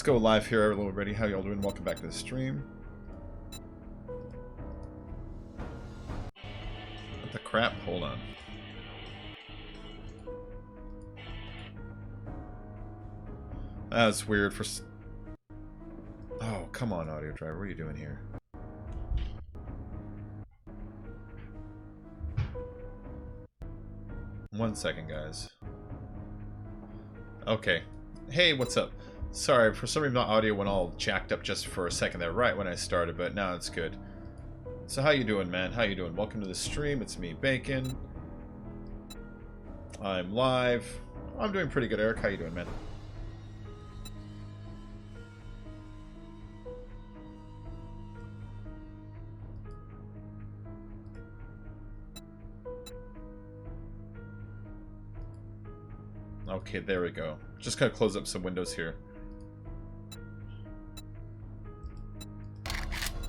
Let's go live here, everybody. How y'all doing? Welcome back to the stream. What the crap? Hold on. That's weird for... Oh, come on, audio driver. What are you doing here? One second, guys. Okay. Hey, what's up? Sorry, for some reason my audio went all jacked up just for a second there, right when I started, but now it's good. So how you doing, man? How you doing? Welcome to the stream. It's me, Bacon. I'm live. I'm doing pretty good, Eric. How you doing, man? Okay, there we go. Just gotta close up some windows here.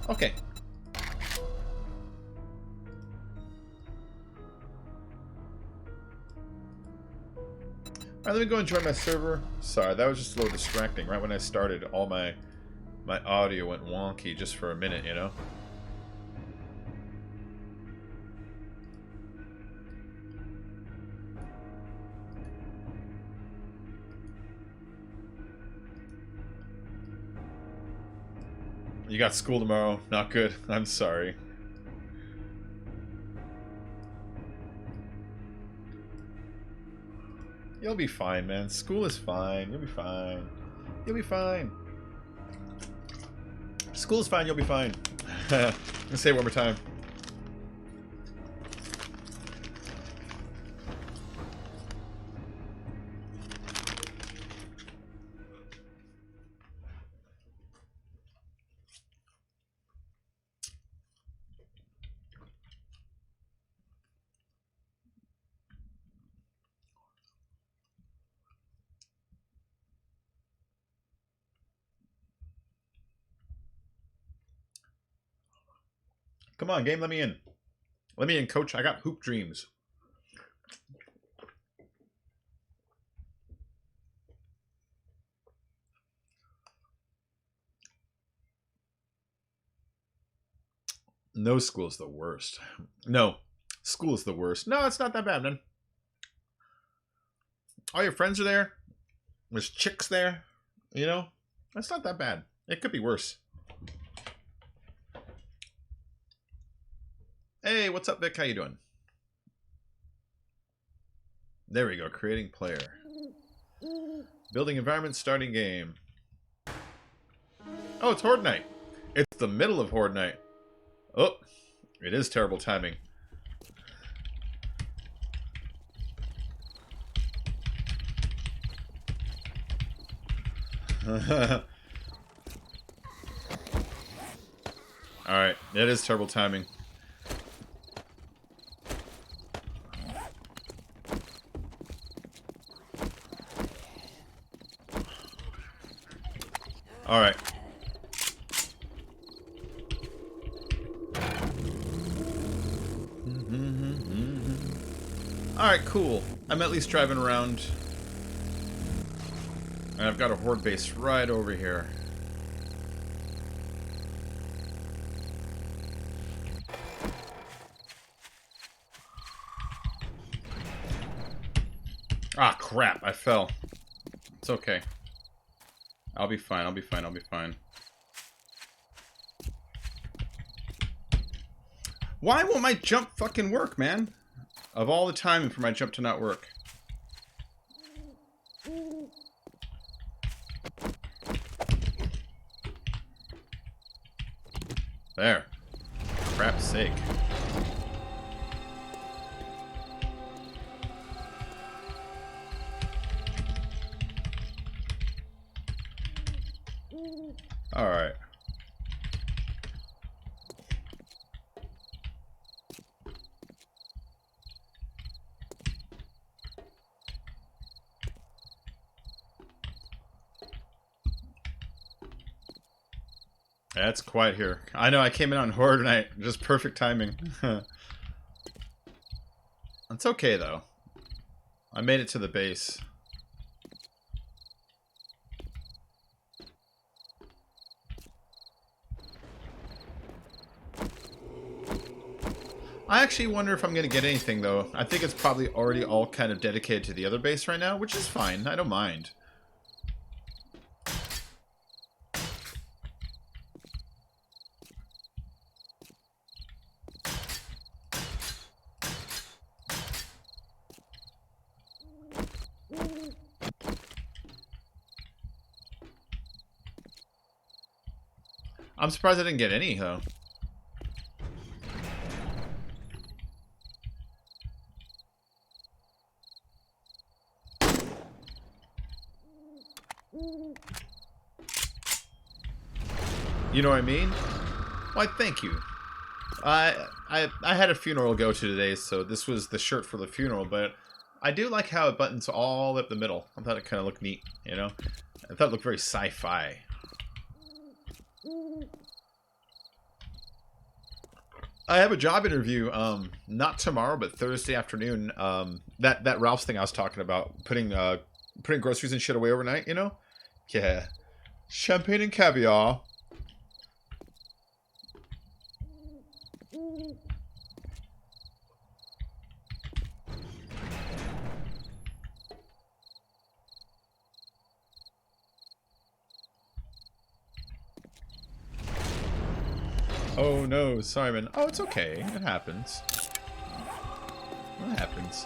Okay. Alright, let me go and join my server. Sorry, that was just a little distracting. Right when I started, all my audio went wonky just for a minute, you know? You got school tomorrow. Not good. I'm sorry. You'll be fine, man. School is fine. You'll be fine. You'll be fine. School is fine. You'll be fine. Let's say it one more time. Come on, game, let me in. Let me in, coach. I got hoop dreams. No, school is the worst. No, school is the worst. No, it's not that bad, man. All your friends are there. There's chicks there. You know? That's not that bad. It could be worse. Hey, what's up, Vic? How you doing? There we go. Creating player. Building environment, starting game. Oh, it's Horde Night. It's the middle of Horde Night. Oh, it is terrible timing. Alright, it is terrible timing. Alright. Alright, cool. I'm at least driving around. And I've got a horde base right over here. Ah, crap. I fell. It's okay. I'll be fine. I'll be fine. I'll be fine. Why won't my jump fucking work, man? Of all the time for my jump to not work. There. Crap's sake. Alright. Yeah, it's quiet here. I know, I came in on Horde tonight. Just perfect timing. It's okay, though. I made it to the base. I actually wonder if I'm going to get anything, though. I think it's probably already all kind of dedicated to the other base right now, which is fine. I don't mind. I'm surprised I didn't get any, though. You know what I mean? Why, thank you. I had a funeral to go to today, so this was the shirt for the funeral, but I do like how it buttons all up the middle. I thought it kind of looked neat, you know? I thought it looked very sci-fi. I have a job interview, not tomorrow, but Thursday afternoon. That Ralph's thing I was talking about, putting groceries and shit away overnight, you know? Yeah. Champagne and caviar. Oh no, Simon. Oh, it's okay. It happens. It happens.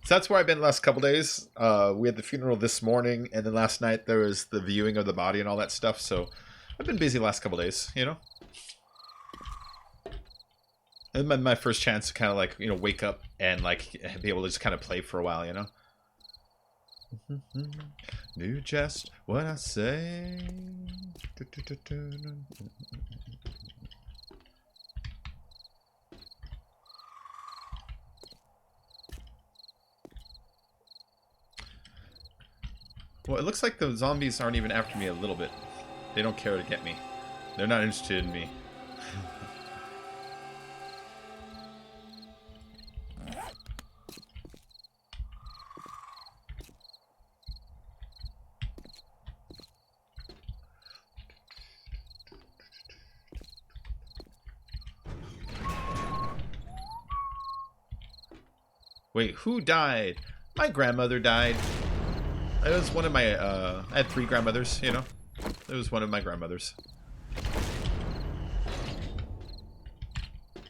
So that's where I've been the last couple days. We had the funeral this morning, and then last night there was the viewing of the body and all that stuff. So I've been busy the last couple days, you know? And my first chance to kind of like, you know, wake up and like be able to just kind of play for a while, you know? Do just what I say. Well, it looks like the zombies aren't even after me a little bit. They don't care to get me. They're not interested in me. Wait, who died? My grandmother died. It was one of my, I had 3 grandmothers, you know? It was one of my grandmothers.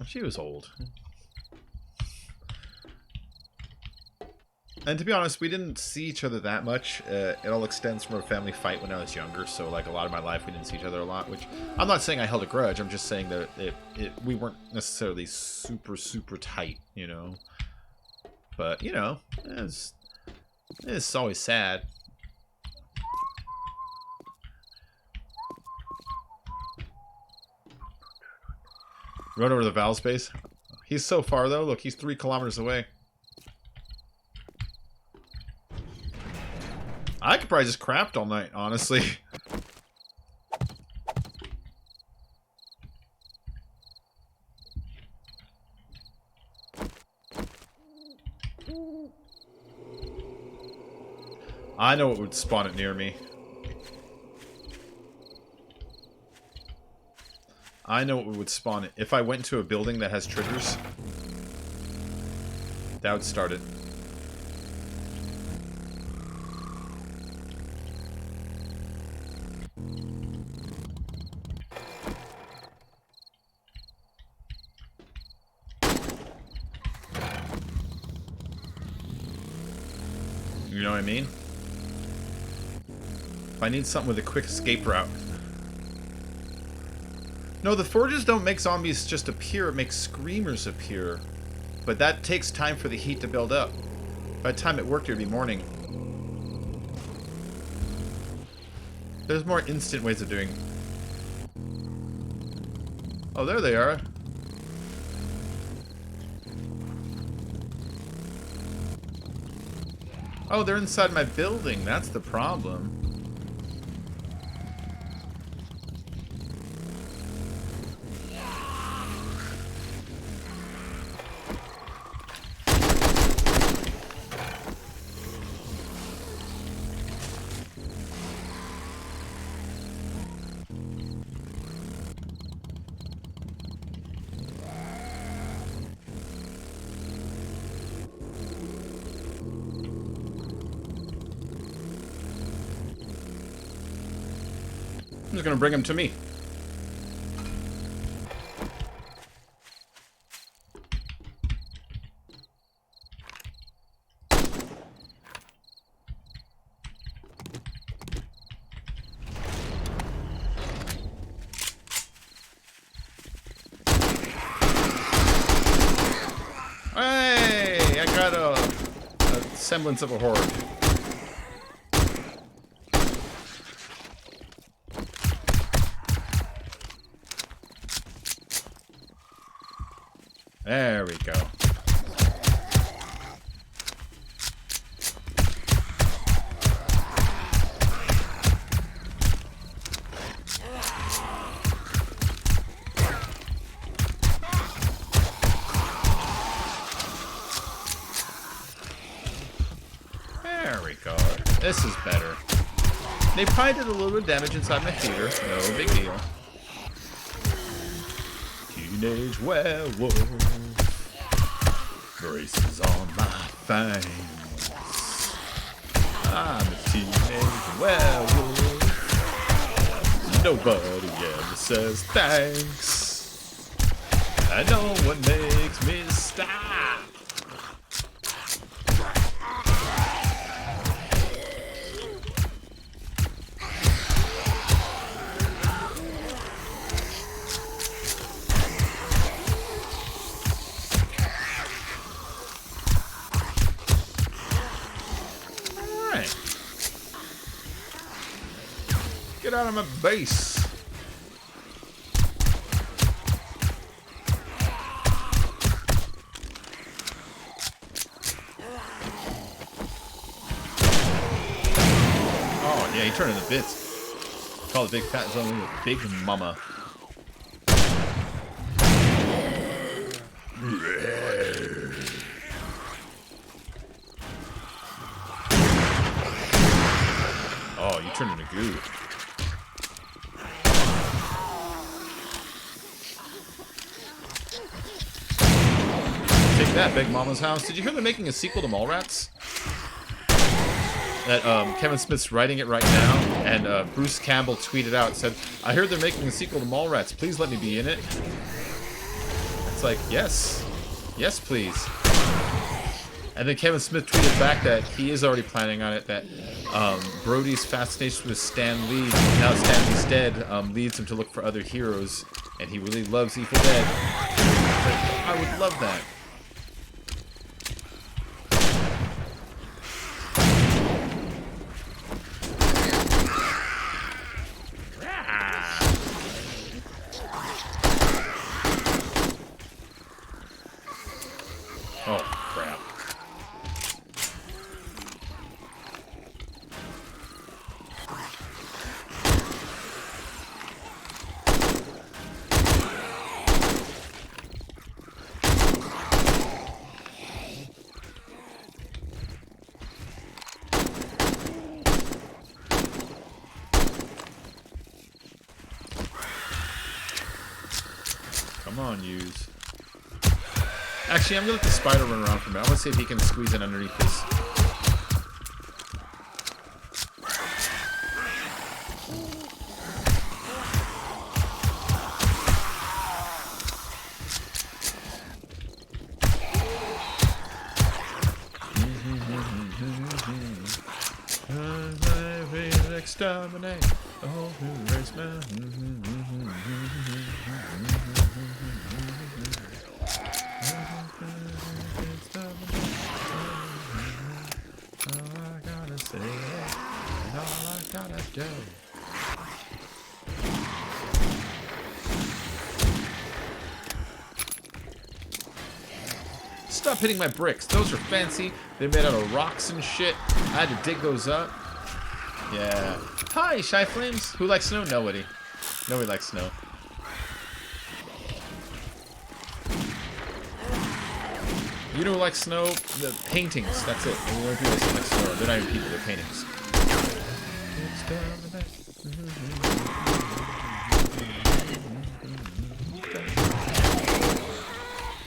She was old. And to be honest, we didn't see each other that much. It all extends from a family fight when I was younger, so like a lot of my life we didn't see each other a lot, which I'm not saying I held a grudge, I'm just saying that we weren't necessarily super tight, you know? But, you know, it's always sad. Run over to the Val's base. He's so far, though. Look, he's 3 kilometers away. I could probably just craft all night, honestly. I know it would spawn it near me. I know it would spawn it. If I went to a building that has triggers, that would start it. You know what I mean? If I need something with a quick escape route. No, the forges don't make zombies just appear, it makes screamers appear. But that takes time for the heat to build up. By the time it worked, it would be morning. There's more instant ways of doing. Oh, there they are. Oh, they're inside my building. That's the problem. just gonna bring him to me. Hey, I got a semblance of a horde. There we go. There we go. This is better. They probably did a little bit of damage inside my theater. No big deal. Teenage werewolf. Braces on my fangs. I'm a teenage werewolf. Nobody ever says thanks. I know what makes me stop. Get out of my base. Oh, yeah, he turned into bits. Call the big fat zone a big mama. Oh, you turned into goo. Take that, Big Mama's house. Did you hear they're making a sequel to Mallrats? That Kevin Smith's writing it right now, and Bruce Campbell tweeted out, said, I heard they're making a sequel to Mallrats. Please let me be in it. It's like, yes. Yes, please. And then Kevin Smith tweeted back that he is already planning on it, that Brody's fascination with Stan Lee, now Stan Lee's dead, leads him to look for other heroes, and he really loves Evil Dead. But I would love that. Oh, crap. Come on, use. Actually, I'm gonna let the spider run around for a minute. I want to see if he can squeeze in underneath this. Exterminate. Oh, race man. Go. Stop hitting my bricks. Those are fancy. They're made out of rocks and shit. I had to dig those up. Yeah. Hi, Shy Flames. Who likes snow? Nobody. Nobody likes snow. You know who likes snow? The paintings. That's it. The only people that like snow. They're not even people. They're paintings.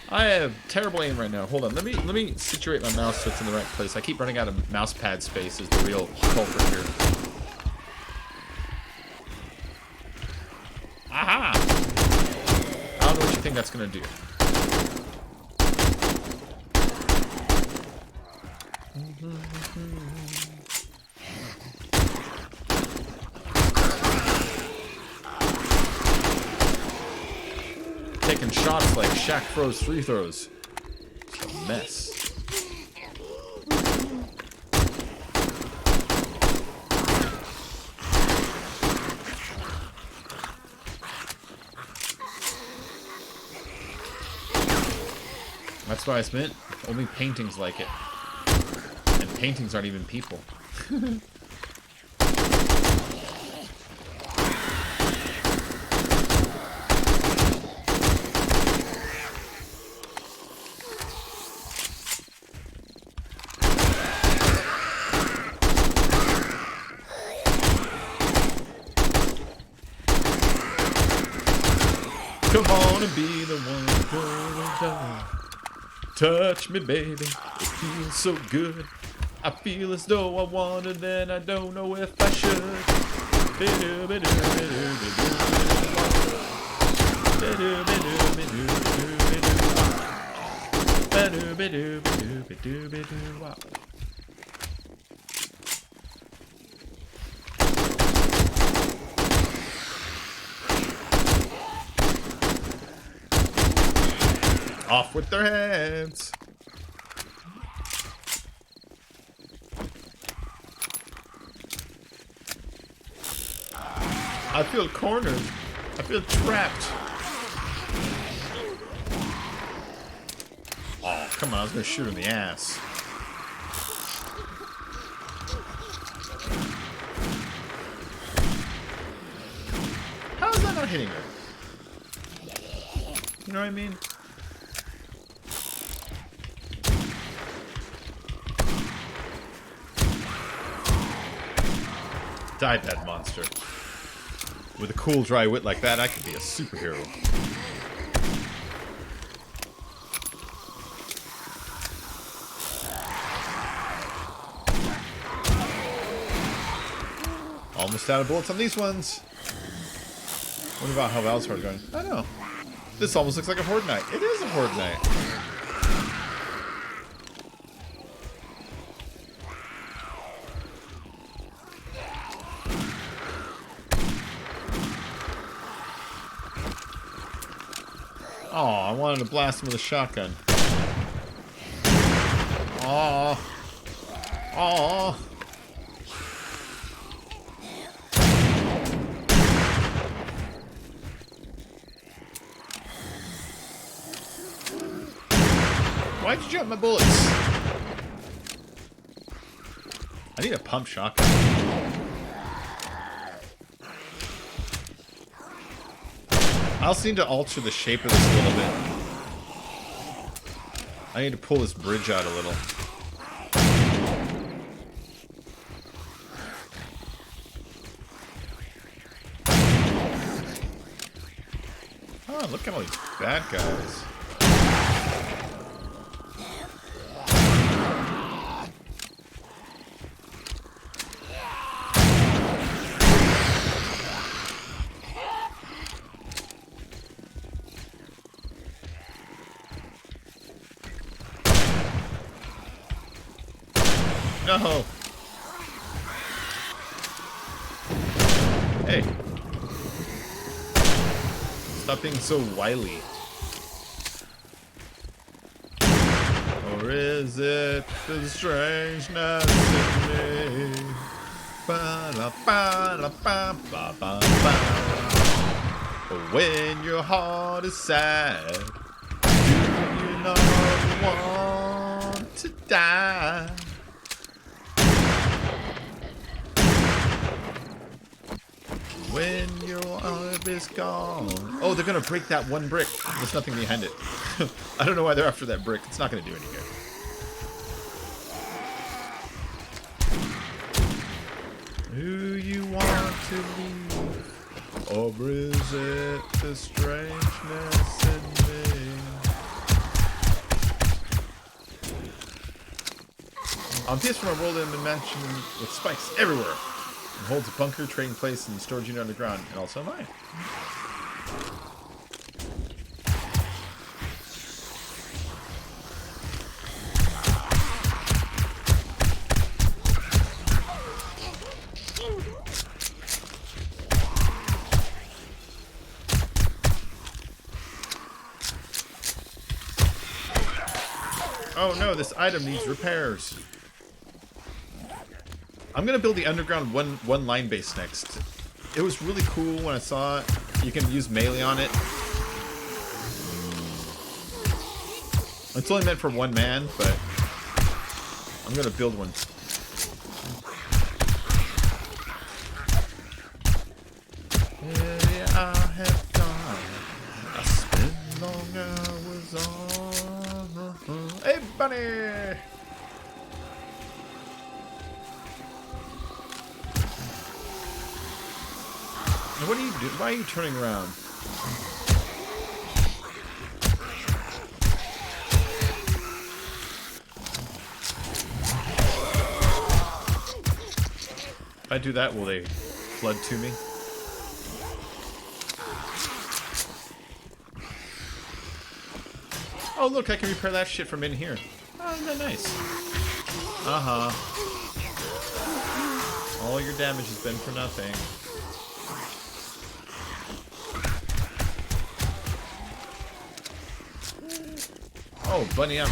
I have terrible aim right now. Hold on, let me situate my mouse so it's in the right place. I keep running out of mouse pad space is the real culprit here. that's gonna do. Taking shots like Shaq throws free throws. It's a mess. That's why I meant only paintings like it. And paintings aren't even people. Come on and be the one going down. Touch me, baby. It feels so good. I feel as though I want it, then I don't know if I should. Off with their hands. I feel cornered. I feel trapped. Oh, come on. I was going to shoot him in the ass. How is that not hitting her? You know what I mean? Die, bad monster. With a cool, dry wit like that, I could be a superhero. Almost out of bullets on these ones. What about how Valspar's going? I don't know. This almost looks like a Horde Night. It is a Horde Night. Oh, I wanted to blast him with a shotgun. Oh. Oh. Why'd you jump my bullets? I need a pump shotgun. I also need to alter the shape of this a little bit. I need to pull this bridge out a little. Oh, look at all these bad guys. No! Hey. Stop being so wily. Or is it the strangeness in me? Ba-la-ba-la-ba-ba-ba-ba. When your heart is sad, do you not want to die? When your orb is gone. Oh, they're gonna break that one brick. There's nothing behind it. I don't know why they're after that brick. It's not gonna do any good. Who you want to leave? Or is it the strangeness in me? On PS4, I rolled in a mansion with spikes everywhere. And holds a bunker, trading place, and storage unit underground, and also mine. Oh no, this item needs repairs. I'm gonna build the underground one line base next. It was really cool when I saw it. You can use melee on it. It's only meant for one man, but I'm gonna build one. Yeah, I have done. I spent long hours on. Hey, bunny! What are you doing? Why are you turning around? If I do that, will they flood to me? Oh, look, I can repair that shit from in here. Oh, isn't that nice? Uh-huh. All your damage has been for nothing. Oh, bunny, I'm...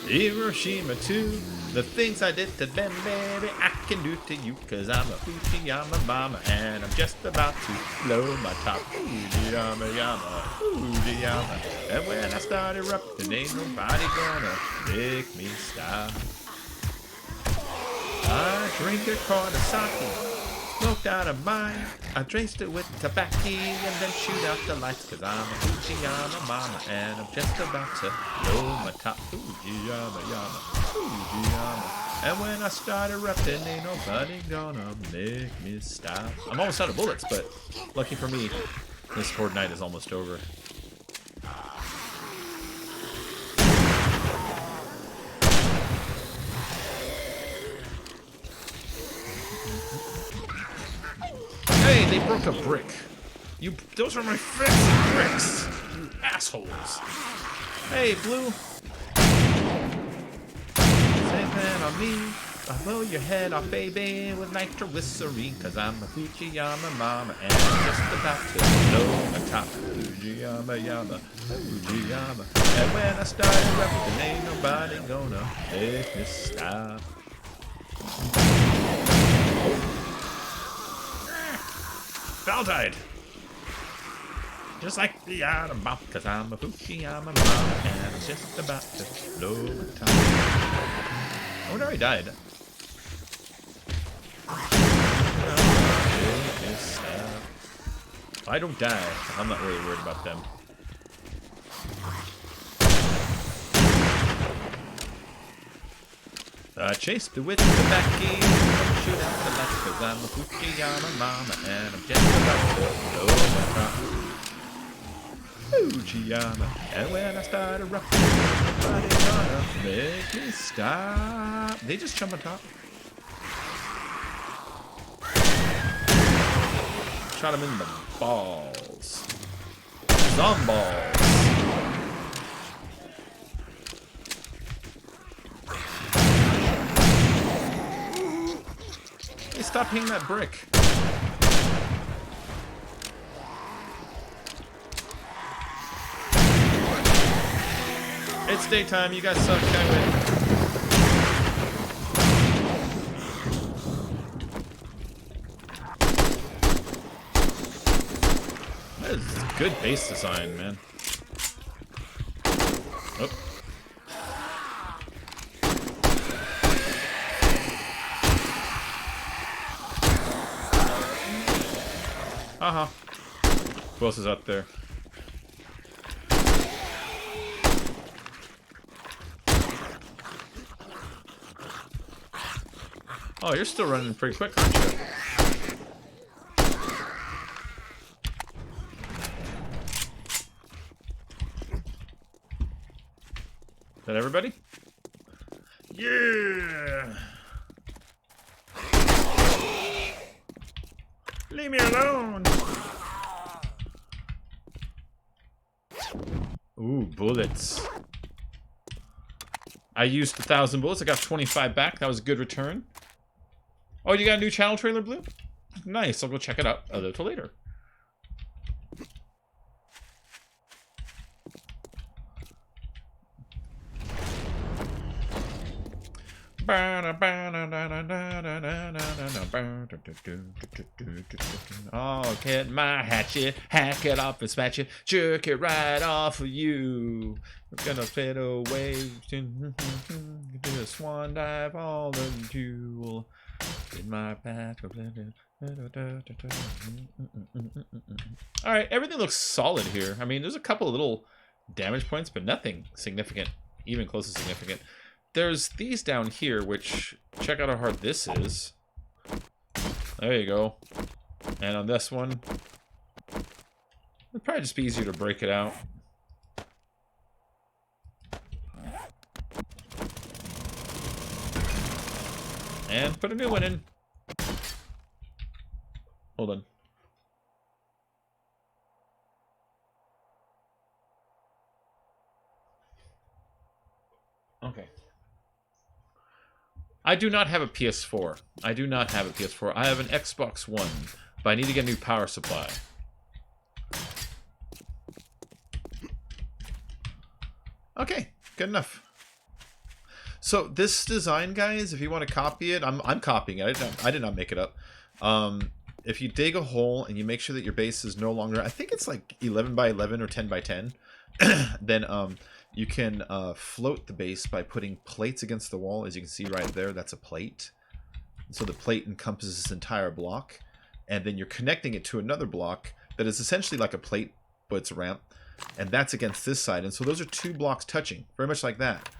Hiroshima 2. The things I did to them, baby, I can do to you. Cause I'm a Fujiyama mama, and I'm just about to blow my top. Fujiyama, yama, Fujiyama. And when I start erupting, ain't nobody gonna make me stop. I drink a quart of sake, smoked out of mine. I dressed it with tobacco and then shoot out the lights. Cause I'm a Fujiyama mama, and I'm just about to blow my top. Fujiyama, yama, Fujiyama. And when I start erupting, ain't nobody gonna make me stop. I'm almost out of bullets, but lucky for me, this horde night is almost over. Hey, they broke a brick. Those are my freaking bricks. You assholes. Hey, Blue. Same man on me. I'll blow your head off, baby, with nitroglycerine. Cause I'm a Fujiyama mama, and I'm just about to blow my top. Fujiyama, yama, Fujiyama. And when I start erupting, ain't nobody gonna make me stop. Foul died. Just like the atom bomb, cause I'm a Fujiyama mama, and I'm just about to blow my top. I wonder how he died. If I don't die, I'm not really worried about them. I chased the with the backy, shoot out the lights, cause I'm a Fujiyama mama, and I'm just about to blow my top. Fujiyama, and when I start erupting, nobody's gonna make me stop. They just jump on top. Shot him in the balls. Zomballs. Hey, stop hitting that brick. It's daytime, you guys suck, I win. That is good base design, man. Oh. Uh-huh. Who else is up there? Oh, you're still running pretty quick, aren't you? Is that everybody? Yeah! Leave me alone! Ooh, bullets. I used 1,000 bullets. I got 25 back. That was a good return. Oh, you got a new channel trailer, Blue? Nice. I'll go check it out a little later. Oh, get my hatchet, hack it off and smash it, jerk it right off of you. We're gonna fade away, do a swan dive, all the jewel in my path. All right, everything looks solid here. I mean, there's a couple of little damage points, but nothing significant, even close to significant. There's these down here, which, check out how hard this is. There you go. And on this one, it'd probably just be easier to break it out. And put a new one in. Hold on. Okay. I do not have a PS4. I do not have a PS4. I have an Xbox One, but I need to get a new power supply. Okay, good enough. So this design, guys, if you want to copy it, I'm copying it. I did not make it up. If you dig a hole and you make sure that your base is no longer, I think it's like 11 by 11 or 10 by 10, then you can float the base by putting plates against the wall. As you can see right there, that's a plate. So the plate encompasses this entire block, and then you're connecting it to another block that is essentially like a plate, but it's a ramp, and that's against this side. And so those are two blocks touching, very much like that.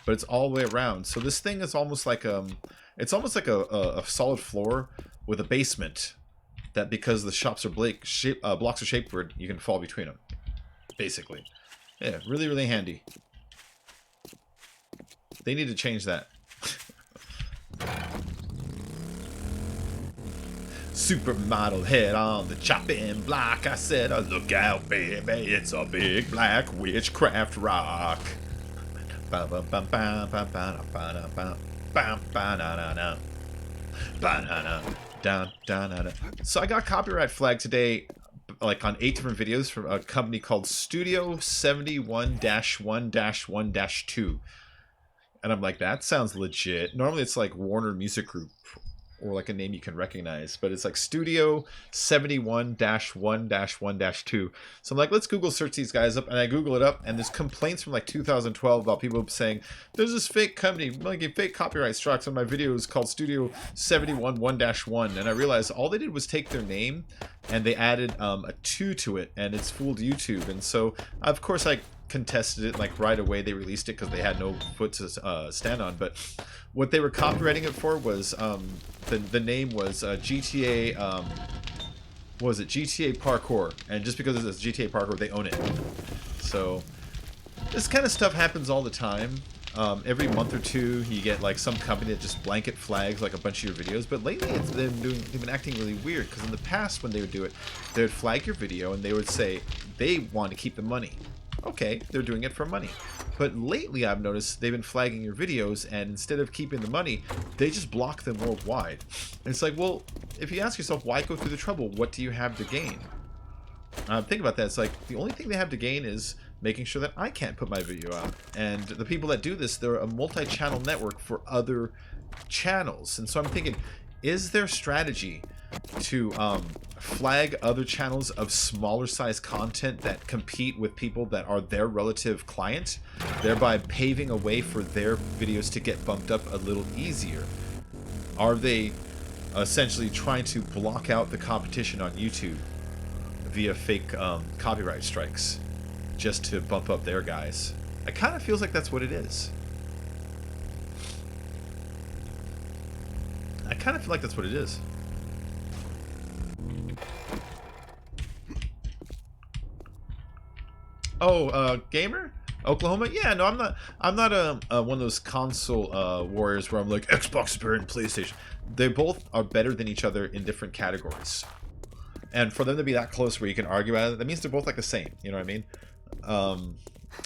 But it's all the way around. So this thing is almost like it's almost like a solid floor with a basement. That because the shops are blocks are shaped weird, you can fall between them. Basically, yeah, really, really handy. They need to change that. Supermodel head on the chopping block. I said, oh, look out, baby, it's a big black witchcraft rock. So I got copyright flagged today, like on 8 different videos from a company called Studio 71-1-1-2. And I'm like, that sounds legit. Normally it's like Warner Music Group or like a name you can recognize, but it's like Studio 71-1-1-2. So I'm like, let's Google search these guys up, and I Google it up, and there's complaints from like 2012 about people saying there's this fake company making fake copyright strikes on my videos called Studio 71-1-1, and I realized all they did was take their name and they added a 2 to it, and it's fooled YouTube. And so of course I contested it like right away. They released it because they had no foot to stand on. But what they were copywriting it for was the name was GTA. What was it? GTA Parkour, and just because it's GTA Parkour, they own it. So this kind of stuff happens all the time. Every month or two, you get like some company that just blanket flags like a bunch of your videos. But lately, they've been acting really weird, because in the past when they would do it, they would flag your video and they would say they want to keep the money. Okay, they're doing it for money. But lately I've noticed they've been flagging your videos, and instead of keeping the money, they just block them worldwide. And it's like, well, if you ask yourself, why go through the trouble? What do you have to gain? Think about that. It's like, the only thing they have to gain is making sure that I can't put my video out. And the people that do this, they're a multi-channel network for other channels. And so I'm thinking, is their strategy to flag other channels of smaller size content that compete with people that are their relative client, thereby paving a way for their videos to get bumped up a little easier? Are they essentially trying to block out the competition on YouTube via fake copyright strikes just to bump up their guys? It kind of feels like that's what it is. I kind of feel like that's what it is. Oh, gamer? Oklahoma? Yeah, no, I'm not one of those console warriors where I'm like, Xbox is better than PlayStation. They both are better than each other in different categories. And for them to be that close where you can argue about it, that means they're both like the same. You know what I mean?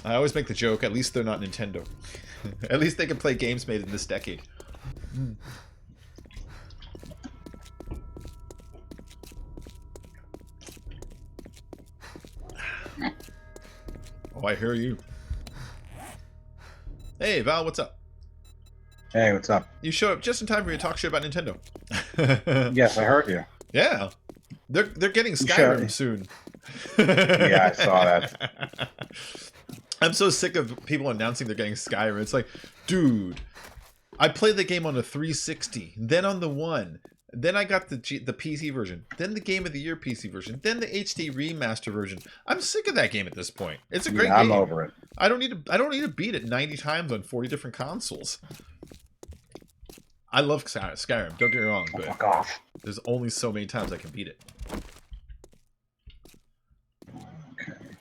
I always make the joke, at least they're not Nintendo. At least they can play games made in this decade. Oh, I hear you. Hey, Val, what's up? Hey, what's up? You showed up just in time for me to talk shit about Nintendo. Yes, I heard you. Yeah. They're getting You Skyrim showed- soon. Yeah, I saw that. I'm so sick of people announcing they're getting Skyrim. It's like, dude, I played the game on the 360, then on the One, then I got the PC version, then the Game of the Year PC version, then the HD remaster version. I'm sick of that game at this point. It's a great game. I'm over it. I don't need to beat it 90 times on 40 different consoles. I love Skyrim, don't get me wrong, but Fuck off. there's only so many times I can beat it.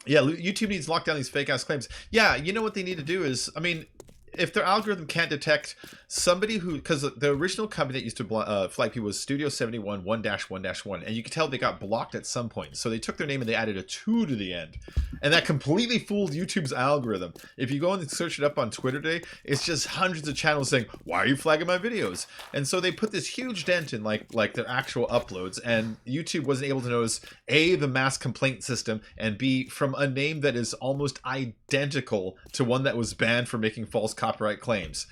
Yeah, YouTube needs to lock down these fake-ass claims. Yeah, you know what they need to do is, I mean, if their algorithm can't detect somebody who, because the original company that used to flag people was Studio 71 1-1-1, and you could tell they got blocked at some point. So they took their name and they added a 2 to the end, and that completely fooled YouTube's algorithm. If you go and search it up on Twitter today, it's just hundreds of channels saying, "Why are you flagging my videos?" And so they put this huge dent in like their actual uploads, and YouTube wasn't able to notice A, the mass complaint system, and B, from a name that is almost identical to one that was banned for making false copyright claims.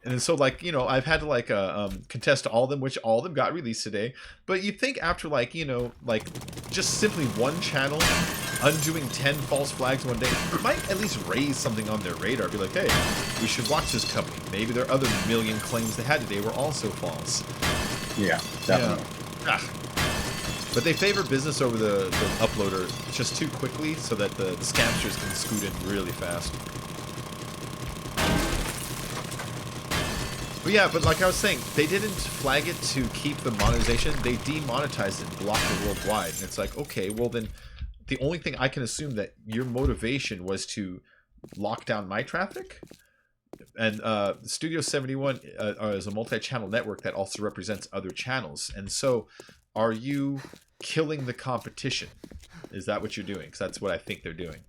And so, like, you know, I've had to like contest all of them, which all of them got released today. But you think after, like, you know, like just simply one channel undoing 10 false flags one day might at least raise something on their radar. Be like, hey, we should watch this company. Maybe their other million claims they had today were also false. Yeah, definitely. Yeah. But they favor business over the uploader just too quickly so that the scamsters can scoot in really fast. But yeah, but like I was saying, they didn't flag it to keep the monetization. They demonetized it and blocked it worldwide. And it's like, okay, well then, the only thing I can assume that your motivation was to lock down my traffic. And Studio 71 is a multi-channel network that also represents other channels. And so, are you killing the competition? Is that what you're doing? Because that's what I think they're doing.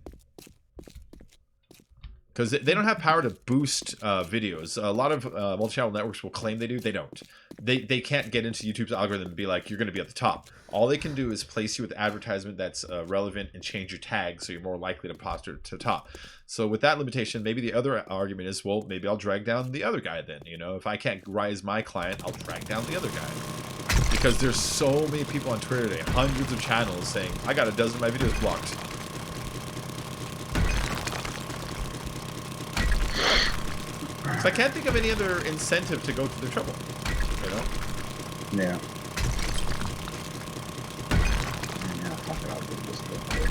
Because they don't have power to boost videos. A lot of multi-channel networks will claim they do. They don't. They can't get into YouTube's algorithm and be like, you're going to be at the top. All they can do is place you with advertisement that's relevant and change your tag so you're more likely to posture to top. So with that limitation, maybe the other argument is, well, maybe I'll drag down the other guy then. You know, if I can't rise my client, I'll drag down the other guy. Because there's so many people on Twitter today, hundreds of channels saying, I got a dozen of my videos blocked. So I can't think of any other incentive to go through the trouble, you know? Yeah. Yeah, fuck it, I'll do this real quick.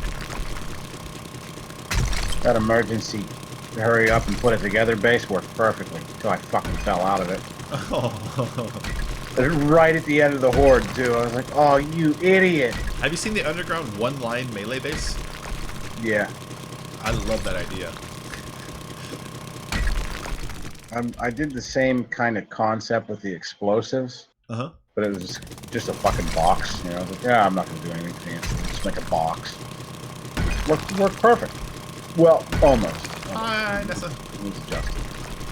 That emergency hurry up and put it together base worked perfectly until I fucking fell out of it. Oh. Right at the end of the horde, too. I was like, oh, you idiot. Have you seen the underground one-line melee base? Yeah. I love that idea. I did the same kind of concept with the explosives, Uh-huh. but it was just a fucking box. You know, I was like, yeah, I'm not gonna do anything fancy. Just make a box. Worked perfect. Well, almost. Hi, Nessa. It was adjusted.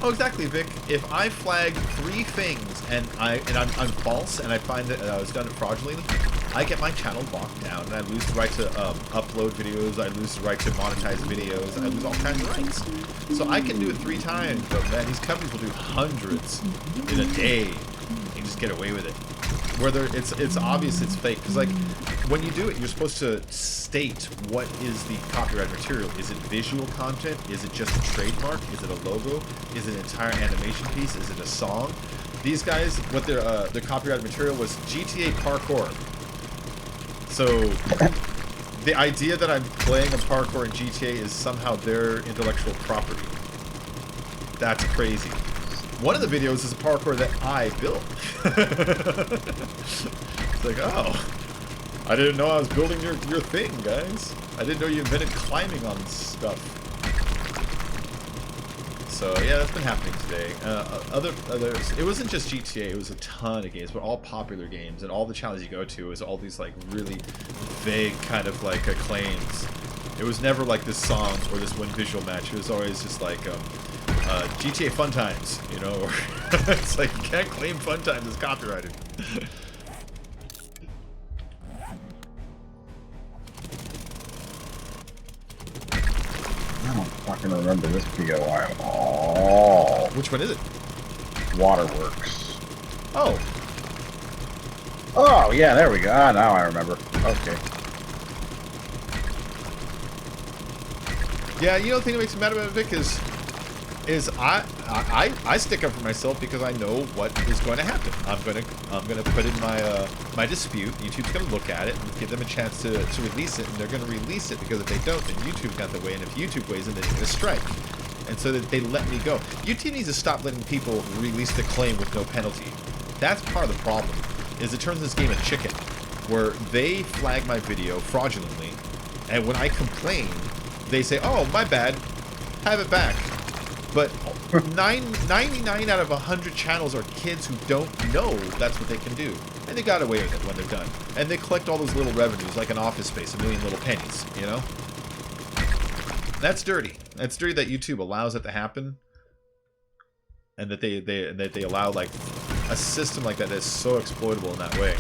Oh, exactly, Vic. If I flag 3 things and I'm false and I find that I was done it fraudulently, I get my channel locked down and I lose the right to upload videos. I lose the right to monetize videos. I lose all kinds of rights. So I can do it 3 times, but man, these companies will do hundreds in a day and just get away with it. Whether it's obvious it's fake, because like when you do it, you're supposed to state what is the copyright material. Is it visual content? Is it just a trademark? Is it a logo? Is it an entire animation piece? Is it a song? These guys, what their copyright material was GTA parkour. So the idea that I'm playing a parkour in GTA is somehow their intellectual property. That's crazy. One of the videos is a parkour that I built. It's like, oh, I didn't know I was building your thing, guys. I didn't know you invented climbing on stuff. So yeah, that's been happening today. Others, it wasn't just GTA. It was a ton of games, but all popular games, and all the channels you go to is all these like really vague kind of like claims. It was never like this song or this one visual match. It was always just like GTA Fun Times, you know, or it's like you can't claim Fun Times as copyrighted. I don't fucking remember this POI at all. Which one is it? Waterworks. Oh. Oh, yeah, there we go. Ah, now I remember. Okay. Yeah, you know the thing that makes me mad about it, Vic, is I stick up for myself because I know what is going to happen. I'm gonna put in my my dispute. YouTube's gonna look at it and give them a chance to release it, and they're gonna release it because if they don't, then YouTube got the way, and if YouTube weighs in, then they get a strike. And so that they let me go. YouTube needs to stop letting people release the claim with no penalty. That's part of the problem. Is it turns this game a chicken, where they flag my video fraudulently, and when I complain, they say, "Oh, my bad, have it back." But 99 out of 100 channels are kids who don't know that's what they can do. And they got away with it when they're done. And they collect all those little revenues like an Office Space, a million little pennies, you know? That's dirty. That's dirty that YouTube allows it to happen. And that they allow, like, a system like that that's so exploitable in that way.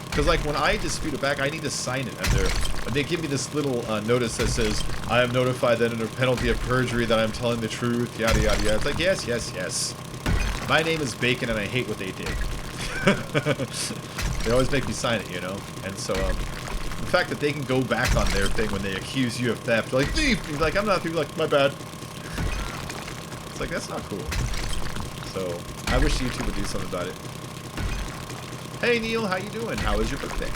Because, like, when I dispute it back, I need to sign it under... They give me this little notice that says, I am notified that under penalty of perjury that I'm telling the truth, yada, yada, yada. It's like, yes, yes, yes. My name is Bacon, and I hate what they did. They always make me sign it, you know? And so, the fact that they can go back on their thing when they accuse you of theft, like, thief! You're like, I'm not a thief. Like, my bad. It's like, that's not cool. So, I wish YouTube would do something about it. Hey Neil, how you doing? How was your birthday?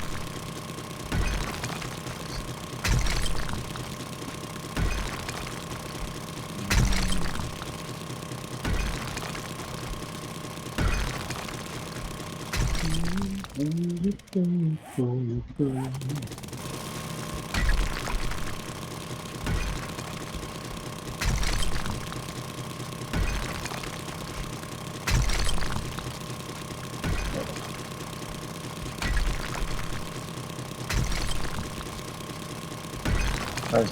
I was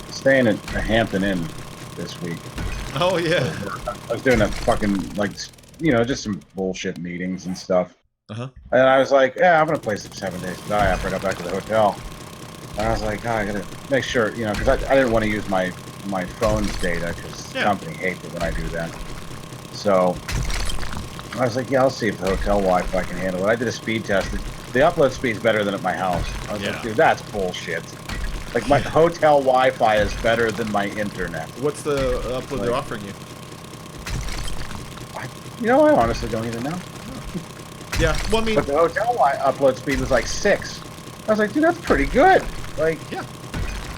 staying at a Hampton Inn this week. Oh yeah. I was doing a fucking, like, you know, just some bullshit meetings and stuff. Uh-huh. And I was like, yeah, I'm gonna play some 7 Days to Die after I got back to the hotel. And I was like, oh, I gotta make sure, you know, because I didn't want to use my phone's data because the company hates it when I do that. So I was like, yeah, I'll see if the hotel Wi-Fi can handle it. I did a speed test. The upload speed's better than at my house. I was like, dude, that's bullshit. Like, my hotel Wi-Fi is better than my internet. What's the upload they're offering you? You know, I honestly don't even know. Yeah, well, I mean... But the hotel upload speed was like 6. I was like, dude, that's pretty good. Like, yeah.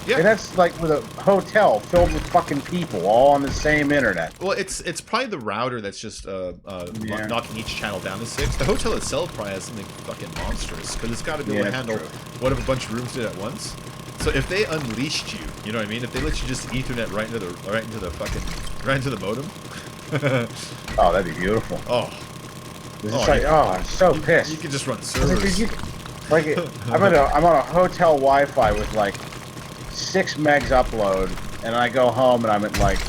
And that's like with a hotel filled with fucking people all on the same internet. Well, it's probably the router that's just knocking each channel down to 6. The hotel itself probably has something fucking monstrous because it's got to be able to handle what if a bunch of rooms did at once. So if they unleashed you, you know what I mean? If they let you just Ethernet right into the modem. Oh, that'd be beautiful. Oh. I'm so pissed. You can just run servers. I'm on a hotel Wi-Fi with like 6 megs upload, and I go home and I'm at like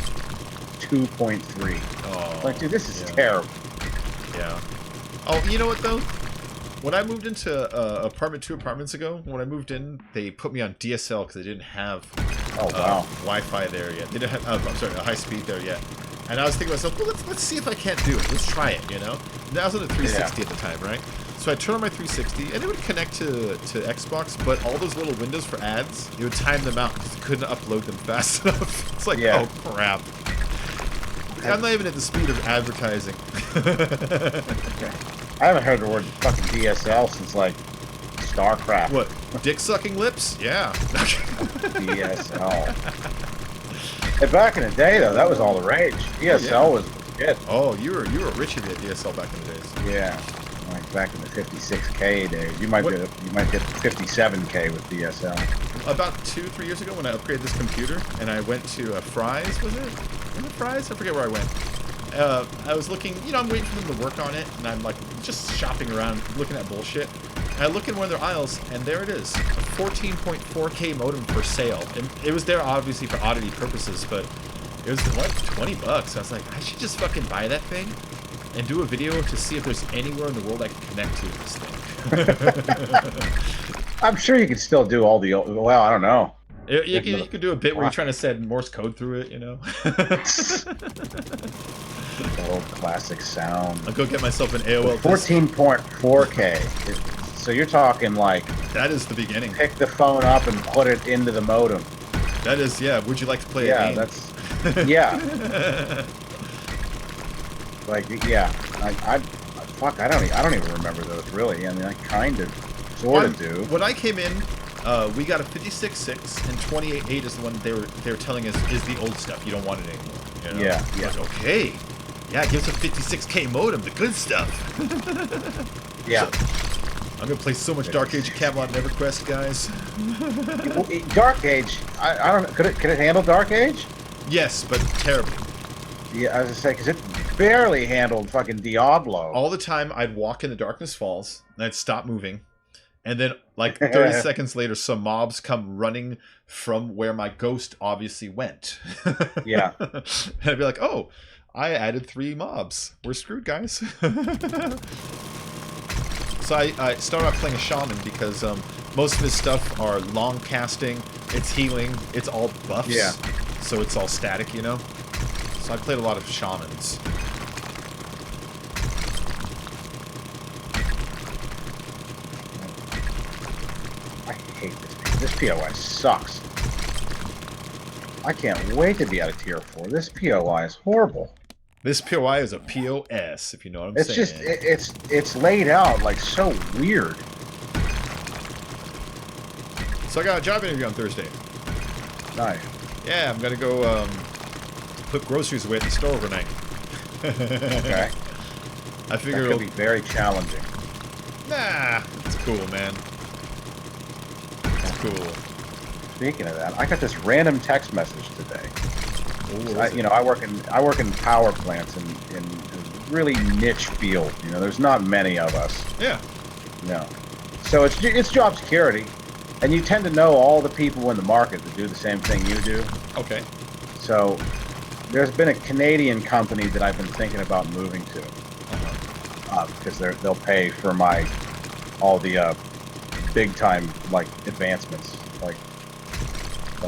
2.3. Oh. Like, dude, this is terrible. Yeah. Oh, you know what though? When I moved into apartment 2 apartments ago, when I moved in, they put me on DSL because they didn't have Wi-Fi there yet. They didn't have, I'm sorry, a high speed there yet. And I was thinking to myself, well, let's see if I can't do it. Let's try it, you know? And I was on a 360 at the time, right? So I turned on my 360, and it would connect to Xbox, but all those little windows for ads, it would time them out because it couldn't upload them fast enough. It's like, oh, crap. I'm not even at the speed of advertising. I haven't heard the word fucking DSL since, like, StarCraft. What? Dick-sucking lips? Yeah. DSL. Hey, back in the day, though, that was all the rage. DSL was shit. Oh, you were rich if you had DSL back in the days. Yeah. Like back in the 56K days. You might get 57K with DSL. About 2-3 years ago when I upgraded this computer, and I went to Fry's, was it? Fry's? I forget where I went. I was looking, you know, I'm waiting for them to work on it, and I'm like just shopping around, looking at bullshit. And I look in one of their aisles, and there it is, a 14.4K modem for sale. And it was there obviously for oddity purposes, but it was like $20. I was like, I should just fucking buy that thing and do a video to see if there's anywhere in the world I can connect to this thing. I'm sure you can still do all the, well, I don't know. You could do a bit where you're trying to send Morse code through it, you know? classic sound. I'll go get myself an AOL. 14.4K. So you're talking like... That is the beginning. Pick the phone up and put it into the modem. That is, yeah. Would you like to play a game? That's... Yeah. Like, yeah. Fuck, I don't even remember those, really. I mean, I kind of, sort of do. When I came in, we got a 56.6, and 28.8 is the one they were telling us is the old stuff. You don't want it anymore. You know? Yeah, yeah. Like, okay. Yeah, give us a 56K modem, the good stuff. Yeah. I'm gonna play so much Dark Age of Camelot and EverQuest, guys. Dark Age, I don't know. Could it handle Dark Age? Yes, but terribly. Yeah, I was gonna say, because it barely handled fucking Diablo. All the time, I'd walk into Darkness Falls, and I'd stop moving, and then, like, 30 seconds later, some mobs come running from where my ghost obviously went. Yeah. And I'd be like, oh, I added 3 mobs. We're screwed, guys. So I started out playing a shaman because most of his stuff are long casting, it's healing, it's all buffs. Yeah. So it's all static, you know? So I played a lot of shamans. I hate this. This POI sucks. I can't wait to be out of tier 4. This POI is horrible. This POI is a POS, if you know what I'm It's saying. just, it's laid out like so weird. So I got a job interview on Thursday. Nice. Yeah, I'm gonna go put groceries away at the store overnight. Okay. I figure That could be very challenging. Nah, it's cool, man. It's cool. Speaking of that, I got this random text message today. Ooh, I work in power plants in a really niche field. You know, there's not many of us. Yeah. No. So it's job security, and you tend to know all the people in the market that do the same thing you do. Okay. So there's been a Canadian company that I've been thinking about moving to, because they'll pay for all the big time like advancements, like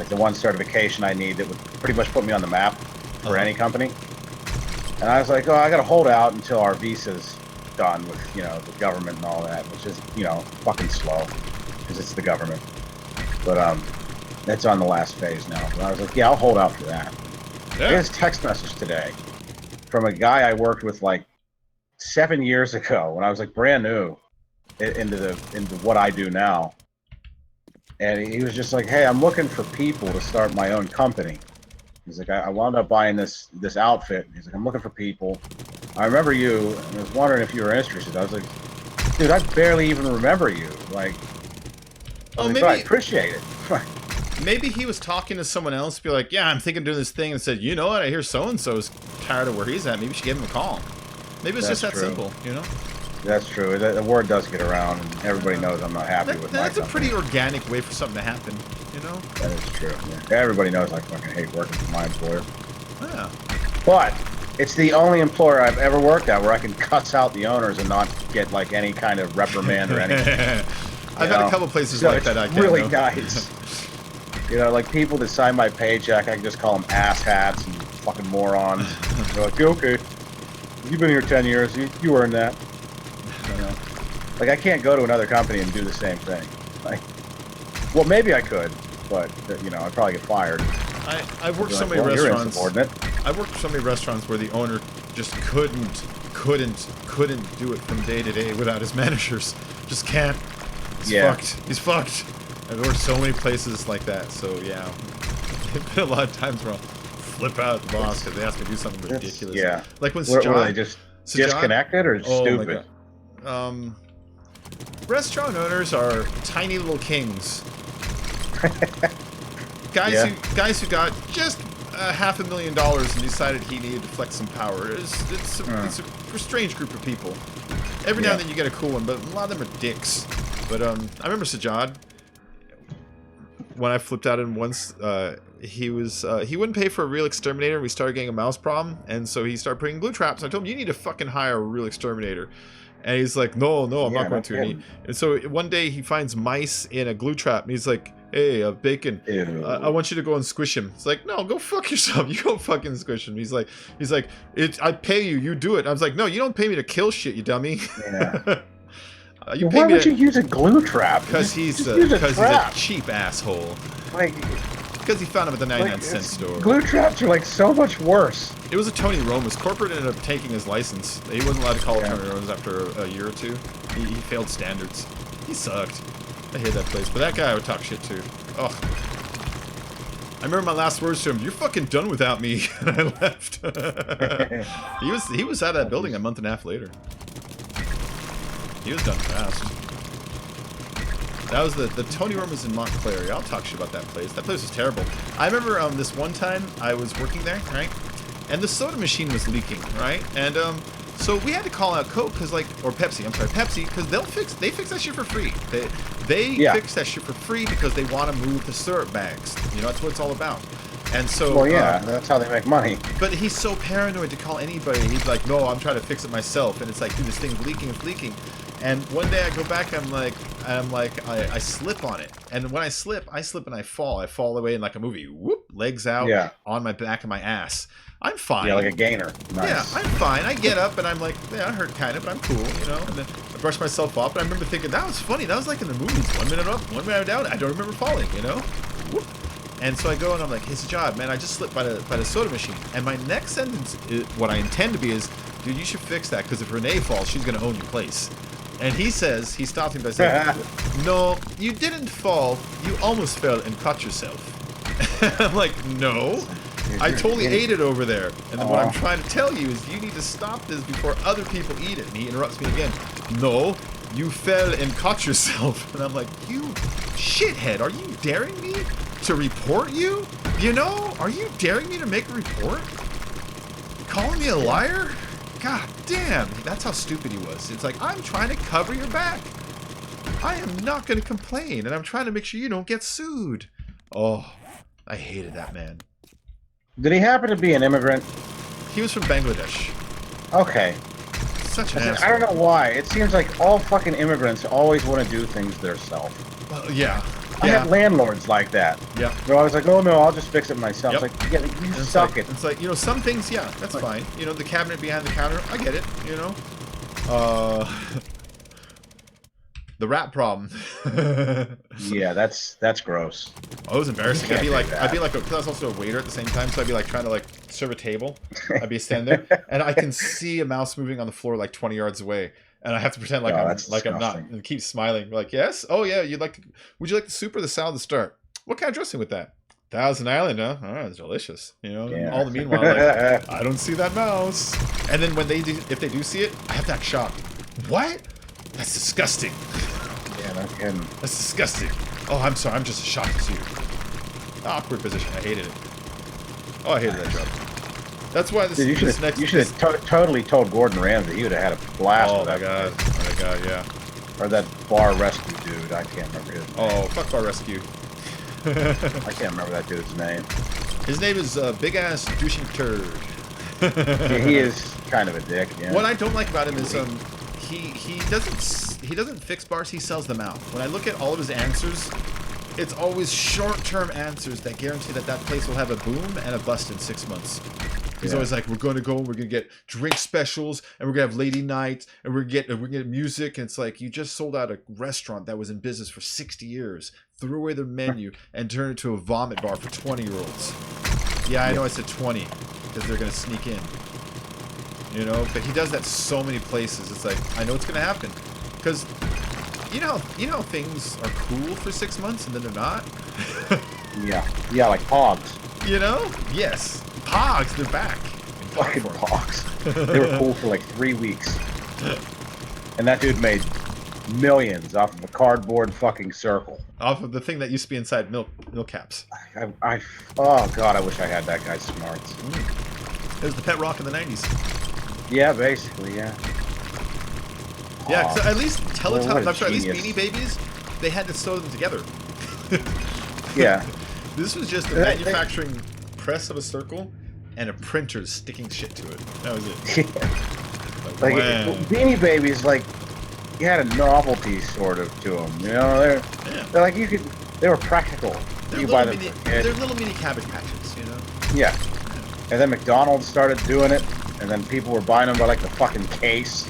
the one certification I need that would pretty much put me on the map for any company. And I was like, oh, I got to hold out until our visa's done with, the government and all that, which is, fucking slow because it's the government. But that's on the last phase now. But I was like, yeah, I'll hold out for that. Yeah. I got this text message today from a guy I worked with like 7 years ago when I was like brand new into what I do now. And he was just like, hey, I'm looking for people to start my own company. He's like, I wound up buying this outfit. He's like, I'm looking for people. I remember you, and I was wondering if you were interested. I was like, dude, I barely even remember you. Like, but I appreciate it. Maybe he was talking to someone else, be like, yeah, I'm thinking of doing this thing, and said, you know what, I hear so-and-so's tired of where he's at. Maybe we should give him a call. Maybe it's just that simple, you know? That's true. The word does get around, and everybody knows I'm not happy with my That's company. a pretty organic way for something to happen, you know? That is true. Yeah. Everybody knows I fucking hate working for my employer. Yeah. But it's the only employer I've ever worked at where I can cuss out the owners and not get like any kind of reprimand or anything. I've had a couple places so like that. I really nice. Like people that sign my paycheck, I can just call them ass hats and fucking morons. They're like, okay, you've been here 10 years, you earned that. Like, I can't go to another company and do the same thing. Like, well, maybe I could, but, I'd probably get fired. I've worked so many restaurants. I've worked so many restaurants where the owner just couldn't do it from day to day without his managers. Just can't. He's fucked. I've worked so many places like that, so yeah. There've been a lot of times where I'll flip out at the boss because they ask me to do something ridiculous. Yeah. Like when Were they just disconnected or stupid? Restaurant owners are tiny little kings. Guys who got just $500,000 and decided he needed to flex some power. It's a strange group of people. Every now and then you get a cool one, but a lot of them are dicks. But I remember Sajad, when I flipped out in once, he wouldn't pay for a real exterminator, and we started getting a mouse problem, and so he started putting glue traps. I told him, you need to fucking hire a real exterminator. And he's like, no, I'm not going to. And so one day he finds mice in a glue trap, and he's like, hey, Bacon, Ew. I want you to go and squish him. It's like, no, go fuck yourself. You go fucking squish him. He's like, I pay you. You do it. I was like, no, you don't pay me to kill shit, you dummy. Yeah. You Why pay me would you use a glue trap? because he's use a cheap asshole. Like, because he found him at the 99-cent store. Glue traps are like so much worse. It was a Tony Roma's. Corporate ended up taking his license. He wasn't allowed to call it Tony Roma's after a year or two. He failed standards. He sucked. I hate that place. But that guy I would talk shit to. Ugh. I remember my last words to him, "You're fucking done without me," and I left. He was out of that building a month and a half later. He was done fast. That was the Tony Roma's in Montclair. I'll talk shit about that place. That place was terrible. I remember this one time I was working there, right? And the soda machine was leaking, right? And so we had to call out Coke because or Pepsi. I'm sorry, Pepsi, because they fix that shit for free. They fix that shit for free because they want to move the syrup bags. You know, that's what it's all about. And so, well, yeah, that's how they make money. But he's so paranoid to call anybody. He's like, no, I'm trying to fix it myself. And it's like, dude, this thing's leaking, it's leaking. And one day I go back, I slip on it. And when I slip and I fall. I fall away in like a movie. Whoop, legs out on my back and my ass. I'm fine. Yeah, like a gainer. Nice. Yeah, I'm fine. I get up and I'm like, yeah, I hurt kind of, but I'm cool, you know. And then I brush myself off. And I remember thinking, that was funny. That was like in the movies. 1 minute up, 1 minute down. I don't remember falling, you know. Whoop. And so I go and I'm like, hey, it's a job, man. I just slipped by the soda machine. And my next sentence, what I intend to be is, dude, you should fix that because if Renee falls, she's going to own your place. And he stopped him by saying, no, you didn't fall. You almost fell and cut yourself. I'm like, no. I totally ate it over there. And then what I'm trying to tell you is you need to stop this before other people eat it. And he interrupts me again. No, you fell and cut yourself. And I'm like, you shithead, are you daring me to report you? You know, are you daring me to make a report? Calling me a liar? God damn, that's how stupid he was. It's like, I'm trying to cover your back. I am not going to complain, and I'm trying to make sure you don't get sued. Oh, I hated that man. Did he happen to be an immigrant? He was from Bangladesh. Okay. Such an asshole. I don't know why. It seems like all fucking immigrants always want to do things themselves. Yeah. I have landlords like that. Yeah. They're always like, oh no, I'll just fix it myself. Yep. It's like, yeah, you suck it. It's like, you know, some things, yeah, that's fine. You know, the cabinet behind the counter, I get it, you know. The rat problem. Yeah, that's gross. Oh, it was embarrassing. I'd be like, because I was also a waiter at the same time, so I'd be like trying to like serve a table. I'd be standing there, and I can see a mouse moving on the floor like 20 yards away, and I have to pretend like I'm not, and keep smiling. Like, yes, oh yeah, would you like the soup or the salad to start? What kind of dressing with that? Thousand Island, huh? Oh, it's delicious. You know, yeah. All the meanwhile, like, I don't see that mouse. And then when if they do see it, I have to act shocked. What? That's disgusting. Yeah, no kidding. That's disgusting. Oh, I'm sorry. I'm just as shocked as you. Awkward position. I hated it. Oh, I hated that job. That's why this. Dude, you should have totally told Gordon Ramsay. He would have had a blast. Oh with my that god. Oh my god. Yeah. Or that bar rescue dude. I can't remember his name. Oh, fuck bar rescue. I can't remember that dude's name. His name is Big Ass Douching Turd. Yeah, he is kind of a dick. Yeah. What I don't like about him is he doesn't fix bars, he sells them out. When I look at all of his answers, it's always short-term answers that guarantee that place will have a boom and a bust in 6 months. He's always like, we're going to get drink specials, and we're going to have lady nights, and we're going to get music. And it's like, you just sold out a restaurant that was in business for 60 years, threw away their menu, and turned it to a vomit bar for 20-year-olds. Yeah, I know I said 20, because they're going to sneak in. You know, but he does that so many places. It's like, I know it's going to happen. Because, you know how things are cool for 6 months and then they're not? Yeah, like Pogs. You know? Yes. Pogs, they're back. Fucking Pogs. They were cool for like 3 weeks. And that dude made millions off of a cardboard fucking circle. Off of the thing that used to be inside milk caps. Oh god, I wish I had that guy's smarts. It was the pet rock in the 90s. Yeah, basically, yeah. Yeah, so at least Teletubbies, at least Beanie Babies, they had to sew them together. Yeah. This was just a manufacturing press of a circle and a printer sticking shit to it. That was it. Like Beanie Babies, like, you had a novelty sort of to them. You know, they're like you could They were practical. You buy them for They're kids. little mini Cabbage Patches, you know? Yeah. And then McDonald's started doing it, and then people were buying them by like the fucking case.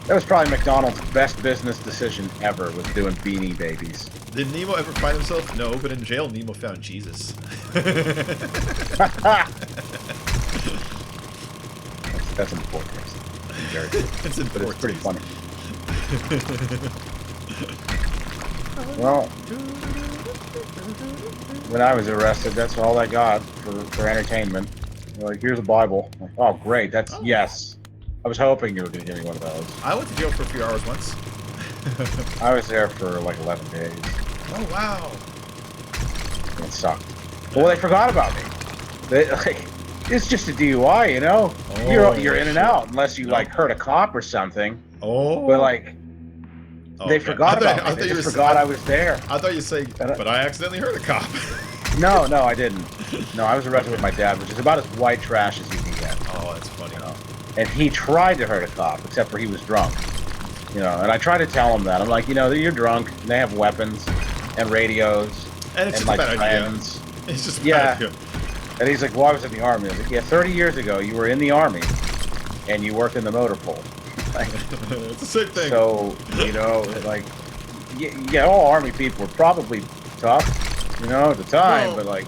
That was probably McDonald's best business decision ever, was doing Beanie Babies. Did Nemo ever find himself? No, but in jail, Nemo found Jesus. That's important. Very good. It's important. But it's pretty funny. Well, when I was arrested, that's all I got for entertainment. They're like, here's a Bible. I'm like, oh, great. That's yes. I was hoping you were going to give me one of those. I went to jail for a few hours once. I was there for like 11 days. Oh, wow. It sucked. Well, they forgot about me. They, like, it's just a DUI, you know? Oh, you're in and out unless you, like, hurt a cop or something. Oh. But, like, they forgot about me. I They just forgot I was there. I thought you said, but I accidentally hurt a cop. No, I didn't. No, I was arrested with my dad, which is about as white trash as you can get. Oh, that's funny. You know? And he tried to hurt a cop, except for he was drunk. You know, and I tried to tell him that. I'm like, you know, you're drunk, and they have weapons and radios and it's just like a bad friends. Idea. It's just a yeah. bad idea. And he's like, well, I was in the army. I was like, yeah, 30 years ago, you were in the army, and you worked in the motor pool. Like, it's the same thing. So, you know, like, yeah, all army people were probably tough, you know, at the time, well, but, like,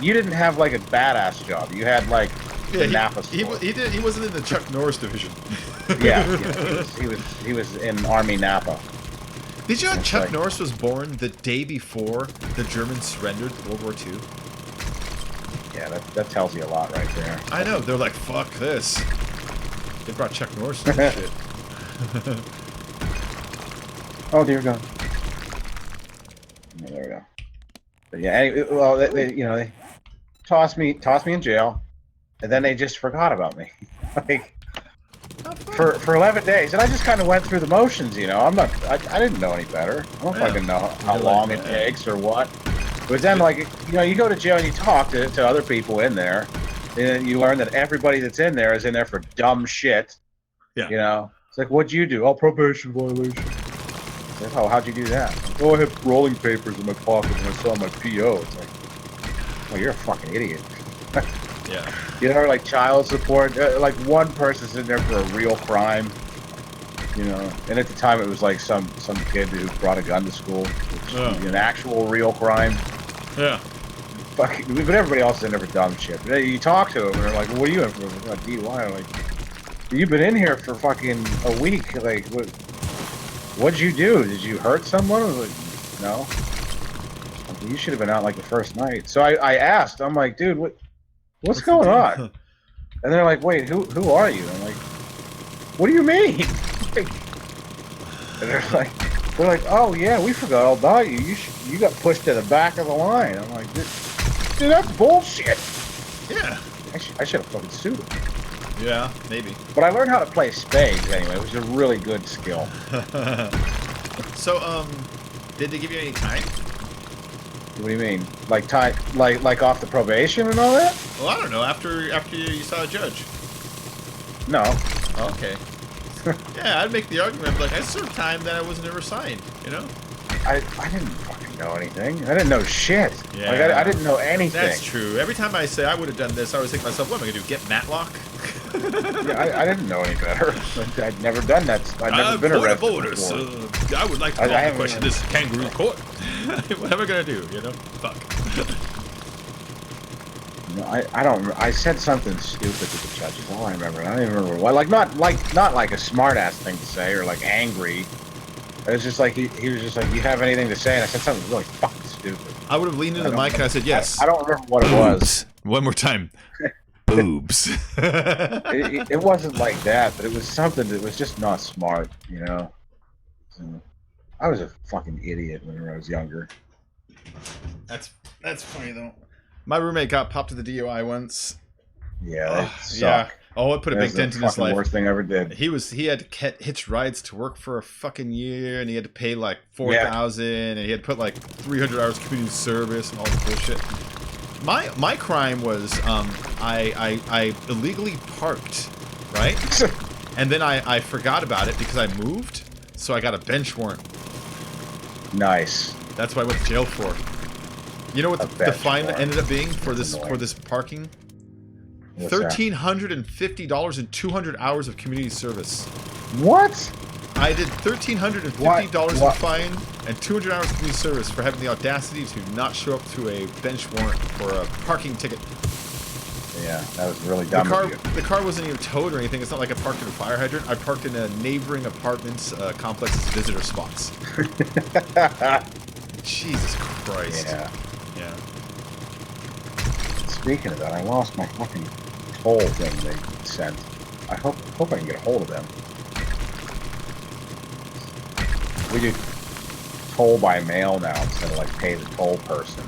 you didn't have, like, a badass job. You had, like, the Napa store. He wasn't in the Chuck Norris division. Yeah, he was in Army Napa. Did you know Chuck Norris was born the day before the Germans surrendered World War II? Yeah, that tells you a lot right there. I know. They're like, fuck this. They brought Chuck Norris to this shit. Oh, dear God. Oh, there we go. But yeah, anyway, well, they tossed me in jail, and then they just forgot about me. Like, for 11 days, and I just kind of went through the motions, you know. I didn't know any better. I don't fucking know how long it takes or what. But then, like, you know, you go to jail and you talk to other people in there, and you learn that everybody that's in there is in there for dumb shit. Yeah. You know, it's like, what'd you do? Oh, probation violation. Like, oh, how'd you do that? Oh, I had rolling papers in my pocket when I saw my PO. It's like, oh, you're a fucking idiot. Yeah. You know, like child support, like one person's in there for a real crime, you know. And at the time, it was like some kid who brought a gun to school, which is an actual real crime. Yeah. Fucking, but everybody else is in there for dumb shit. You talk to them, and they're like, "What are you in for?" Like, DUI. I'm like, you've been in here for fucking a week. Like, what'd you do? Did you hurt someone? I was like, no. Like, you should have been out like the first night. So I asked. I'm like, dude, what's going on? And they're like, wait, who are you? I'm like, what do you mean? Like, and they're like, oh yeah, we forgot all about you. You got pushed to the back of the line. I'm like, dude, that's bullshit. Yeah. I should have fucking sued him. Yeah, maybe. But I learned how to play spades anyway, which is a really good skill. So, did they give you any time? What do you mean? Like time, like off the probation and all that? Well, I don't know. After you saw a judge. No. Oh, okay. Yeah, I'd make the argument, like, I served time that I wasn't ever signed, you know? I didn't fucking know anything. I didn't know shit. Yeah. Like, I didn't know anything. That's true. Every time I say I would have done this, I always think to myself, what am I going to do, get Matlock? Yeah, I didn't know any better. I'd never done that. I'd never been arrested borders. before. I would like to call the question this kangaroo court. What am I going to do, you know? Fuck. No, I don't. I said something stupid to the judges. All I remember. I don't even remember what. Like not like a smart ass thing to say or like angry. It was just like he was just like, you have anything to say? And I said something really fucking stupid. I would have leaned into the mic and I said yes. I don't remember what it was. One more time. Boobs. It wasn't like that, but it was something that was just not smart, you know. So, I was a fucking idiot when I was younger. That's funny though. My roommate got popped to the DUI once. Yeah, that sucked. Yeah. Oh, it put a big dent in his life. Worst thing I ever did. He had hitch rides to work for a fucking year, and he had to pay like $4,000, and he had to put like 300 hours community service and all this bullshit. My crime was I illegally parked, right? And then I forgot about it because I moved, so I got a bench warrant. Nice. That's what I went to jail for. You know what the fine ended up being for this parking? $1,350 and 200 hours of community service. What? I did $1,350 in fine and 200 hours of community service for having the audacity to not show up to a bench warrant for a parking ticket. Yeah, that was really dumb of you. The car wasn't even towed or anything. It's not like I parked in a fire hydrant. I parked in a neighboring apartments complex's visitor spots. Jesus Christ. Yeah. Yeah. Speaking of that, I lost my fucking toll thing they sent. I hope I can get a hold of them. We do toll by mail now instead of like pay the toll person,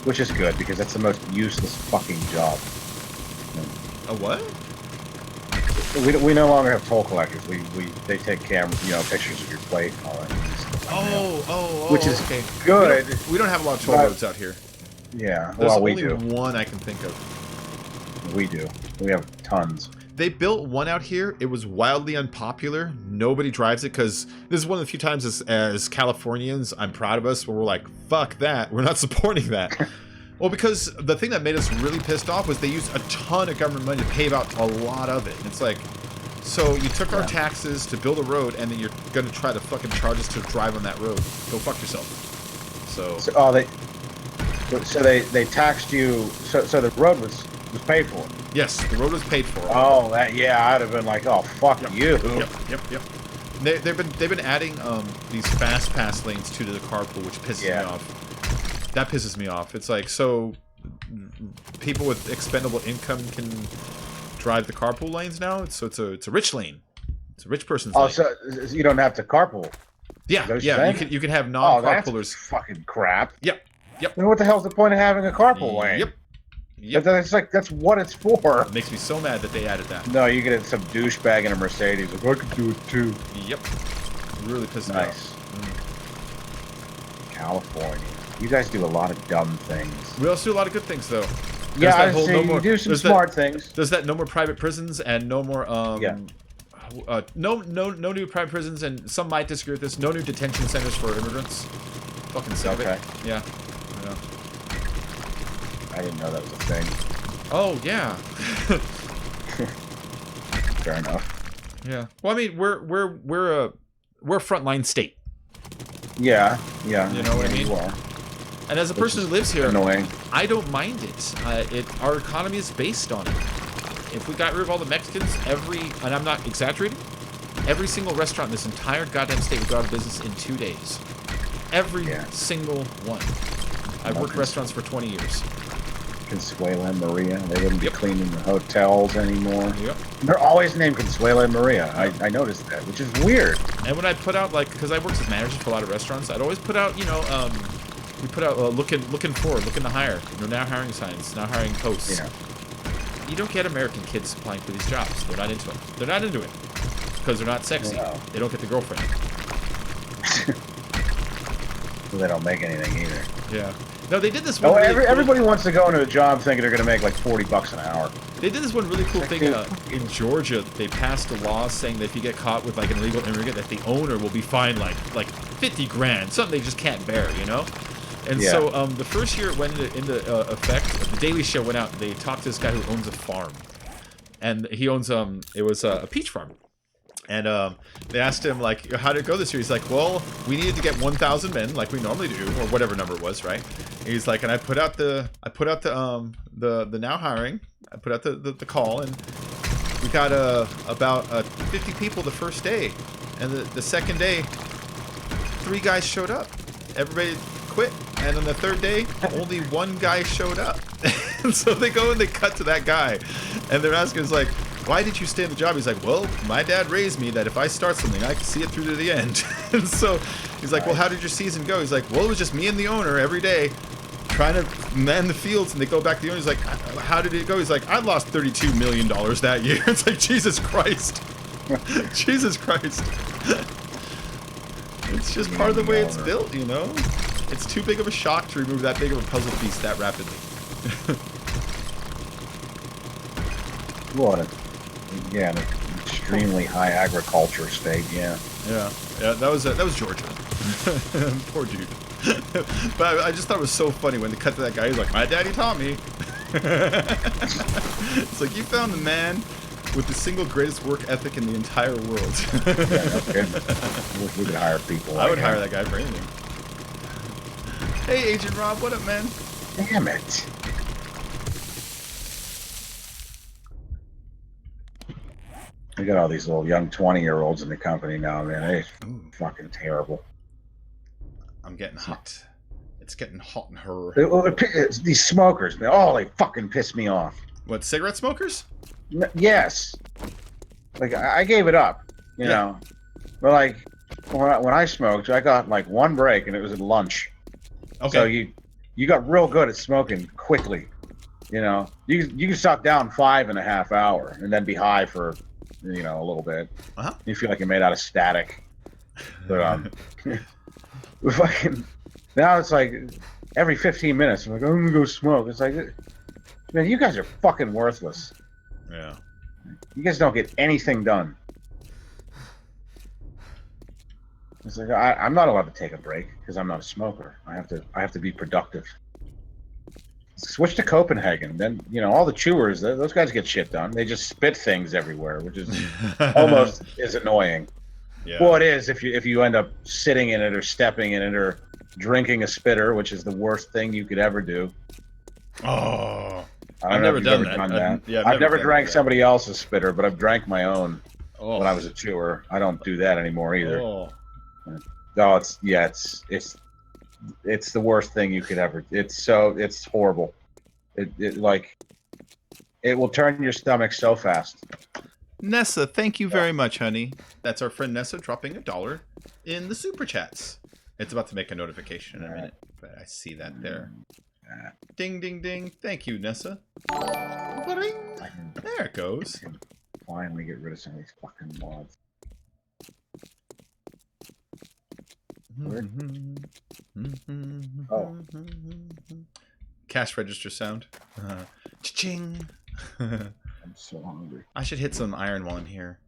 which is good because that's the most useless fucking job. A what? We no longer have toll collectors. They take pictures of your plate and all that. Which is okay. Good. We don't have a lot of toll roads out here. Yeah, There's well, we only do. one I can think of. We do. We have tons. They built one out here. It was wildly unpopular. Nobody drives it because this is one of the few times as Californians, I'm proud of us, where we're like, fuck that. We're not supporting that. Well, because the thing that made us really pissed off was they used a ton of government money to pave out a lot of it. And it's like, so you took our taxes to build a road, and then you're going to try to fucking charge us to drive on that road. Go fuck yourself. So they taxed you. So the road was paid for. Yes, the road was paid for. Oh, I'd have been like, oh, fuck you. Yep. They've been adding these fast pass lanes to the carpool, which pisses me off. That pisses me off. It's like, so people with expendable income can drive the carpool lanes now. So it's a rich lane. It's a rich person's lane. Oh, so you don't have to carpool. Yeah. You can have non-carpoolers. That's fucking crap. Yep. Then what the hell's the point of having a carpool lane? Yep. That's what it's for. It makes me so mad that they added that. No, you get some douchebag in a Mercedes. Like, I could do it too. Yep. Really pissed me off. California. You guys do a lot of dumb things. We also do a lot of good things, though. Yeah, I see. You do some smart things. There's that no more private prisons and no more no new private prisons, and some might disagree with this. No new detention centers for immigrants. Fucking sick of it. Yeah. I didn't know that was a thing. Oh yeah. Fair enough. Yeah. Well, I mean, we're a frontline state. Yeah. You know what I mean? You are. And as a person who lives here, annoying. I don't mind it. Our economy is based on it. If we got rid of all the Mexicans, and I'm not exaggerating, every single restaurant in this entire goddamn state would go out of business in 2 days. Every single one. I've worked restaurants for 20 years. Consuela and Maria. They wouldn't be cleaning the hotels anymore. Yep. They're always named Consuela and Maria. I noticed that, which is weird. And when I put out, like, because I worked as manager for a lot of restaurants, I'd always put out, we put out looking to hire. Now hiring signs, now hiring posts. Yeah. You don't get American kids applying for these jobs. They're not into it. They're not into it because they're not sexy. No. They don't get the girlfriend. They don't make anything either. Yeah. No, they did this one. Everybody wants to go into a job thinking they're going to make like $40 an hour. They did this one really cool thing in Georgia. They passed a law saying that if you get caught with like an illegal immigrant, that the owner will be fined like 50 grand, something they just can't bear, And so the first year it went into effect, the Daily Show went out. They talked to this guy who owns a farm, and he owns it was a peach farm. And they asked him, like, how did it go this year? He's like, well, we needed to get 1,000 men, like we normally do, or whatever number it was, right? And he's like, and I put out the now hiring, I put out the call, and we got about 50 people the first day, and the second day, 3 guys showed up. Everybody quit, and on the third day, only 1 guy showed up. And so they go and they cut to that guy, and they're asking, it's like, why did you stay in the job? He's like, well, my dad raised me that if I start something, I can see it through to the end. And so he's like, well, how did your season go? He's like, well, it was just me and the owner every day trying to man the fields. And they go back to the owner. He's like, how did it go? He's like, I lost $32 million that year. It's like, Jesus Christ. Jesus Christ. It's just part of the way it's built, It's too big of a shock to remove that big of a puzzle piece that rapidly. What? Yeah, an extremely high agriculture state, yeah. Yeah, yeah, that was Georgia. Poor dude. But I just thought it was so funny when they cut to that guy. He's like, "My daddy taught me." It's like you found the man with the single greatest work ethic in the entire world. Yeah, okay. I wish we could hire people. I would hire that guy for anything. Hey, Agent Rob, what up, man? Damn it. We got all these little young 20-year-olds in the company now, man. They fucking terrible. I'm getting hot. It's getting hot in her. These smokers, man. Oh, they fucking piss me off. What, cigarette smokers? Yes. Like, I gave it up, you know. But, like, when I smoked, I got, like, one break, and it was at lunch. Okay. So you got real good at smoking quickly. You know, you can stop down 5.5 hours and then be high for, you know, a little bit. You feel like you're made out of static. But fucking now it's like every 15 minutes I'm like, I'm gonna go smoke. It's like, man, you guys are fucking worthless. Yeah. You guys don't get anything done. It's like I'm not allowed to take a break because I'm not a smoker. I have to be productive. Switch to Copenhagen, then you know all the chewers. Those guys get shit done. They just spit things everywhere, which is almost is annoying. Yeah. Well, it is if you end up sitting in it or stepping in it or drinking a spitter, which is the worst thing you could ever do. Oh, I've never done that. I've never drank somebody else's spitter, but I've drank my own when I was a chewer. I don't do that anymore either. No, it's the worst thing you could ever. It's horrible. It will turn your stomach so fast. Nessa, thank you very much, honey. That's our friend Nessa dropping $1 in the super chats. It's about to make a notification in a minute, but I see that there. Ding, ding, ding. Thank you, Nessa. There it goes. I can finally get rid of some of these fucking mods. Oh. Cash register sound. Cha-ching. I'm so hungry. I should hit some iron while I'm here.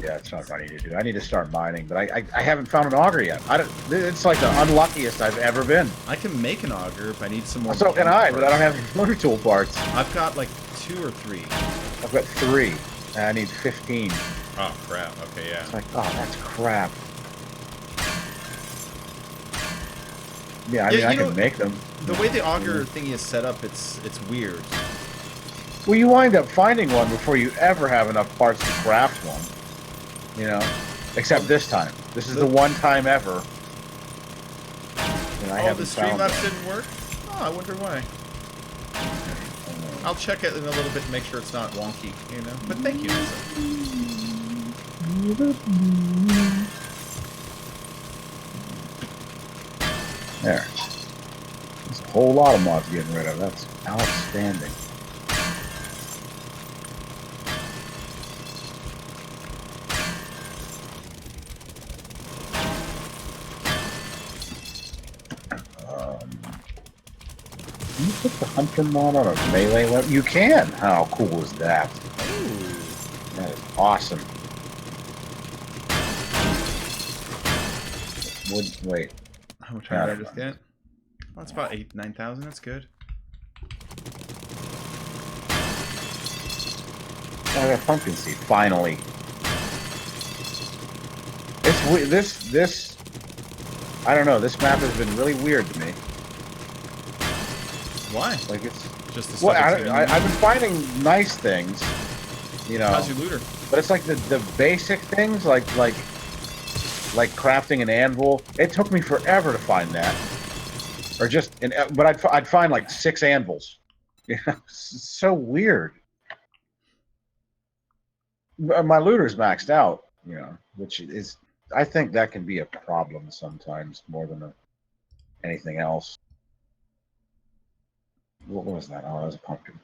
Yeah, it's not what I need to do. I need to start mining, but I haven't found an auger yet. It's like the unluckiest I've ever been. I can make an auger if I need some more. So can I, but I don't have any motor tool parts. I've got like 2 or 3. I've got 3, and I need 15. Oh crap! Okay, yeah. It's like, oh, that's crap. Yeah, I mean, I can make them. The way the auger thingy is set up, it's weird. Well, you wind up finding one before you ever have enough parts to craft one. You know, except this time. This is the one time ever. And I haven't the found Streamlabs didn't work? Oh, I wonder why. I'll check it in a little bit to make sure it's not wonky, you know. But thank you. There. There's a whole lot of mods getting rid of. That's outstanding. Can you put the Hunter mod on a melee weapon? You can! How cool is that? Ooh. That is awesome. Wait. How much did I just get? Oh, it's about 9,000. That's good. Oh, I got pumpkin seed. Finally. This. I don't know. This map has been really weird to me. Why? Like it's just the well, I've been finding nice things, you know. How's your looter? But it's like the basic things, like crafting an anvil. It took me forever to find that, or just but I'd find like 6 anvils. You know, it's so weird. My looter's maxed out, you know, which is I think that can be a problem sometimes more than anything else. What was that? Oh, that was a pumpkin.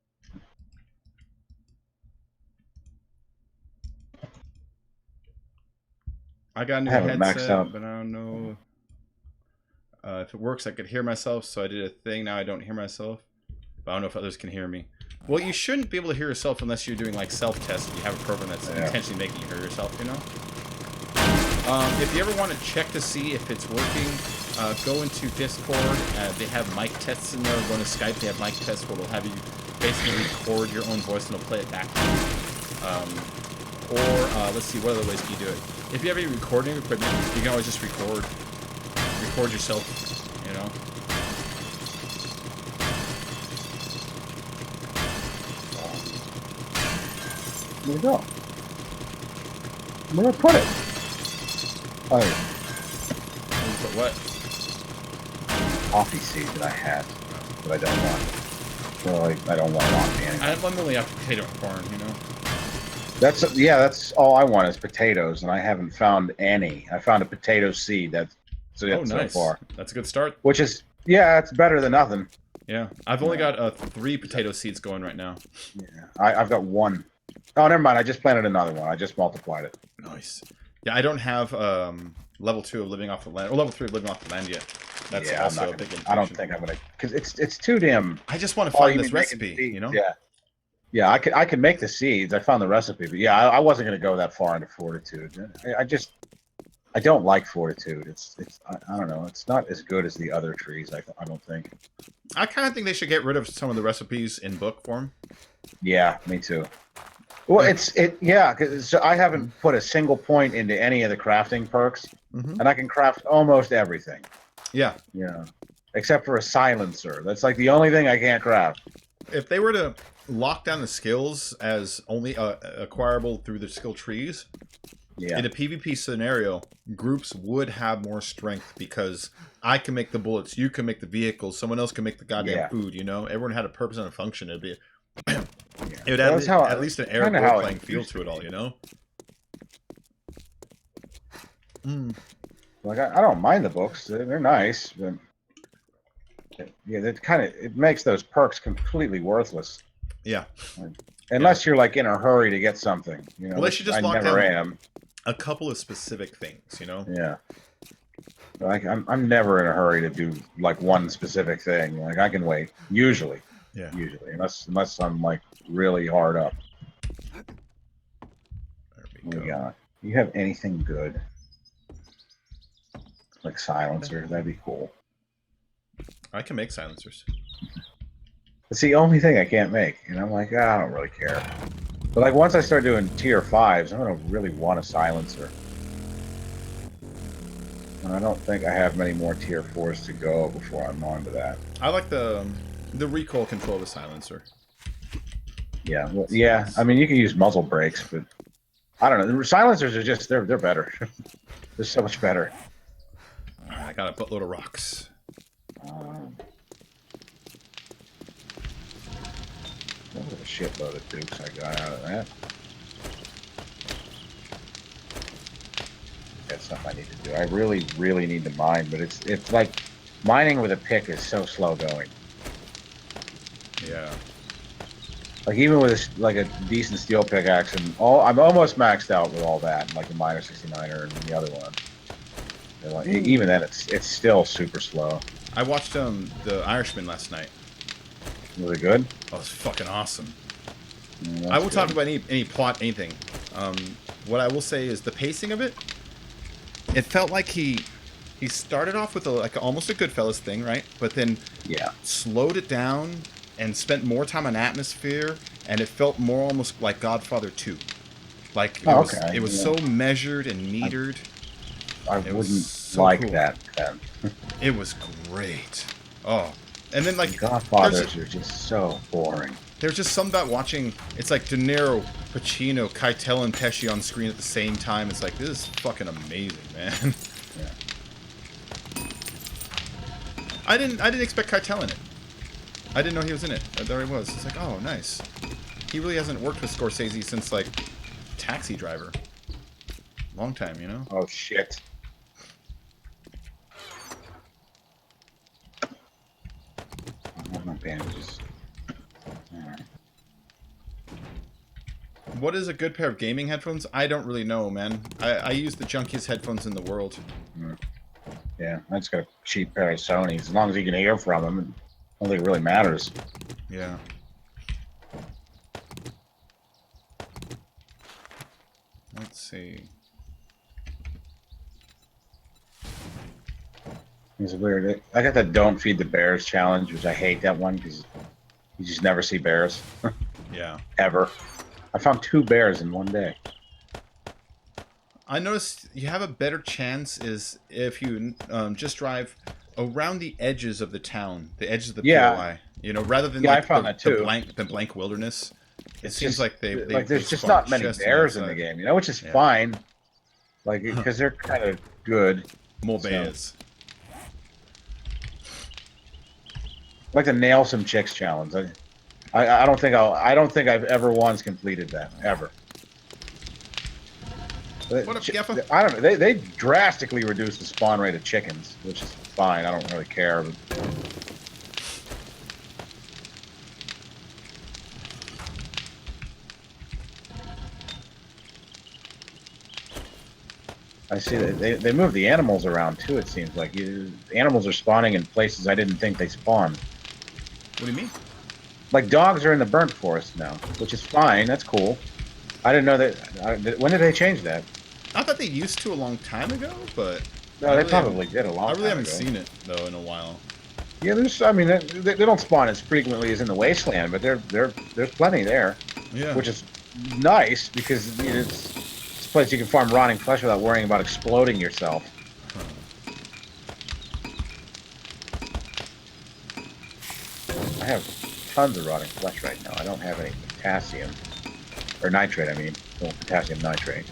I got a new headset, but I don't know if it works. I could hear myself, so I did a thing. Now I don't hear myself, but I don't know if others can hear me. Well, you shouldn't be able to hear yourself unless you're doing like self-test. You have a program that's intentionally making you hear yourself, you know? If you ever want to check to see if it's working, go into Discord. They have mic tests in there. Go to Skype. They have mic tests where they'll have you basically record your own voice and it'll play it back to you. Or let's see, what other ways can you do it? If you have any recording equipment, you can always just record yourself. You know. Where'd it go? Where did I put it? Oh, But what? coffee seed that I had, but I don't want. So I don't want it on me anymore. I'm only after potato and corn, you know. That's all I want is potatoes, and I haven't found any. I found a potato seed. That's it nice. so far. That's a good start. Which is, yeah, it's better than nothing. Yeah, I've only got 3 potato seeds going right now. Yeah, I've got 1. Oh, never mind. I just planted another one. I just multiplied it. Nice. Yeah, I don't have level 2 of living off the land, or level 3 of living off the land yet. That's also a big indication. I don't think I'm gonna, because it's too damn. I just want to find this recipe, you know. Yeah. I could make the seeds. I found the recipe, but yeah, I wasn't gonna go that far into fortitude. I don't like fortitude. It's I don't know. It's not as good as the other trees. I don't think. I kind of think they should get rid of some of the recipes in book form. Yeah, me too. Well, because I haven't put a single point into any of the crafting perks, and I can craft almost everything. Yeah. Yeah. Except for a silencer. That's like the only thing I can't craft. If they were to lock down the skills as only acquirable through the skill trees, in a PvP scenario, groups would have more strength because I can make the bullets, you can make the vehicles, someone else can make the goddamn food, you know? Everyone had a purpose and a function. It'd be... It would add at least an air role-playing feel to it all, you know? Like, I don't mind the books. They're nice, but... Yeah, it makes those perks completely worthless. Yeah. Unless you're, like, in a hurry to get something, you know? Well, they should just lock never down am. a couple of specific things, you know? Yeah. Like, I'm never in a hurry to do, like, one specific thing. Like, I can wait. Usually. Yeah. Usually. Unless I'm, like, really hard up. There we go. Yeah. You have anything good? Like silencer? That'd be cool. I can make silencers. It's the only thing I can't make. And I'm like, I don't really care. But, like, once I start doing tier 5s, I'm going to really want a silencer. And I don't think I have many more tier 4s to go before I'm on to that. I like the recoil control of the silencer. Yeah, well, yeah. I mean, you can use muzzle brakes, but I don't know. The silencers are just they're better. They're so much better. I got a buttload of rocks. What a shitload of dukes I got out of that. That's something I need to do. I really, really need to mine, but it's like mining with a pick is so slow going. Yeah. Like, even with a decent steel pickaxe and I'm almost maxed out with all that, like the Miner 69er and the other one. And like, even then, it's still super slow. I watched The Irishman last night. Was it good? Oh, it's fucking awesome. Yeah, I won't talk about any plot, anything. What I will say is the pacing of it. It felt like he started off with almost a Goodfellas thing, right? But then slowed it down and spent more time on atmosphere, and it felt more almost like Godfather 2. Like it was so measured and metered. I wouldn't like that then. It was great. Oh, and then like Godfathers are just so boring. There's just something about watching. It's like De Niro, Pacino, Keitel, and Pesci on screen at the same time. It's like, this is fucking amazing, man. Yeah. I didn't expect Keitel in it. I didn't know he was in it. There he was. It's like, oh, nice. He really hasn't worked with Scorsese since, like, Taxi Driver. Long time, you know? Oh, shit. I have my bandages. Alright. What is a good pair of gaming headphones? I don't really know, man. I use the junkiest headphones in the world. Yeah, I just got a cheap pair of Sony's. As long as you can hear from them, I don't think it really matters. Yeah. Let's see. It's weird. I got that "Don't Feed the Bears" challenge, which I hate that one because you just never see bears Yeah. ever. I found 2 bears in one day. I noticed you have a better chance is if you just drive around the edges of the town, the edges of the Yeah, POI. You know, rather than yeah, I like found that too. the blank wilderness. It It's seems just like they there's just spawn not many just on the bears in the outside. game, you know, which is Yeah. fine. Like because they're kind of good. More So, bears. I'd like to nail some chicks challenge. I don't think I don't think I've ever once completed that ever. What up, Geffa? I don't know. They drastically reduced the spawn rate of chickens, which is fine. I don't really care. But I see that they move the animals around too. It seems like animals are spawning in places I didn't think they spawned. What do you mean? Like dogs are in the burnt forest now, which is fine. That's cool. I didn't know that. When did they change that? I thought they used to a long time ago, but No, they probably did a long I time really haven't ago. seen it though in a while. Yeah, there's. I mean, they don't spawn as frequently as in the wasteland, but there's plenty there, Yeah. which is nice because it's a place you can farm rotting flesh without worrying about exploding yourself. I have tons of rotting flesh right now. I don't have any potassium or nitrate. I mean, no potassium nitrate.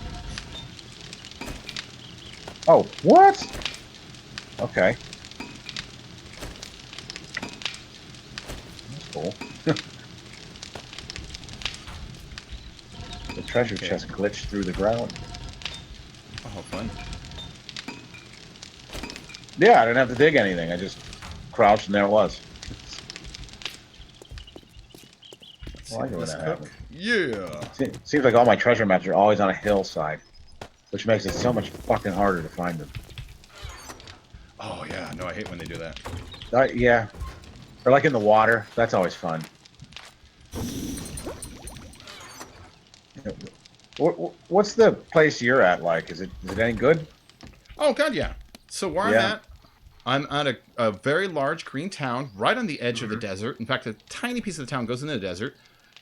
Oh, what? Okay. That's cool. The treasure chest glitched through the ground. Oh, fun. Yeah, I didn't have to dig anything. I just crouched and there it was. Let's I like see it when this that cook. happens. Yeah. Seems like all my treasure maps are always on a hillside, which makes it so much fucking harder to find them. Oh yeah. No, I hate when they do that. Yeah. Or like in the water. That's always fun. What's the place you're at like? Is it any good? Oh god, yeah. So where Yeah. I'm at a very large green town right on the edge of the desert. In fact, a tiny piece of the town goes into the desert.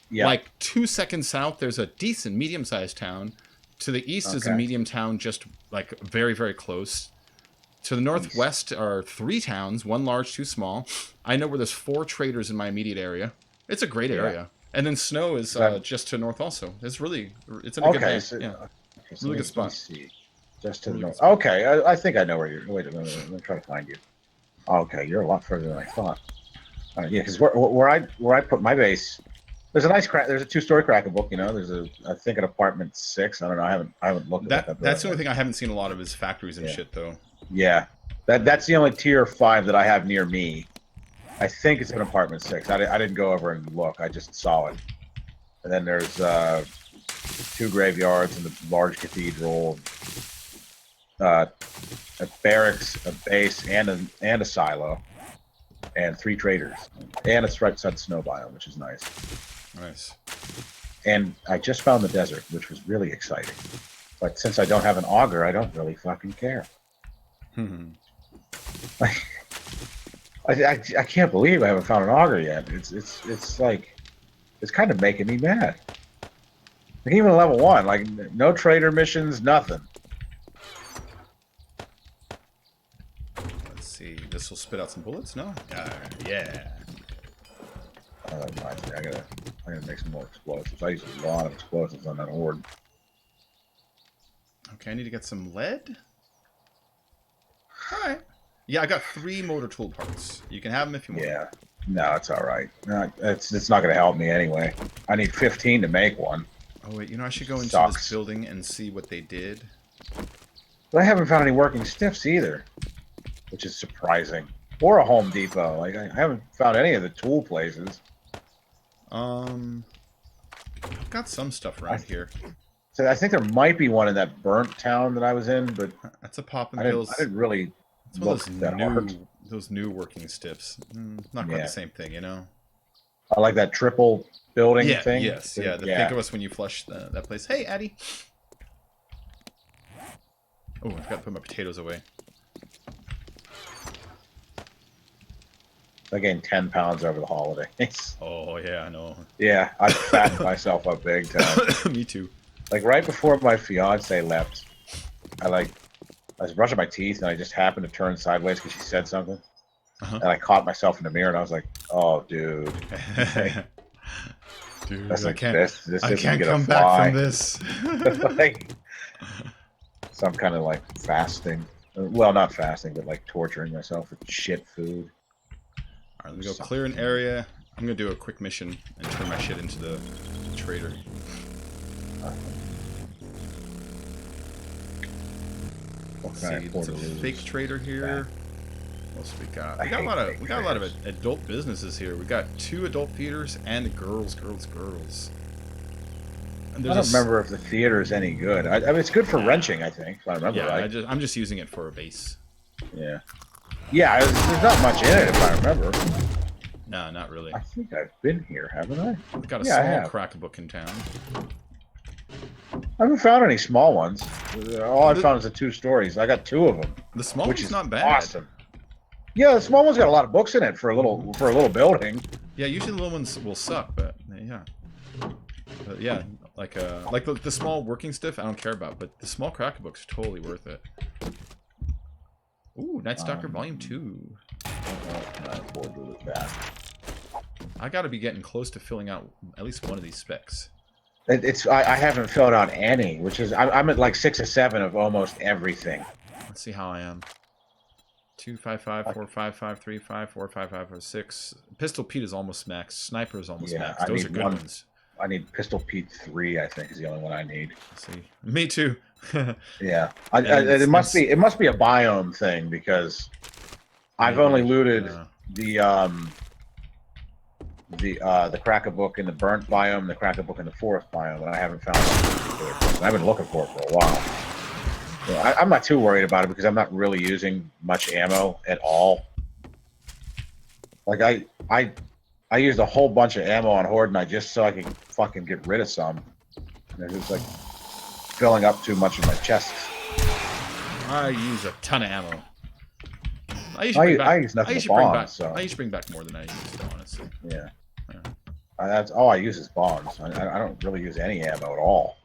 Yeah. Like 2 seconds south, there's a decent medium-sized town. To the east is a Okay. medium town, just like very, very close. To the northwest are 3 towns, 1 large, 2 small. I know where there's 4 traders in my immediate area. It's a great area. And then Snow is just to the north also. It's in a good Okay. day. So, Yeah, okay, so really good let me spot. see. Just to the Really north. good spot. Okay, I think I know where you're. Wait a minute. Let me try to find you. Okay, you're a lot further than I thought. Yeah, because where I put my base, there's a nice crack. There's a 2-story Cracker book. You know, there's I think an apartment 6. I don't know. I haven't looked at that. That's the only thing I haven't seen a lot of is factories and Yeah. shit though. Yeah, that's the only tier 5 that I have near me. I think it's an apartment 6. I didn't go over and look. I just saw it. And then there's 2 graveyards and the large cathedral, a barracks, a base, and a silo, and 3 traders, and it's right beside the snow biome, which is nice. Nice. And I just found the desert, which was really exciting. But since I don't have an auger, I don't really fucking care. I can't believe I haven't found an auger yet. It's like it's kind of making me mad. Like even level 1, like no trader missions, nothing. Let's see. This will spit out some bullets. No. Yeah. That reminds me, I gotta make some more explosives. I used a lot of explosives on that horde. Okay, I need to get some lead. All right. Yeah, I got 3 motor tool parts. You can have them if you want. Yeah, no, it's all right. No, it's not gonna help me anyway. I need 15 to make one. Oh wait, I should go into Sucks. this building and see what they did. But I haven't found any working stiffs either, which is surprising. Or a Home Depot. Like I haven't found any of the tool places. I've got some stuff around here. So I think there might be one in that burnt town that I was in, but That's a pop and I pills. didn't really It's one look of that hard. those new working stiffs. Not quite Yeah. the same thing, you know. I like that triple building thing. Yes. Yeah. Think of us when you flush that place. Hey, Addy. Oh, I forgot to put my potatoes away. I gained 10 pounds over the holidays. Oh yeah, I know. Yeah, I fattened myself up big time. Me too. Like right before my fiance left, I was brushing my teeth and I just happened to turn sideways because she said something, and I caught myself in the mirror and I was like, "Oh, dude, Dude, that's I like can't. this I isn't can't gonna come fly." back from this. Like some kind of like fasting. Well, not fasting, but like torturing myself with shit food. All right, let me go clear an area. I'm gonna do a quick mission and turn my shit into the trader. Let's see, there's a fake trader here. What else we got? We got a lot of adult businesses here. We got 2 adult theaters and girls. And I don't remember if the theater is any good. I mean, it's good for wrenching, I think, if I remember right. I'm just using it for a base. Yeah. Yeah, there's not much in it, if I remember. No, not really. I think I've been here, haven't I? We've got a small crack book in town. I haven't found any small ones. All I found is the 2 stories. I got 2 of them. The small one's not bad. Awesome. Yeah, the small one's got a lot of books in it for a little building. Yeah, usually the little ones will suck, but yeah. But yeah, like the small working stuff I don't care about, but the small cracker books are totally worth it. Ooh, Night Stalker Volume 2. I gotta be getting close to filling out at least one of these specs. I haven't filled out any, which is I'm at like 6 or 7 of almost everything. Let's see how I am. 255, 455, 35, 455, 6. Pistol Pete is almost max. Sniper is almost max. Those are good ones. I need Pistol Pete 3. I think is the only one I need. Let's see. Me too. Yeah, it must be a biome thing because I've only looted the cracker book in the burnt biome, the cracker book in the forest biome, and I haven't found it. I've been looking for it for a while. Yeah, I'm not too worried about it because I'm not really using much ammo at all. Like I used a whole bunch of ammo on Horde Night just so I could fucking get rid of some. And it was like filling up too much of my chest. I use a ton of ammo. I used nothing but bombs. I used to bring back more than I used to, honestly. Yeah. That's all I use is bombs. I don't really use any ammo at all.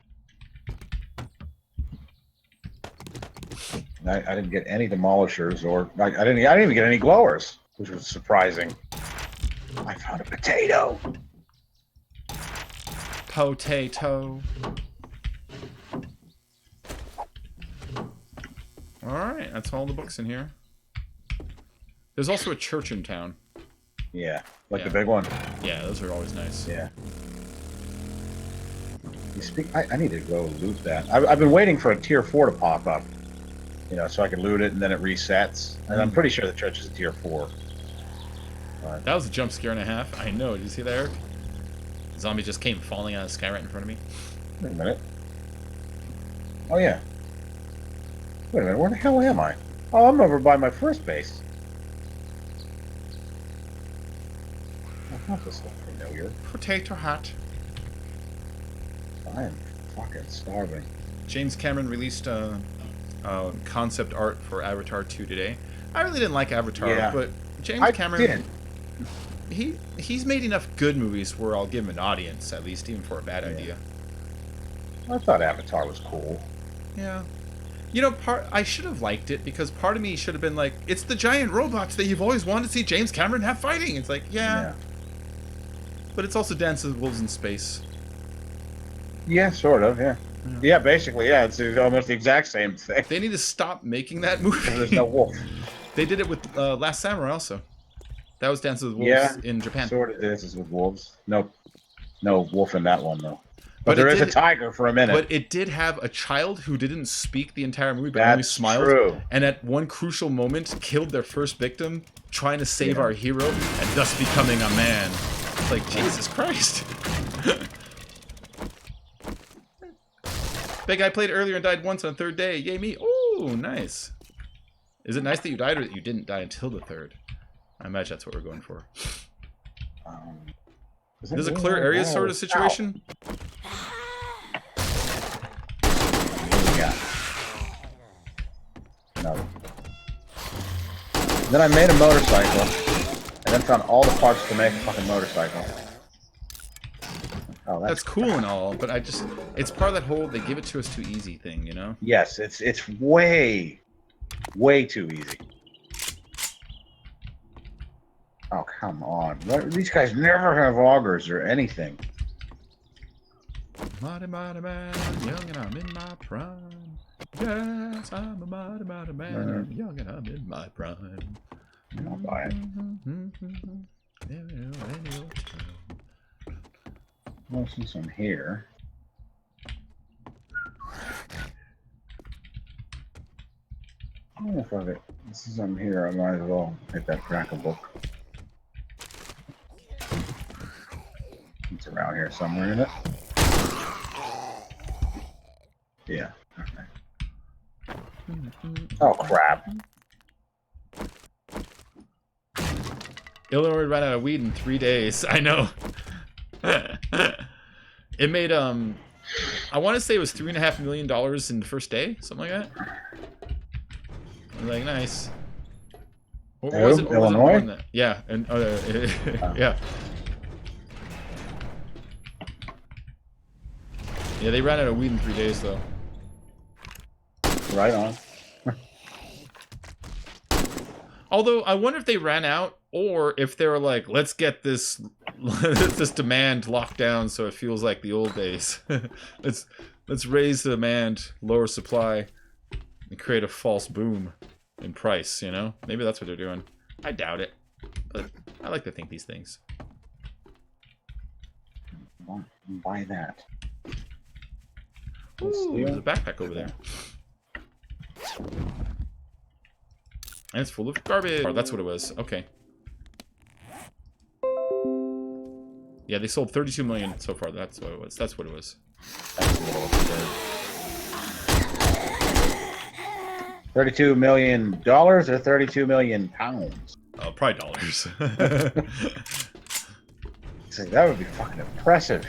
I didn't get any demolishers, or I didn't even get any glowers, which was surprising. I found a potato. Potato. All right, that's all the books in here. There's also a church in town. Yeah, like the big one. Yeah, those are always nice. Yeah. You speak. I need to go loot that. I've been waiting for a tier 4 to pop up. You know, so I can loot it and then it resets. And I'm pretty sure the church is a tier 4. That was a jump scare and a half. I know. Did you see that, Eric? The zombie just came falling out of the sky right in front of me. Wait a minute. Oh, yeah. Wait a minute. Where the hell am I? Oh, I'm over by my first base. I thought this looked familiar. Potato Hat. I am fucking starving. James Cameron released concept art for Avatar 2 today. I really didn't like Avatar, but James Cameron... He's made enough good movies where I'll give him an audience, at least, even for a bad idea. I thought Avatar was cool. Yeah. You know, I should have liked it, because part of me should have been like, it's the giant robots that you've always wanted to see James Cameron have fighting. It's like, yeah. But it's also Dances with Wolves in space. Yeah, sort of, yeah. Yeah, basically, yeah. It's almost the exact same thing. They need to stop making that movie. There's no wolf. They did it with Last Samurai also. That was Dances with Wolves in Japan. Sort of Dances with Wolves. No wolf in that one, though. But there is a tiger for a minute. But it did have a child who didn't speak the entire movie, but only smiled. True. And at one crucial moment, killed their first victim, trying to save our hero, and thus becoming a man. It's like, Jesus Christ. Big guy played earlier and died once on the 3rd day. Yay me. Oh, nice. Is it nice that you died or that you didn't die until the 3rd? I imagine that's what we're going for. There's a clear area sort of situation. Yeah. No. Then I made a motorcycle, and then Spent on all the parts to make a fucking motorcycle. Oh, that's cool and all, but it's part of that whole they give it to us too easy thing, you know? Yes, it's way too easy. Oh, come on. These guys never have augers or anything. Mighty, mighty man, I'm young and I'm in my prime. Yes, I'm a mighty, mighty man, I'm young and I'm in my prime. I'll buy it. Well, since I'm here. I don't know if I get, since I'm here, I might as well hit that cracker book. It's around here somewhere, isn't it? Yeah. Okay. Oh, crap. Illinois ran out of weed in 3 days. I know. It made I want to say it was $3.5 million in the first day, something like that. I'm like, nice. What was it? Illinois? Yeah, and yeah. Yeah, they ran out of weed in 3 days though. Right on. Although I wonder if they ran out, or if they were like, let's get this this demand locked down so it feels like the old days. let's raise the demand, lower supply, and create a false boom in price, you know? Maybe that's what they're doing. I doubt it, but I like to think these things. Buy that. Ooh, there's a backpack over there. And it's full of garbage. Oh, that's what it was. Okay. Yeah, they sold 32 million so far. That's what it was. That's what it was. $32 million or £32 million? Probably dollars. See, that would be fucking impressive.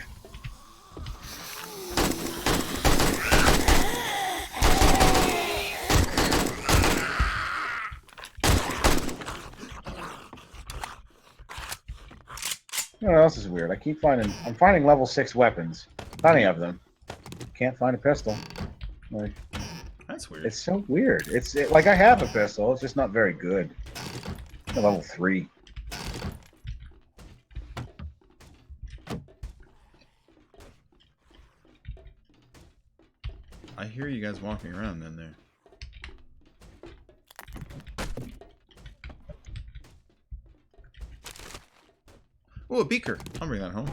You know what else is weird? I'm finding level 6 weapons. Plenty of them. Can't find a pistol. Like, that's weird. It's so weird. Like I have a pistol, it's just not very good. It's level 3. I hear you guys walking around then there. Oh, a beaker. I'll bring that home.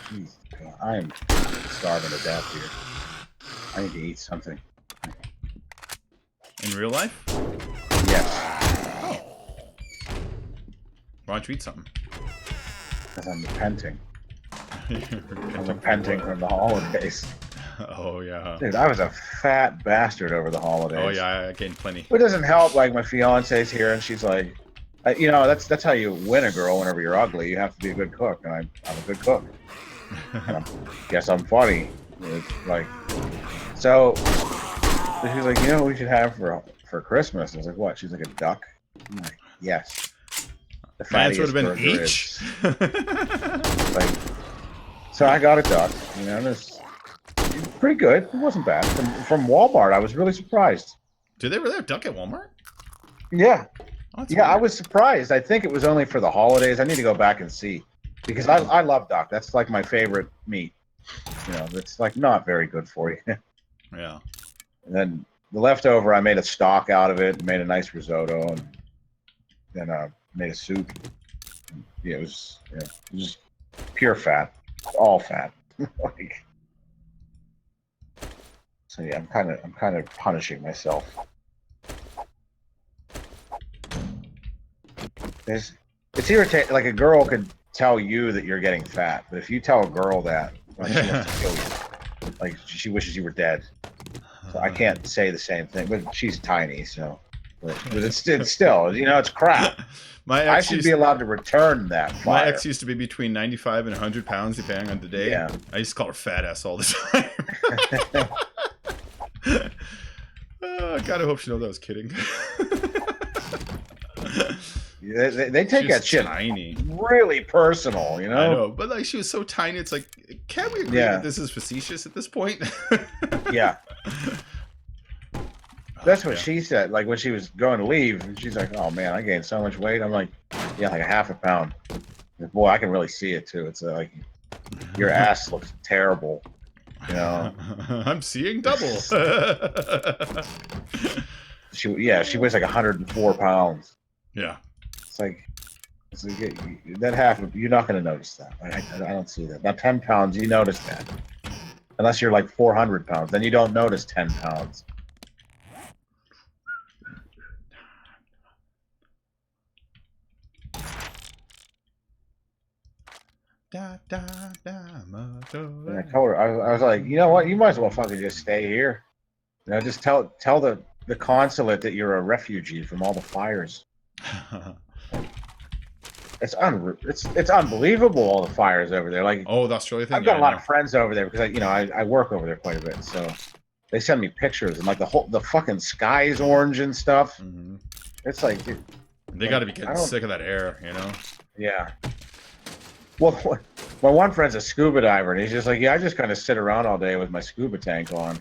Jeez, I am starving to death here. I need to eat something. In real life? Yes. Oh. Why don't you eat something? Because I'm repenting. I'm repenting from the holidays. Oh, yeah. Dude, I was a fat bastard over the holidays. Oh, yeah, I gained plenty. It doesn't help, like, my fiance's here, and she's like, you know, that's how you win a girl whenever you're ugly. You have to be a good cook, and I'm a good cook. And I guess I'm funny. It's like, so she's like, you know what we should have for Christmas? I was like, what? She's like, a duck? I'm like, yes. The My answer fattiest would have been burger each. like, so I got a duck, you know, it's pretty good. It wasn't bad. From Walmart, I was really surprised. Do they really have duck at Walmart? Yeah. Oh, yeah, weird. I was surprised. I think it was only for the holidays. I need to go back and see. Because I love duck. That's like my favorite meat. You know, it's like not very good for you. Yeah. And then the leftover, I made a stock out of it, made a nice risotto, and then made a soup. Yeah, it was just pure fat. All fat. Like, so yeah, I'm kind of punishing myself. It's irritating. Like, a girl could tell you that you're getting fat, but if you tell a girl that, like, she wants to kill you. Like, she wishes you were dead. So I can't say the same thing, but she's tiny, so. But it's still, you know, it's crap. I should be allowed to return that fire. My ex used to be between 95 and 100 pounds, depending on the day. Yeah. I used to call her fat ass all the time. I kind of hope she knows I was kidding. They take She's that shit tiny. really personal, you know? I know, but like she was so tiny, it's like, can we agree that this is facetious at this point? Yeah. That's what Yeah. she said. Like when she was going to leave, and she's like, "Oh man, I gained so much weight." I'm like, "Yeah, like a half a pound." Boy, I can really see it too. It's like your ass looks terrible. You know. I'm seeing double. She weighs like 104 pounds. Yeah. It's like that half. You're not going to notice that. I don't see that. Now 10 pounds, you notice that. Unless you're like 400 pounds, then you don't notice 10 pounds. Da, da, da, And I told her, I was like, you know what? You might as well fucking just stay here. You know, just tell the consulate that you're a refugee from all the fires. It's unbelievable, all the fires over there. Like, oh, the Australia thing. I've got a lot of friends over there because I work over there quite a bit. So they send me pictures and like the fucking sky is orange and stuff. Mm-hmm. It's like they got to be getting sick of that air, you know? Yeah. Well, my one friend's a scuba diver, and he's just like, yeah, I just kind of sit around all day with my scuba tank on.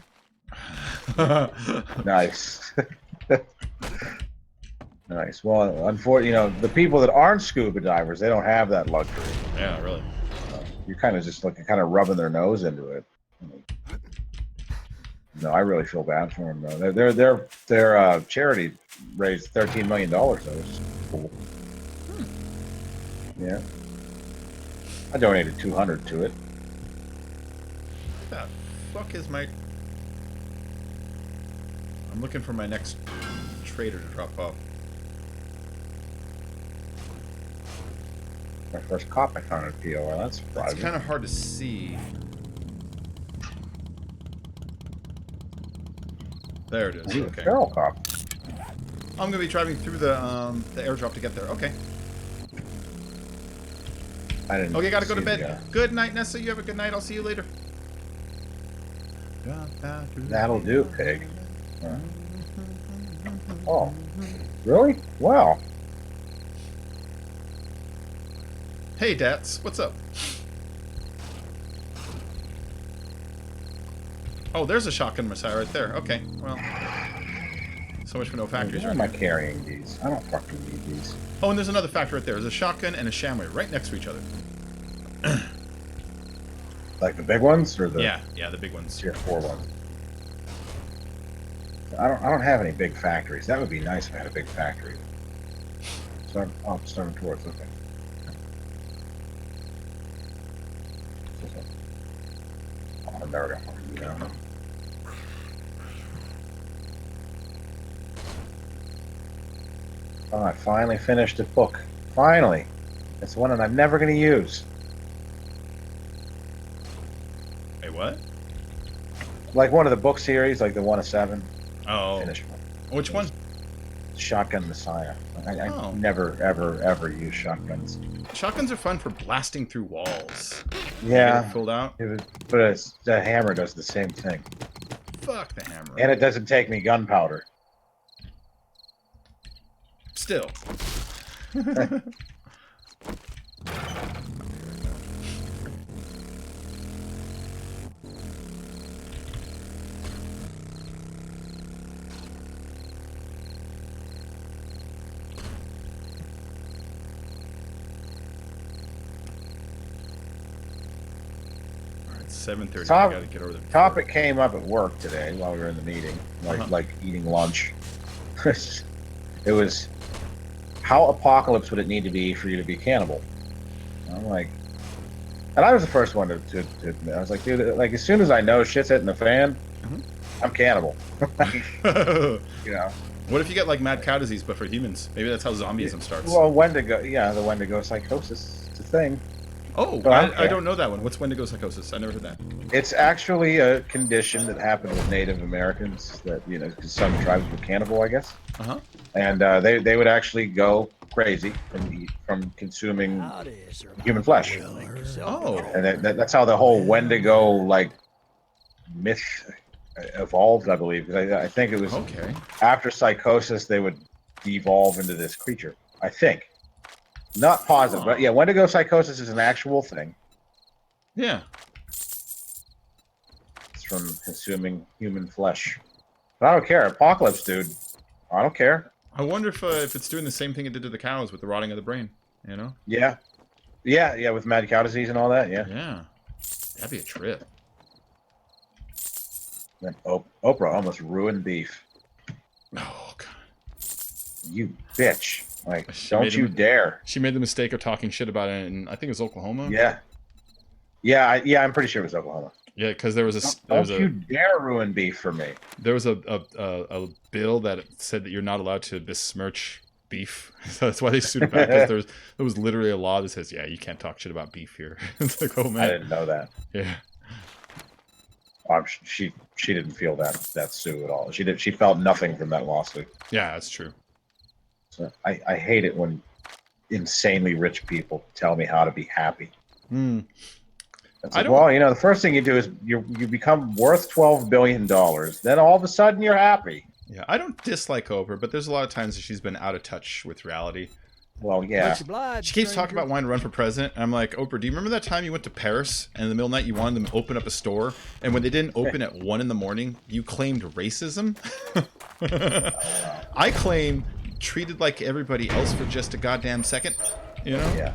Nice. Nice. Well, unfortunately, the people that aren't scuba divers, they don't have that luxury. Yeah, really. You're kind of just like kind of rubbing their nose into it. No, I really feel bad for them though. Their charity raised $13 million. That was cool. Yeah. I donated 200 to it. What the fuck is my... I'm looking for my next trader to drop off. My first cop I found at POL. That's surprising. It's kind of hard to see. There it is. Okay. Feral cop. I'm gonna be driving through the airdrop to get there. Okay. I didn't. Okay, gotta go to bed. Good night, Nessa. You have a good night. I'll see you later. That'll do, pig. Oh, really? Wow. Hey, Dats. What's up? Oh, there's a shotgun Messiah right there. Okay, well. So much for no factories. Why am I carrying these? I don't fucking need these. Oh, and there's another factory right there. There's a shotgun and a Shamrock right next to each other. Like the big ones, or the yeah, the big ones. Tier 4 ones. I don't have any big factories. That would be nice if I had a big factory. So I'm starting towards. Okay. Oh, there we go. Yeah. Oh, I finally finished a book. Finally. It's one that I'm never going to use. Wait, what? Like one of the book series, like the 1 of 7. Oh. Finished one. Which one? Shotgun Messiah. I Oh. never, ever use shotguns. Shotguns are fun for blasting through walls. Yeah. Get it filled out. But the hammer does the same thing. Fuck the hammer. And it doesn't take me gunpowder. Still. Alright, 7:30. I gotta get over there. Topic came up at work today while we were in the meeting, Uh-huh. like eating lunch. It was, how apocalypse would it need to be for you to be cannibal? I'm like, and I was the first one to admit. I was like, dude, like as soon as I know shit's hitting the fan, I'm cannibal. You know. What if you get like mad cow disease, but for humans? Maybe that's how zombieism starts. Well, the Wendigo psychosis. It's a thing. Oh, But I don't know that one. What's Wendigo psychosis? I never heard that. It's actually a condition that happened with Native Americans that, because some tribes were cannibal, I guess. Uh-huh. And they would actually go crazy from consuming human flesh. Oh. And that's how the whole Wendigo, like, myth evolved, I believe. 'Cause I think it was Okay. after Psychosis they would devolve into this creature. I think. Not positive, but yeah, Wendigo Psychosis is an actual thing. Yeah. It's from consuming human flesh. But I don't care. Apocalypse, dude. I don't care. I wonder if it's doing the same thing it did to the cows with the rotting of the brain. You know? Yeah. Yeah, with mad cow disease and all that, yeah. Yeah. That'd be a trip. Then Oprah almost ruined beef. Oh god. You bitch. Like, She don't made you him- dare. She made the mistake of talking shit about it in, I think it was Oklahoma. Yeah. Yeah, I'm pretty sure it was Oklahoma. Yeah, because there was Don't you dare ruin beef for me. there was a bill that said that you're not allowed to besmirch beef. So that's why they sued it back. Because there was literally a law that says, yeah, you can't talk shit about beef here. It's like, oh I man. didn't know that. Yeah. She didn't feel that sue at all. She felt nothing from that lawsuit. Yeah, that's true. So I hate it when insanely rich people tell me how to be happy. Hmm. It's like, well, the first thing you do is you become worth $12 billion. Then all of a sudden you're happy. Yeah, I don't dislike Oprah, but there's a lot of times that she's been out of touch with reality. Well, yeah. She keeps talking about wanting to run for president, and I'm like, Oprah, do you remember that time you went to Paris, and in the middle of the night you wanted them to open up a store, and when they didn't open at 1 in the morning, you claimed racism? I claim treated like everybody else for just a goddamn second, you know? Yeah.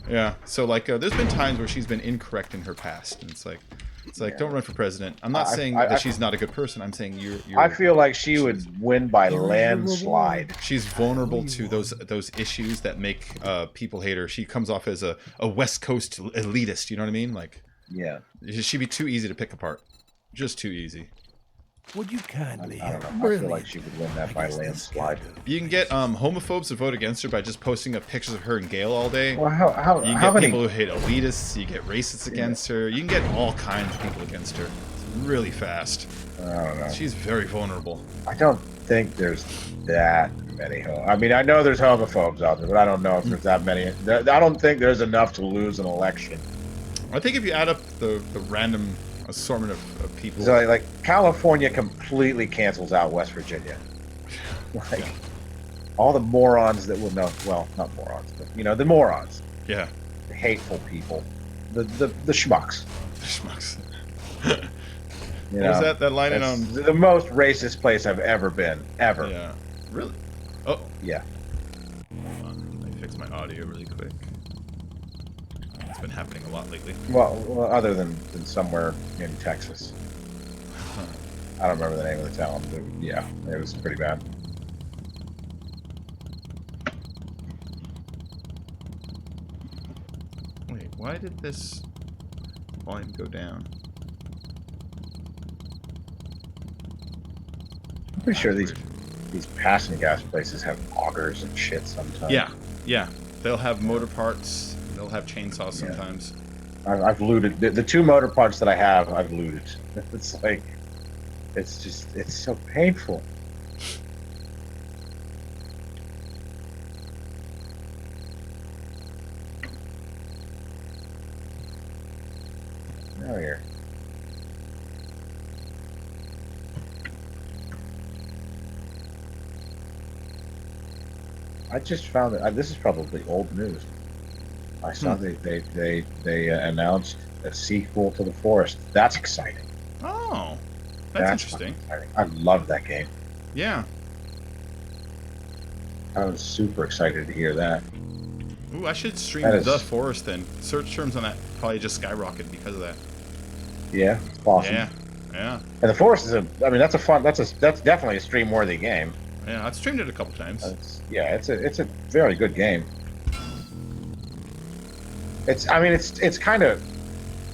Yeah, so like, there's been times where she's been incorrect in her past, and it's like, don't run for president. I'm not saying that she's not a good person. I'm saying you're I feel like she would win by landslide. She's vulnerable to those issues that make people hate her. She comes off as a West Coast elitist. You know what I mean? Like, yeah, she'd be too easy to pick apart. Just too easy. Would you kindly? I don't know. I feel like she would win that by landslide. You can get homophobes to vote against her by just posting up pictures of her and Gail all day. Well, you can get people who hate elitists. You get racists against her. You can get all kinds of people against her. It's really fast. I don't know. She's very vulnerable. I don't think there's that many. I mean, I know there's homophobes out there, but I don't know if there's that many. I don't think there's enough to lose an election. I think if you add up the random assortment of people. So, like California completely cancels out West Virginia. Like all the morons that will know. Well, not morons, but the morons. Yeah. The hateful people. The schmucks. The schmucks. What was that line in the most racist place I've ever been. Ever. Yeah. Really? Oh. Yeah. Hold on. Let me fix my audio really quick. It's been happening a lot lately. Well, other than somewhere in Texas. I don't remember the name of the town, but yeah, it was pretty bad. Wait, why did this volume go down? I'm pretty sure these passing gas places have augers and shit sometimes. Yeah. They'll have motor parts. They'll have chainsaws sometimes. I've looted the 2 motor parts that I have. I've looted. It's like, it's so painful. Now here. I just found that this is probably old news. I saw they announced a sequel to The Forest. That's exciting. Oh, that's interesting. Exciting. I love that game. Yeah. I was super excited to hear that. Ooh, I should stream The Forest then. Search terms on that probably just skyrocketed because of that. Yeah, it's awesome. Yeah. And The Forest is that's definitely a stream-worthy game. Yeah, I've streamed it a couple times. It's a very good game. It's kind of,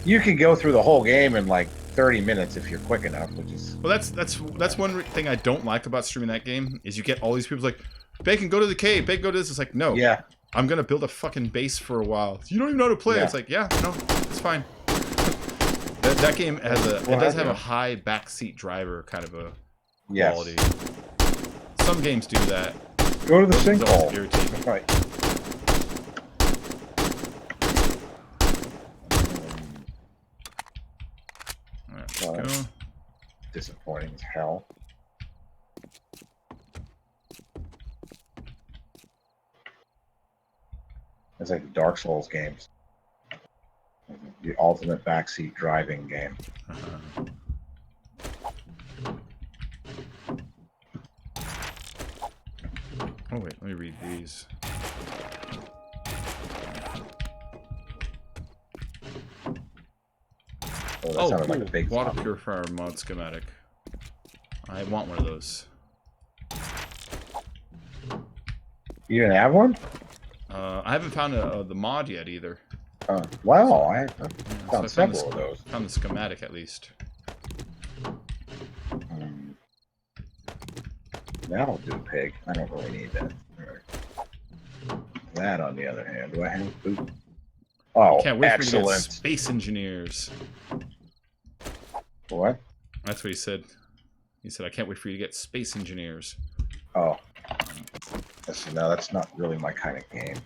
you can go through the whole game in like 30 minutes if you're quick enough, which is... Well, that's one thing I don't like about streaming that game is you get all these people like, Bacon, go to the cave, Bacon, go to this. It's like, no. Yeah. I'm going to build a fucking base for a while. You don't even know how to play. Yeah. It's like, yeah, no, it's fine. That game has it does have a high backseat driver kind of a quality. Some games do that. Go to the sinkhole. Irritating. Right. Alright, let's go. disappointing as hell. It's like the Dark Souls games. The ultimate backseat driving game. Oh wait, let me read these. Oh, that Oh, sounded cool. like a big Water zombie. purifier mod schematic. I want one of those. You didn't have one? I haven't found the mod yet either. Wow, I Yeah, found so I found several of those. Found the schematic at least. That'll do, pig. I don't really need that. Right. That, on the other hand, do I have food? Oh, Can't wait for you to get excellent. space engineers. What? That's what he said. He said, I can't wait for you to get space engineers. Oh. No, that's not really my kind of game.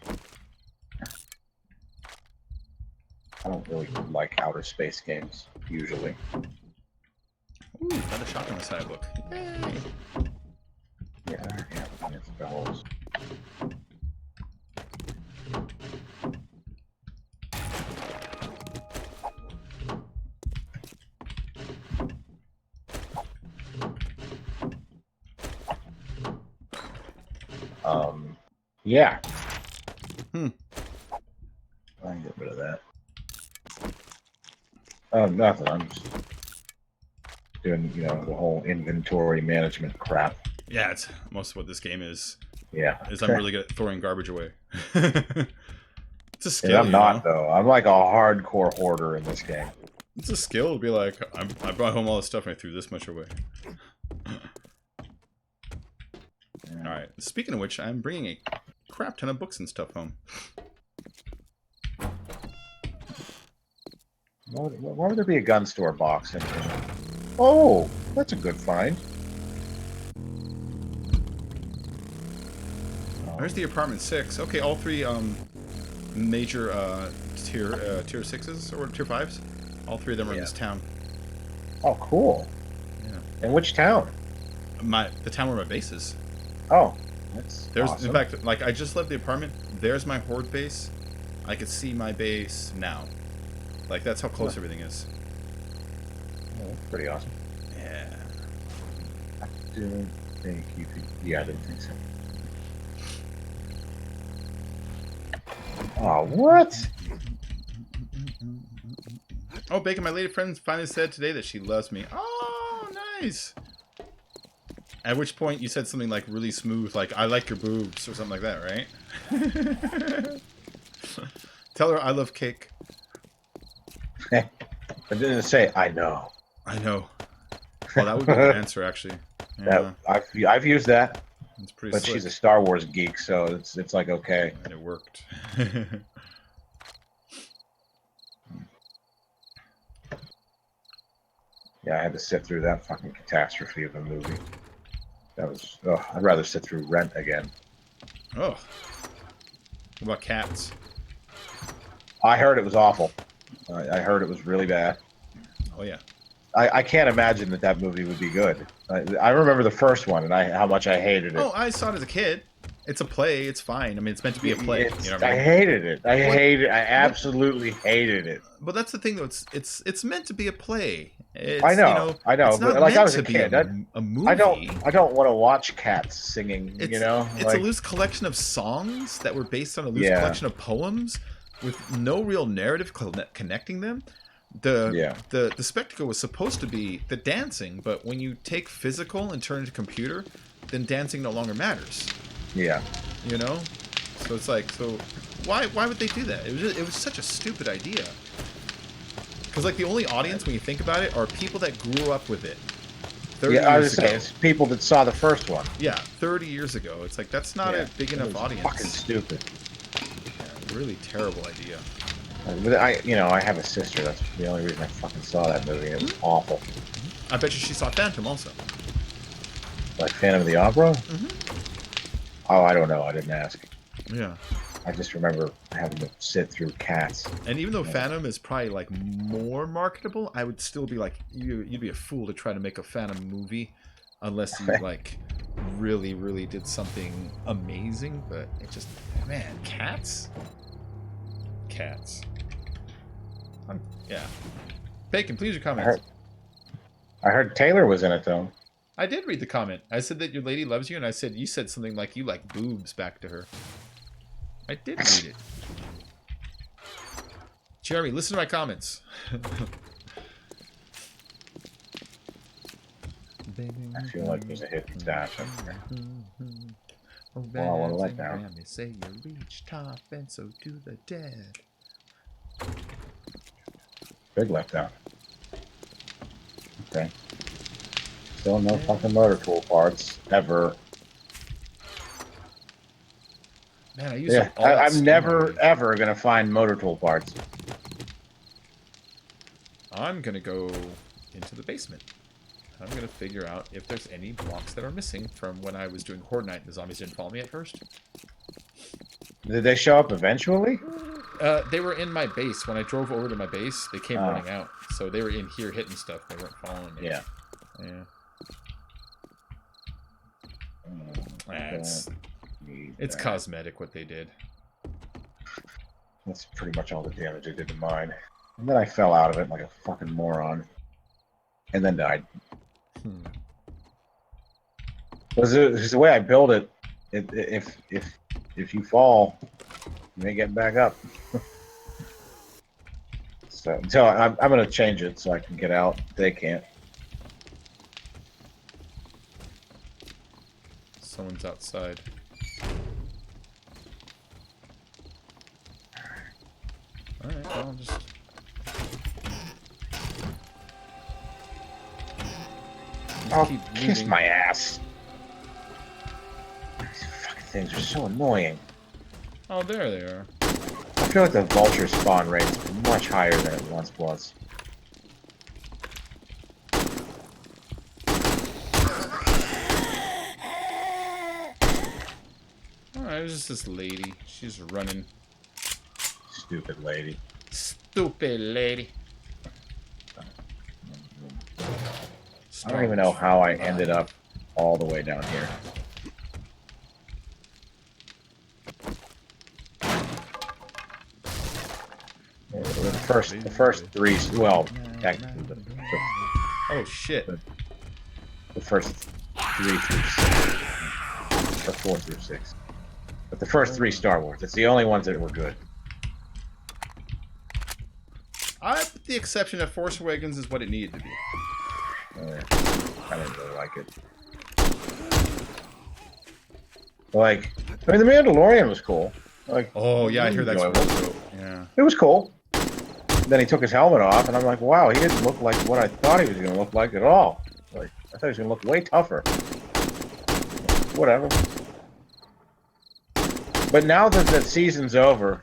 I don't really like outer space games, usually. Ooh, another shotgun side book. Yay! Yeah, it's bells. Yeah. I can get rid of that. Nothing. I'm just doing, the whole inventory management crap. Yeah, it's most of what this game is. Yeah. I'm really good at throwing garbage away. It's a skill. Yeah, I'm not, though. I'm like a hardcore hoarder in this game. It's a skill to be like, I brought home all this stuff and I threw this much away. Alright, speaking of which, I'm bringing a crap ton of books and stuff home. Why would there be a gun store box in here? Oh, that's a good find. Where's the apartment 6? Okay, all three major tier 6s or tier 5s. All three of them are in this town. Oh, cool. Yeah. In which town? The town where my base is. Oh, that's awesome. In fact, like I just left the apartment. There's my horde base. I could see my base now. Like that's how close everything is. Oh, that's pretty awesome. Yeah. I didn't think you could. Yeah, I didn't think so. Oh, what? Oh, Bacon, my lady friend finally said today that she loves me. Oh, nice. At which point you said something like really smooth, like I like your boobs or something like that, right? Tell her I love cake. I didn't say I know. I know. Well, that would be the answer, actually. Yeah, I've used that. it's pretty But slick. she's a Star Wars geek, so it's like okay. And it worked. Yeah, I had to sit through that fucking catastrophe of a movie. That was. Oh, I'd rather sit through Rent again. Oh. What about Cats? I heard it was awful. I heard it was really bad. Oh, yeah. I can't imagine that movie would be good. I remember the first one and how much I hated it. Oh, I saw it as a kid. It's a play. It's fine. I mean, it's meant to be a play. You know what I I mean? hated it. I absolutely hated it. But that's the thing, though. It's meant to be a play. It's, I know. You know, I know. It's not But like meant I was to a be kid, a movie. I don't want to watch cats singing. It's, you know, it's like, a loose collection of songs that were based on a loose Yeah. collection of poems with no real narrative connecting them. The spectacle was supposed to be the dancing, but when you take physical and turn it into computer, then dancing no longer matters. Yeah. You know, so it's like, so why would they do that? It was such a stupid idea. Because like the only audience when you think about it are people that grew up with it. 30 Yeah, I was years saying ago. it's people that saw the first one. Yeah, 30 years ago. It's like that's not a big It enough was audience. Fucking stupid. Yeah, really terrible idea. But I have a sister. That's the only reason I fucking saw that movie. It was awful. I bet you she saw Phantom also. Like Phantom of the Opera? Oh, I don't know. I didn't ask. Yeah. I just remember having to sit through cats. And even though Phantom is probably like more marketable, I would still be like, you'd be a fool to try to make a Phantom movie unless you like really did something amazing. But it just, man, cats. Yeah. Bacon, please your comments. I heard Taylor was in it though. I did read the comment. I said that your lady loves you, and I said you said something like you like boobs back to her. I did read it. Jeremy, listen to my comments. I feel like there's a hidden dash up there. Well, I want to let down. They say you reach top, and so do the dead. Big left down. Okay. Still no fucking motor tool parts ever. Man, I use I'm never ever gonna find motor tool parts. I'm gonna go into the basement. I'm gonna figure out if there's any blocks that are missing from when I was doing Horde Night and the zombies didn't follow me at first. Did they show up eventually? They were in my base. When I drove over to my base, they came running out. So they were in here hitting stuff. They weren't following me. Yeah. It's cosmetic what they did. That's pretty much all the damage I did to mine. And then I fell out of it like a fucking moron. And then died. Because the way I build it, if you fall, you may get back up. So until I'm gonna change it so I can get out. They can't. Someone's outside. Alright, well, I'll just... Oh, kiss my ass. These fucking things are so annoying. Oh, there they are. I feel like the vulture spawn rate is much higher than it once was. Alright, it was just this lady. She's running. Stupid lady. Stupid lady. I don't even know how I ended up all the way down here. The first three, well, technically, oh shit! The first 3 through 6, or 4 through 6, but the first 3 Star Wars. It's the only ones that were good. I put the exception that Force Awakens is what it needed to be. I didn't really like it. Like, I mean, the Mandalorian was cool. Like, oh yeah, I hear that's really cool. Yeah, it was cool. Then he took his helmet off, and I'm like, wow, he didn't look like what I thought he was going to look like at all. Like, I thought he was going to look way tougher. Whatever. But now that the season's over,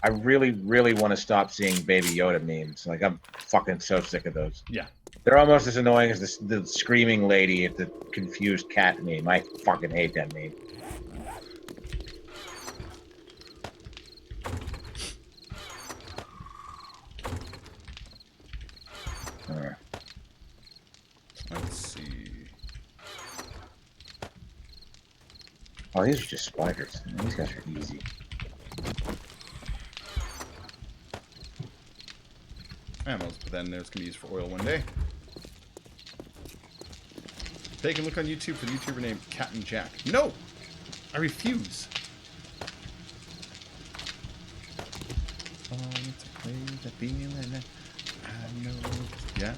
I really want to stop seeing Baby Yoda memes. Like, I'm fucking so sick of those. Yeah. They're almost as annoying as the screaming lady at the confused cat meme. I fucking hate that meme. Let's see. Oh, these are just spiders. These guys are easy. Ammos, but then there's gonna be used for oil one day. They can look on YouTube for the YouTuber named Cat and Jack. No! I refuse. To play the feeling I know. Yeah.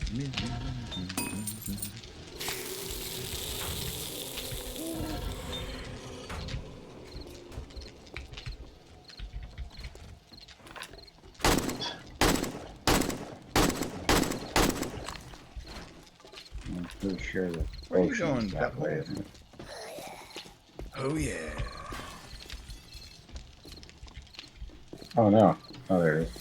I'm pretty sure that. Where are you going? That way, isn't it? Oh yeah. Oh no. Oh, there it is.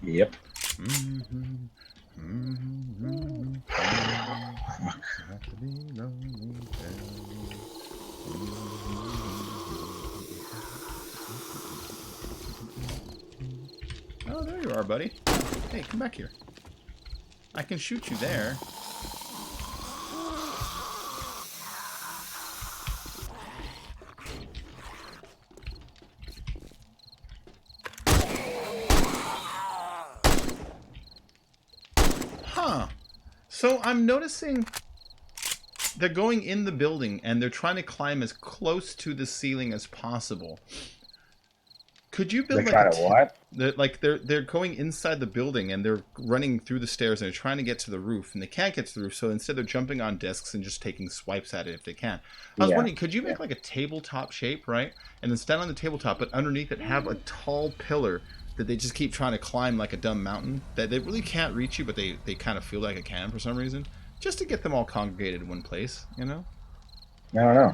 Yep. are, buddy. Hey, come back here. I can shoot you there. Huh. So I'm noticing they're going in the building and they're trying to climb as close to the ceiling as possible. Could you build They're trying to what? They're going inside the building and they're running through the stairs and they're trying to get to the roof and they can't get to the roof, so instead they're jumping on discs and just taking swipes at it if they can. I was wondering, could you make like a tabletop shape, right? And then stand on the tabletop, but underneath it have a tall pillar that they just keep trying to climb like a dumb mountain that they really can't reach you, but they kind of feel like it can for some reason, just to get them all congregated in one place, you know? I don't know.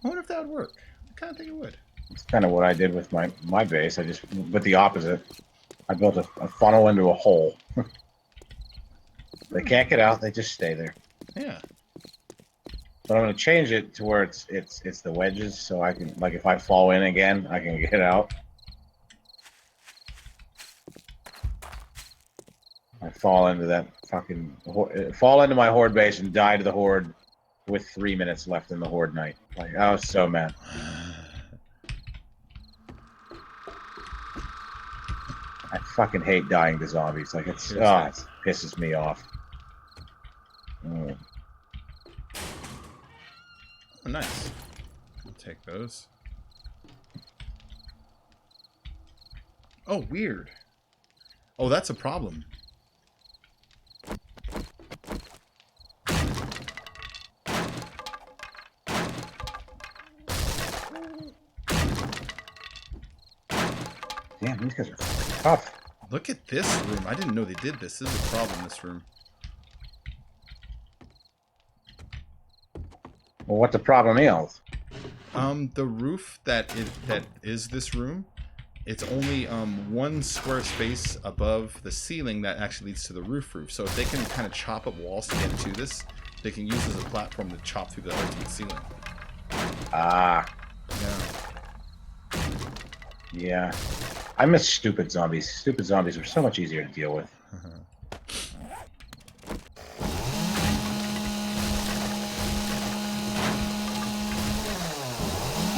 I wonder if that would work. I kind of think it would. It's kind of what I did with my base. I just, but the opposite. I built a funnel into a hole. They can't get out. They just stay there. Yeah. But I'm going to change it to where it's the wedges, so I can, like, if I fall in again, I can get out. I fall into that fucking fall into my horde base and die to the horde with 3 minutes left in the horde night. Like, I was so mad. I fucking hate dying to zombies. Like, it pisses me off. Oh, nice. I'll take those. Oh, weird. Oh, that's a problem. Damn, these guys are tough. Look at this room. I didn't know they did this. This is a problem, this room. Well, what the problem is? The roof that is this room, it's only one square space above the ceiling that actually leads to the roof. So if they can kind of chop up walls to get to this, they can use this as a platform to chop through the ultimate ceiling. Ah. Yeah. Yeah. I miss stupid zombies. Stupid zombies were so much easier to deal with.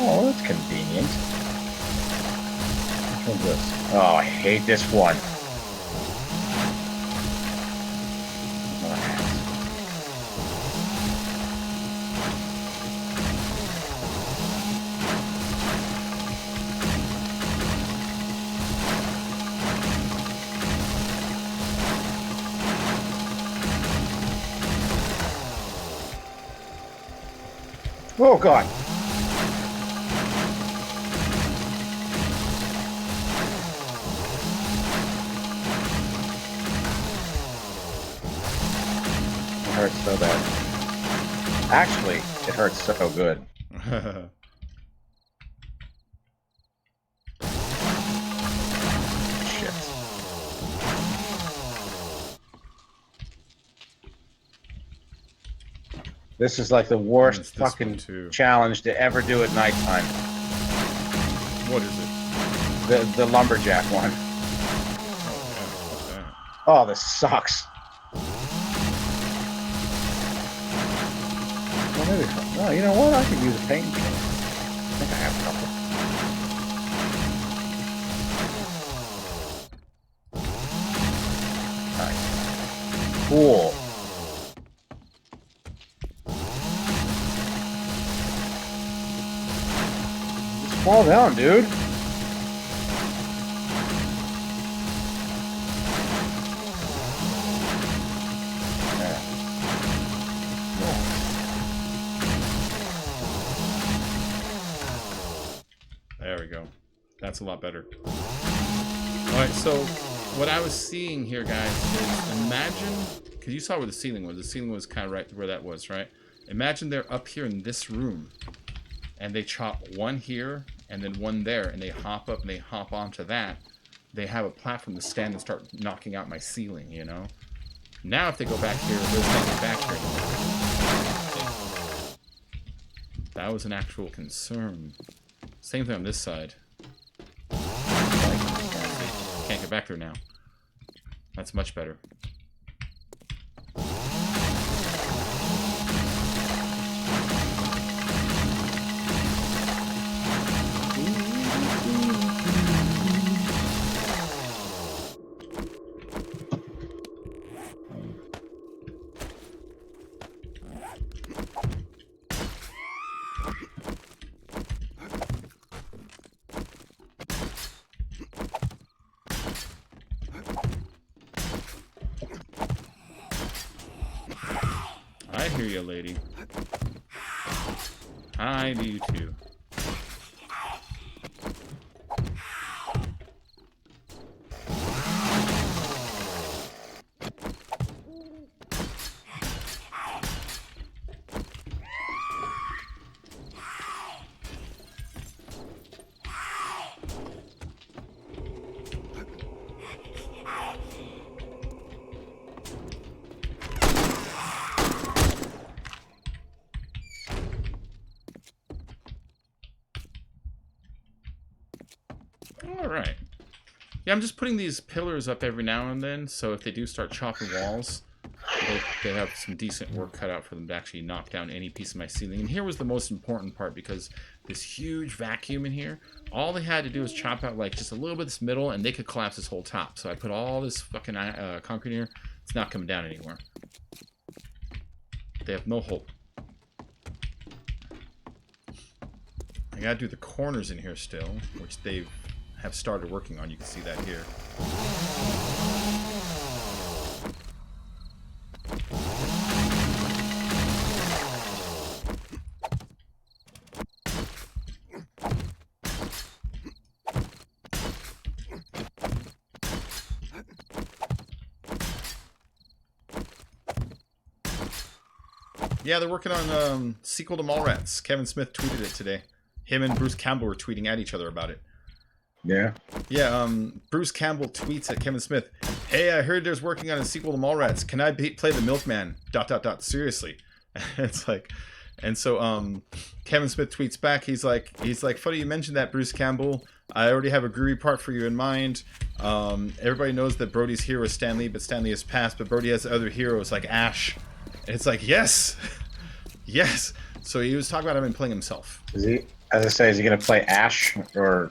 Oh, that's convenient. Which one's this? Oh, I hate this one. Oh, God. It hurts so bad. Actually, it hurts so good. Shit. This is like the worst fucking challenge to ever do at nighttime. What is it? The lumberjack one. Oh, yeah. Oh, this sucks. Well, maybe, oh, you know what? I could use a paint can. I think I have a couple. Nice. Cool. Just fall down, dude. There we go. That's a lot better. Alright, so what I was seeing here, guys, is imagine, because you saw where the ceiling was. The ceiling was kind of right where that was, right? Imagine they're up here in this room, and they chop one here, and then one there, and they hop up and they hop onto that. They have a platform to stand and start knocking out my ceiling, you know? Now if they go back here, there's nothing back here anymore. That was an actual concern. Same thing on this side. Can't get back there now. That's much better. I hear you, lady. I do you too. Alright. Yeah, I'm just putting these pillars up every now and then, so if they do start chopping walls, they have some decent work cut out for them to actually knock down any piece of my ceiling. And here was the most important part, because this huge vacuum in here, all they had to do was chop out like just a little bit of this middle, and they could collapse this whole top. So I put all this fucking concrete here. It's not coming down anymore. They have no hope. I gotta do the corners in here still, which they have started working on. You can see that here. Yeah, they're working on sequel to Mallrats. Kevin Smith tweeted it today. Him and Bruce Campbell were tweeting at each other about it. Yeah. Yeah, Bruce Campbell tweets at Kevin Smith, "Hey, I heard there's working on a sequel to Mallrats. Can I play the milkman? ... Seriously." It's like, and so Kevin Smith tweets back. He's like, funny you mentioned that, Bruce Campbell. I already have a groovy part for you in mind. Everybody knows that Brody's hero is Stan Lee, but Stan Lee is past. But Brody has other heroes like Ash. And it's like, yes, yes. So he was talking about him playing himself. Is he? As I say, is he going to play Ash or?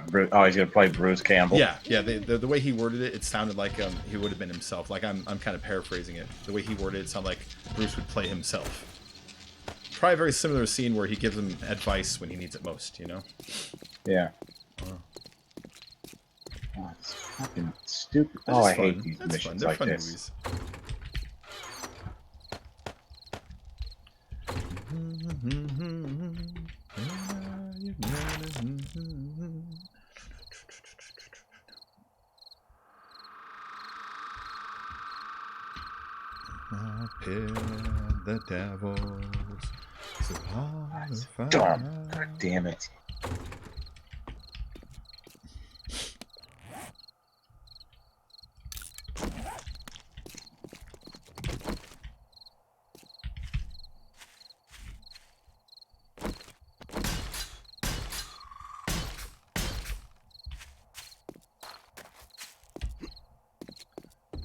Bruce, oh, he's gonna play Bruce Campbell. Yeah, yeah. The way he worded it, it sounded like he would have been himself. Like I'm kind of paraphrasing it. The way he worded it, it sounded like Bruce would play himself. Probably a very similar scene where he gives him advice when he needs it most. You know? Yeah. Oh, it's fucking stupid. Oh, I hate these missions like this. The devils. Dumb. God damn it.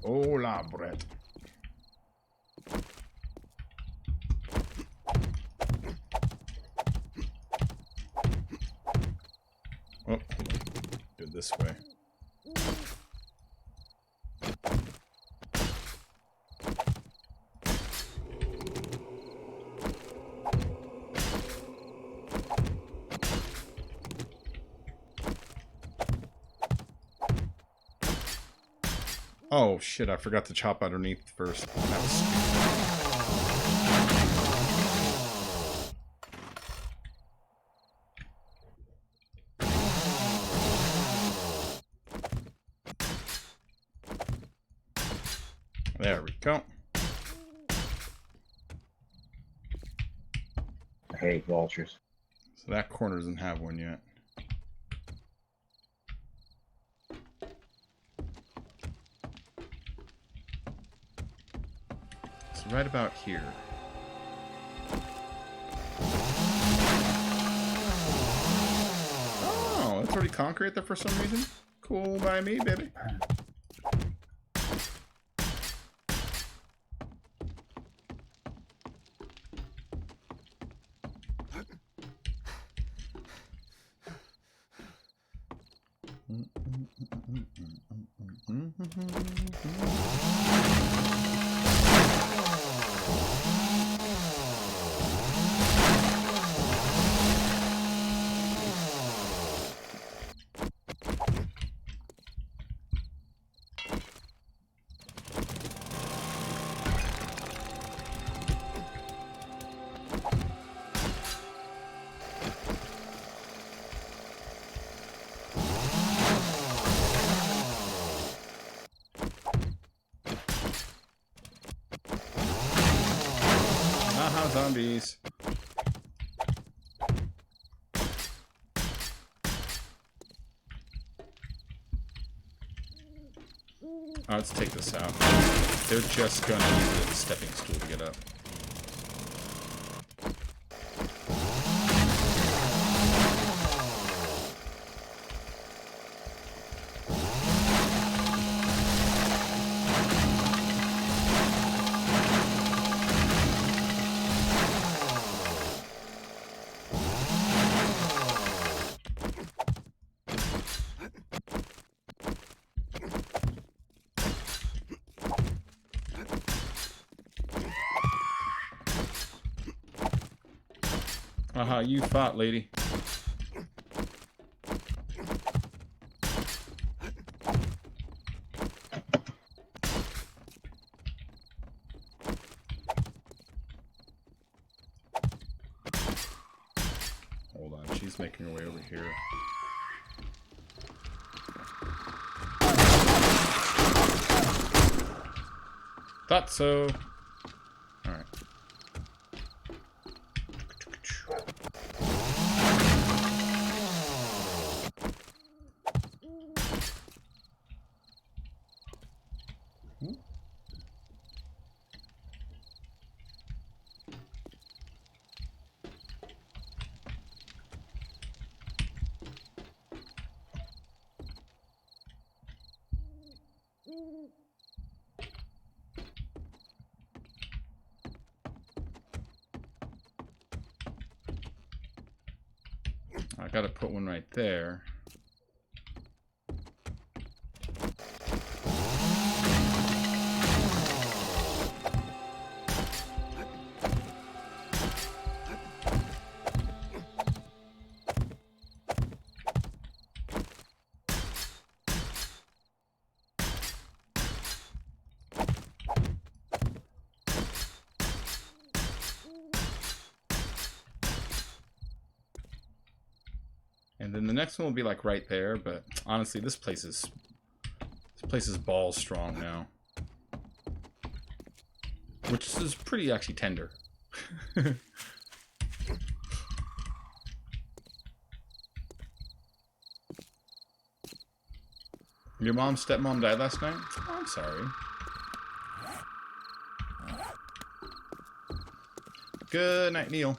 Hola, Brett. Oh, do it this way. Oh shit, I forgot to chop underneath first. That was stupid. There we go. I hate vultures. So that corner doesn't have one yet. So right about here. Oh, that's already concrete there for some reason. Cool by me, baby. Aha, zombies. Oh, let's take this out. They're just gonna use it as a stepping stool to get up. Aha, you fought, lady. Hold on, she's making her way over here. Thought so. Alright. I gotta put one right there. And then the next one will be like right there, but honestly this place is balls strong now. Which is pretty actually tender. Your mom's stepmom died last night? Oh, I'm sorry. Good night, Neil.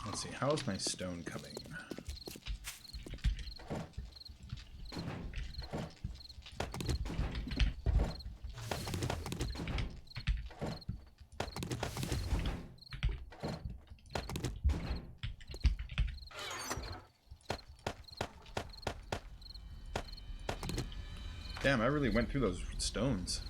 Let's see, how is my stone coming? Damn, I really went through those stones.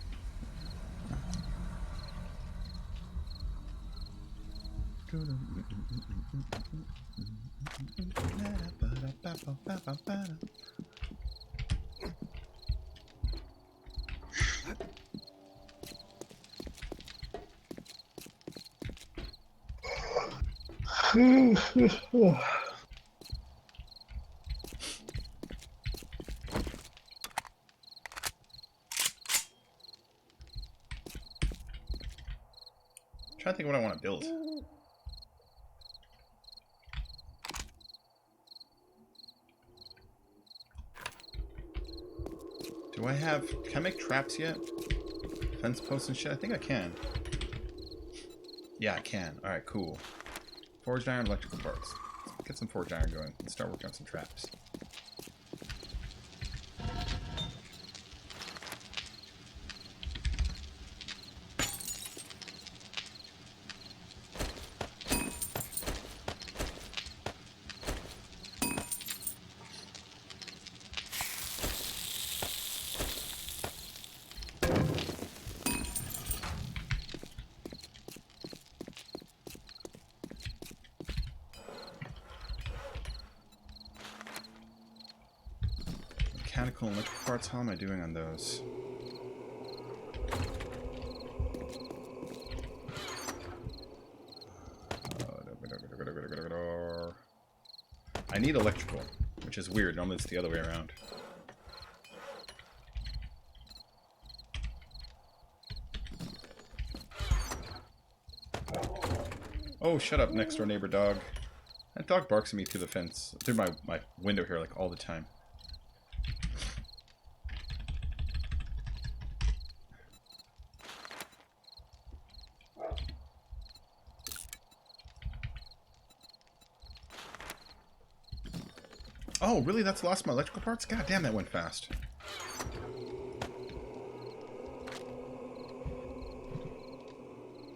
Trying to think of what I want to build. Do I have... Can I make traps yet? Fence posts and shit? I think I can. Yeah, I can. Alright, cool. Forged iron, electrical parts. Let's get some forged iron going and start working on some traps. Mechanical and electrical parts, how am I doing on those? I need electrical, which is weird. Normally it's the other way around. Oh, shut up, next door neighbor dog. That dog barks at me through the fence, through my window here, like all the time. Oh, really? That's lost my electrical parts? God damn, that went fast.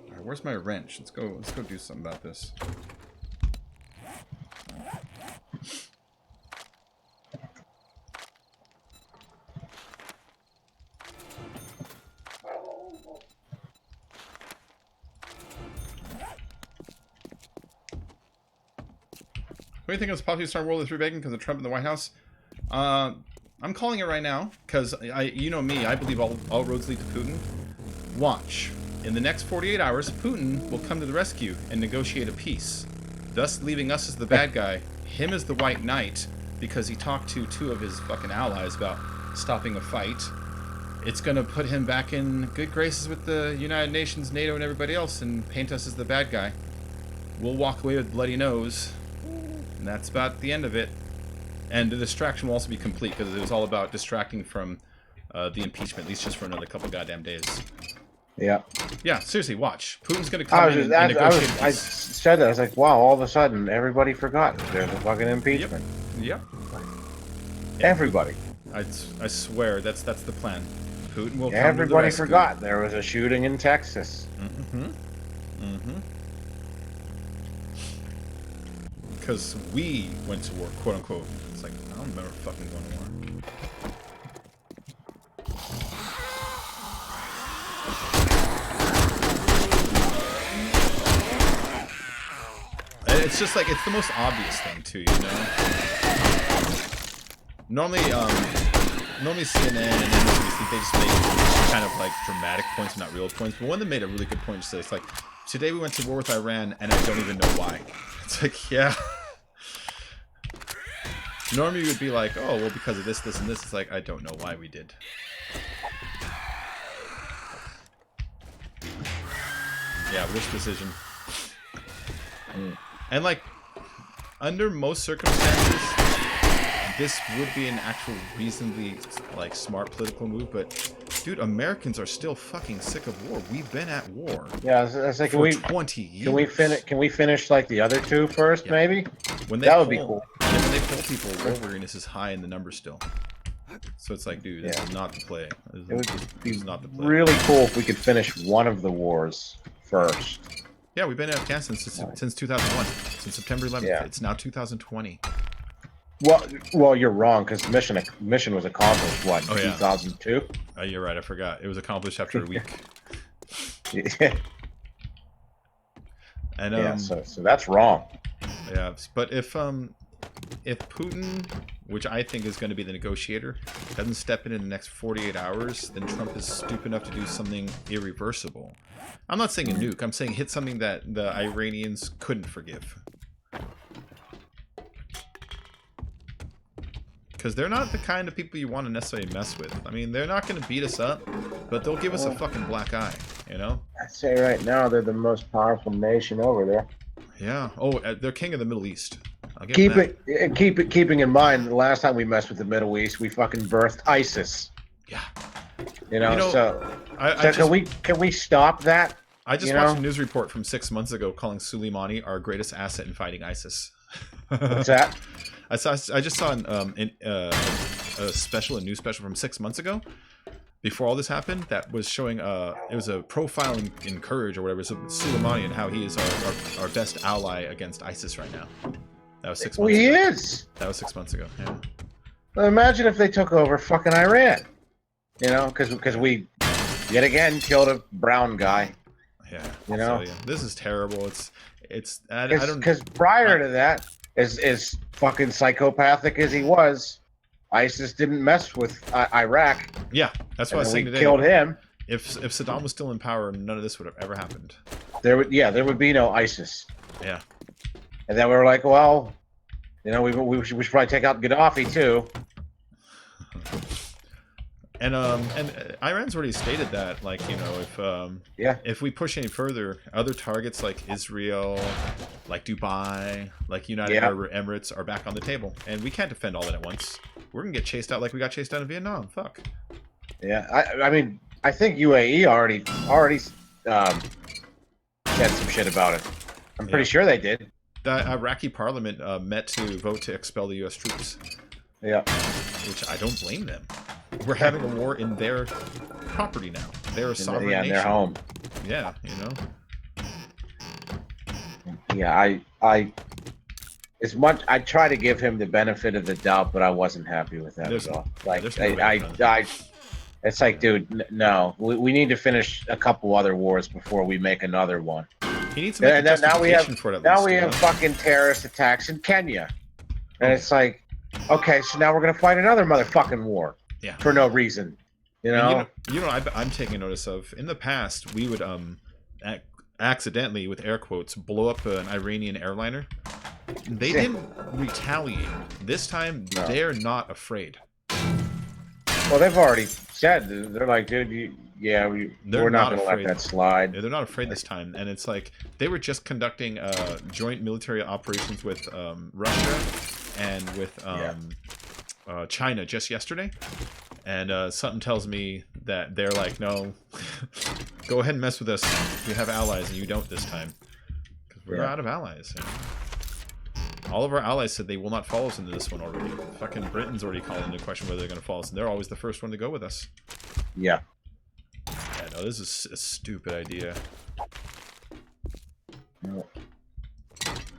Alright, where's my wrench? Let's go do something about this. What do you think of this possibly start World War III begging because of Trump in the White House? I'm calling it right now because you know me, I believe all roads lead to Putin. Watch. In the next 48 hours, Putin will come to the rescue and negotiate a peace, thus leaving us as the bad guy, him as the White Knight, because he talked to two of his fucking allies about stopping a fight. It's gonna put him back in good graces with the United Nations, NATO, and everybody else and paint us as the bad guy. We'll walk away with bloody nose. And that's about the end of it. And the distraction will also be complete because it was all about distracting from the impeachment, at least just for another couple goddamn days. Yeah. Yeah, seriously, watch. Putin's going to come in and negotiate. I said that. I was like, wow, all of a sudden, everybody forgot there's a fucking impeachment. Yep. Everybody. I swear, that's the plan. Putin will come Everybody to the forgot there was a shooting in Texas. Because we went to war, quote unquote. It's like, I don't remember fucking going to war. And it's just like, it's the most obvious thing too, you know? Normally CNN and MSNBC, they just make kind of like dramatic points, not real points. But one of them made a really good point. Just it's like, today we went to war with Iran, and I don't even know why. It's like, yeah. Normally you would be like, oh, well, because of this, this, and this. It's like, I don't know why we did. Yeah, which decision? And like, under most circumstances, this would be an actual reasonably like smart political move, but dude, Americans are still fucking sick of war. We've been at war. Yeah, it's like, for 20 years. Can we finish like the other two first, Yeah. maybe? When they That would be cool. Yeah, when they poll people, Wolverine is high in the numbers still. So it's like, dude, this is not the play. It would This is not the play. really cool if we could finish one of the wars first. Yeah, we've been in Afghanistan since 2001, since September 11th. Yeah. It's now 2020. Well, you're wrong because mission was accomplished what 2002. Oh, you're right. I forgot. It was accomplished after a week. Yeah. And Yeah, so that's wrong. yeah, but if Putin, which I think is going to be the negotiator, doesn't step in the next 48 hours, then Trump is stupid enough to do something irreversible. I'm not saying a nuke. I'm saying hit something that the Iranians couldn't forgive. Because they're not the kind of people you want to necessarily mess with. I mean, they're not going to beat us up, but they'll give us a fucking black eye, you know? I'd say right now they're the most powerful nation over there. Yeah. Oh, they're king of the Middle East. I'll give them that. Keeping in mind, the last time we messed with the Middle East, we fucking birthed ISIS. Yeah. You know, so can we stop that? I just You watched know? a news report from 6 months ago calling Soleimani our greatest asset in fighting ISIS. What's that? I just saw a special, a news special from 6 months ago, before all this happened, that was showing it was a profile in Courage or whatever, so Soleimani, and how he is our best ally against ISIS right now. That was 6 Well, months he ago. is. That was 6 months ago. Yeah. Well, imagine if they took over fucking Iran. You know, because we yet again killed a brown guy. Yeah. You know? So, yeah, this is terrible. I don't. Because prior to that, as fucking psychopathic as he was, ISIS didn't mess with Iraq. Yeah, that's what I was And saying we today. killed him. If Saddam was still in power, none of this would have ever happened. There would be no ISIS. Yeah. And then we were like, well, you know, we should probably take out Gaddafi too. And Iran's already stated that, like, you know, if we push any further, other targets like Israel, like Dubai, like United Arab Emirates are back on the table, and we can't defend all that at once. We're gonna get chased out like we got chased out in Vietnam. Fuck. Yeah, I mean, I think UAE already said some shit about it. I'm pretty sure they did. The Iraqi parliament met to vote to expel the U.S. troops. Yeah. Which I don't blame them. We're having a war in their property now. They're a sovereign nation. In their home. Yeah, you know. Yeah, I try to give him the benefit of the doubt, but I wasn't happy with that at all. Like, it's like, dude, no, we need to finish a couple other wars before we make another one. He needs to make a justification for it at least. Now we have fucking terrorist attacks in Kenya, and it's like, okay, so now we're gonna fight another motherfucking war. Yeah. For no reason, you know. You know, I'm taking notice of. In the past, we would accidentally, with air quotes, blow up an Iranian airliner. They didn't retaliate. This time, they're not afraid. Well, they've already said, they're like, dude, we're not going to let that slide. Yeah, they're not afraid this time. And it's like, they were just conducting joint military operations with Russia and with China just yesterday. And something tells me that they're like, no, go ahead and mess with us. We have allies and you don't this time. Because we're out of allies. You know? All of our allies said they will not follow us into this one already. Fucking Britain's already calling into question whether they're going to follow us, and they're always the first one to go with us. Yeah. Yeah, no, this is a stupid idea.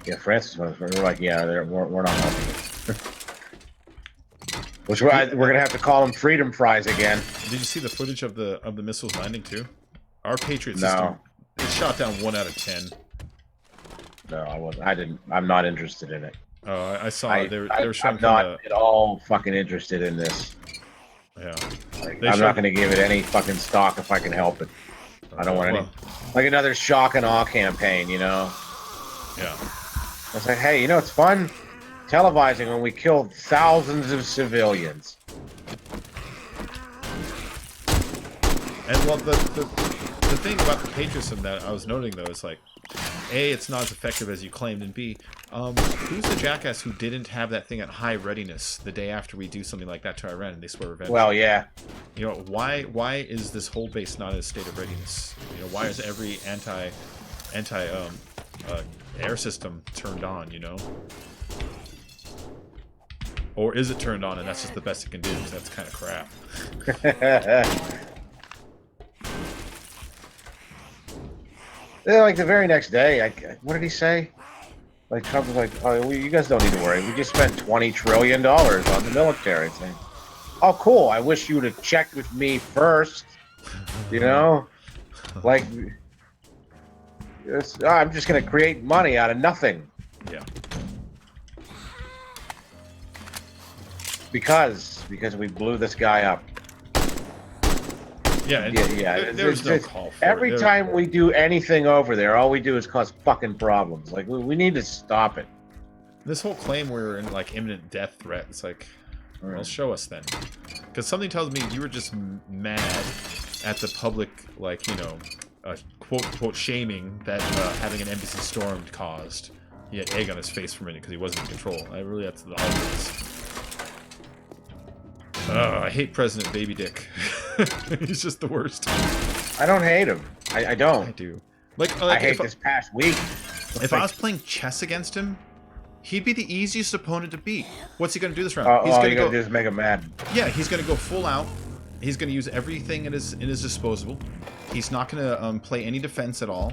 Yeah, Francis was. We're like, we're not helping it. Which we're gonna have to call them freedom fries again. Did you see the footage of the missiles landing too? Our Patriot system, it shot down 1 out of 10. No, I wasn't. I didn't. I'm not interested in it. Oh, I saw they were showing. I'm not at all fucking interested in this. Yeah. Like, I'm not going to give it any fucking stock if I can help it. I don't want any, like another shock and awe campaign, you know? Yeah. It's like, hey, you know, it's fun televising when we kill thousands of civilians. And well, the thing about the Patriot system that I was noting though is like, A, it's not as effective as you claimed, and B, who's the jackass who didn't have that thing at high readiness the day after we do something like that to Iran and they swear revenge? Well, yeah. You know, why is this whole base not in a state of readiness? You know, why is every anti air system turned on, you know? Or is it turned on and that's just the best it can do? Because that's kind of crap. Then, like the very next day, what did he say? Like Trump was like, "Oh, well, you guys don't need to worry. We just spent $20 trillion on the military." Thing. Oh, cool. I wish you would have checked with me first. You know, like, I'm just gonna create money out of nothing. Yeah. Because we blew this guy up. Yeah, there was no call for every time we do anything over there, all we do is cause fucking problems. Like, we need to stop it. This whole claim we're in, like, imminent death threat, it's like, well, show us then. Because something tells me you were just mad at the public, like, you know, quote, shaming that having an embassy stormed caused. He had egg on his face for a minute because he wasn't in control. That's all it is. I hate President Baby Dick. He's just the worst. I don't hate him. I don't. I do. Like I hate this past week. If I was playing chess against him, he'd be the easiest opponent to beat. What's he going to do this round? All He's you going to gotta go. do is make him mad. Yeah, he's going to go full out. He's going to use everything in his disposal. He's not going to play any defense at all.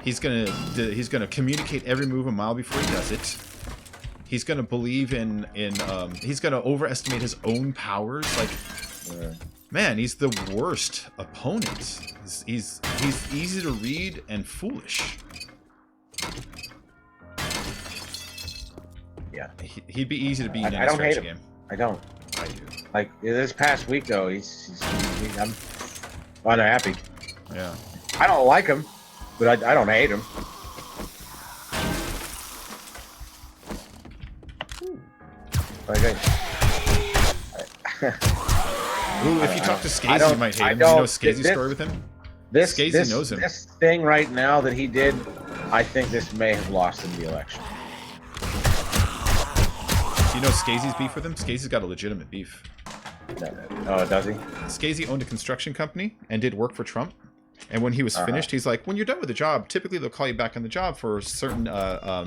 He's going to communicate every move a mile before he does it. He's going to believe in he's going to overestimate his own powers. Like, man, he's the worst opponent. He's easy to read and foolish. Yeah, he'd be easy to beat in I any don't hate strategy him. game. I don't. I do. Like this past week though, I'm unhappy. Yeah. I don't like him, but I don't hate him. Like Ooh, if you talk to Skazy, you might hate him. Do you know Skazy's story with him? Skazy knows him. This thing right now that he did, I think this may have lost him the election. Do you know Skazy's beef with him? Skazy's got a legitimate beef. Oh, does he? Skazy owned a construction company and did work for Trump. And when he was finished, he's like, when you're done with the job, typically they'll call you back on the job for certain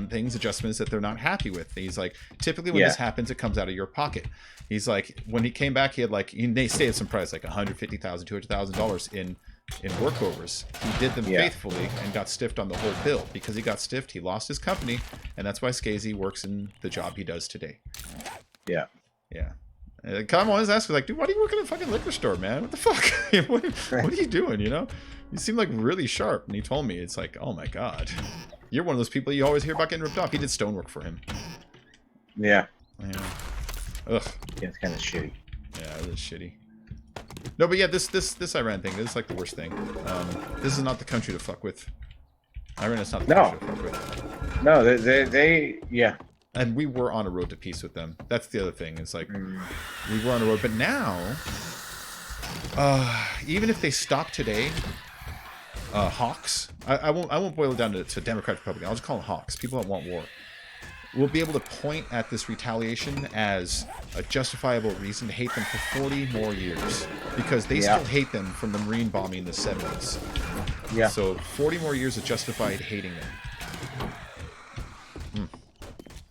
things, adjustments that they're not happy with. And he's like, typically when this happens, it comes out of your pocket. He's like, when he came back, he had like, they stayed some price, like $150,000, $200,000 in workovers. He did them faithfully and got stiffed on the whole bill. Because he got stiffed, he lost his company. And that's why Skazy works in the job he does today. Yeah. Yeah. Come on, ask me like, dude, why do you work in a fucking liquor store, man? What the fuck? what are you doing, you know? You seem like really sharp. And he told me, it's like, oh my god. You're one of those people you always hear about getting ripped off. He did stonework for him. Yeah. Yeah. Ugh. Yeah, it's kind of shitty. Yeah, it is shitty. No, but yeah, this Iran thing, this is like the worst thing. This is not the country to fuck with. Iran is not the country to fuck with. No, they yeah. And we were on a road to peace with them. That's the other thing. It's like, we were on a road. But now, even if they stop today, hawks, I won't boil it down to Democrat, Republican. I'll just call them hawks. People that want war. We'll be able to point at this retaliation as a justifiable reason to hate them for 40 more years. Because they still hate them from the Marine bombing in the 70s. Yeah. So 40 more years of justified hating them.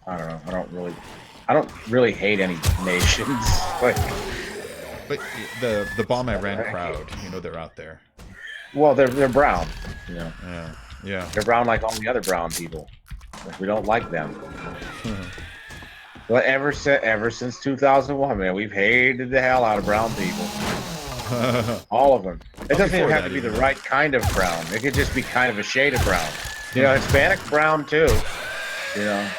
I don't know. I don't really hate any nations. But the bomb Iran crowd, you know, they're out there. Well, they're brown. You know. Yeah. They're brown like all the other brown people. Like, we don't like them. But ever since 2001, man, we've hated the hell out of brown people. All of them. It doesn't even have to be the right kind of brown. It could just be kind of a shade of brown. You know, Hispanic brown too. You know.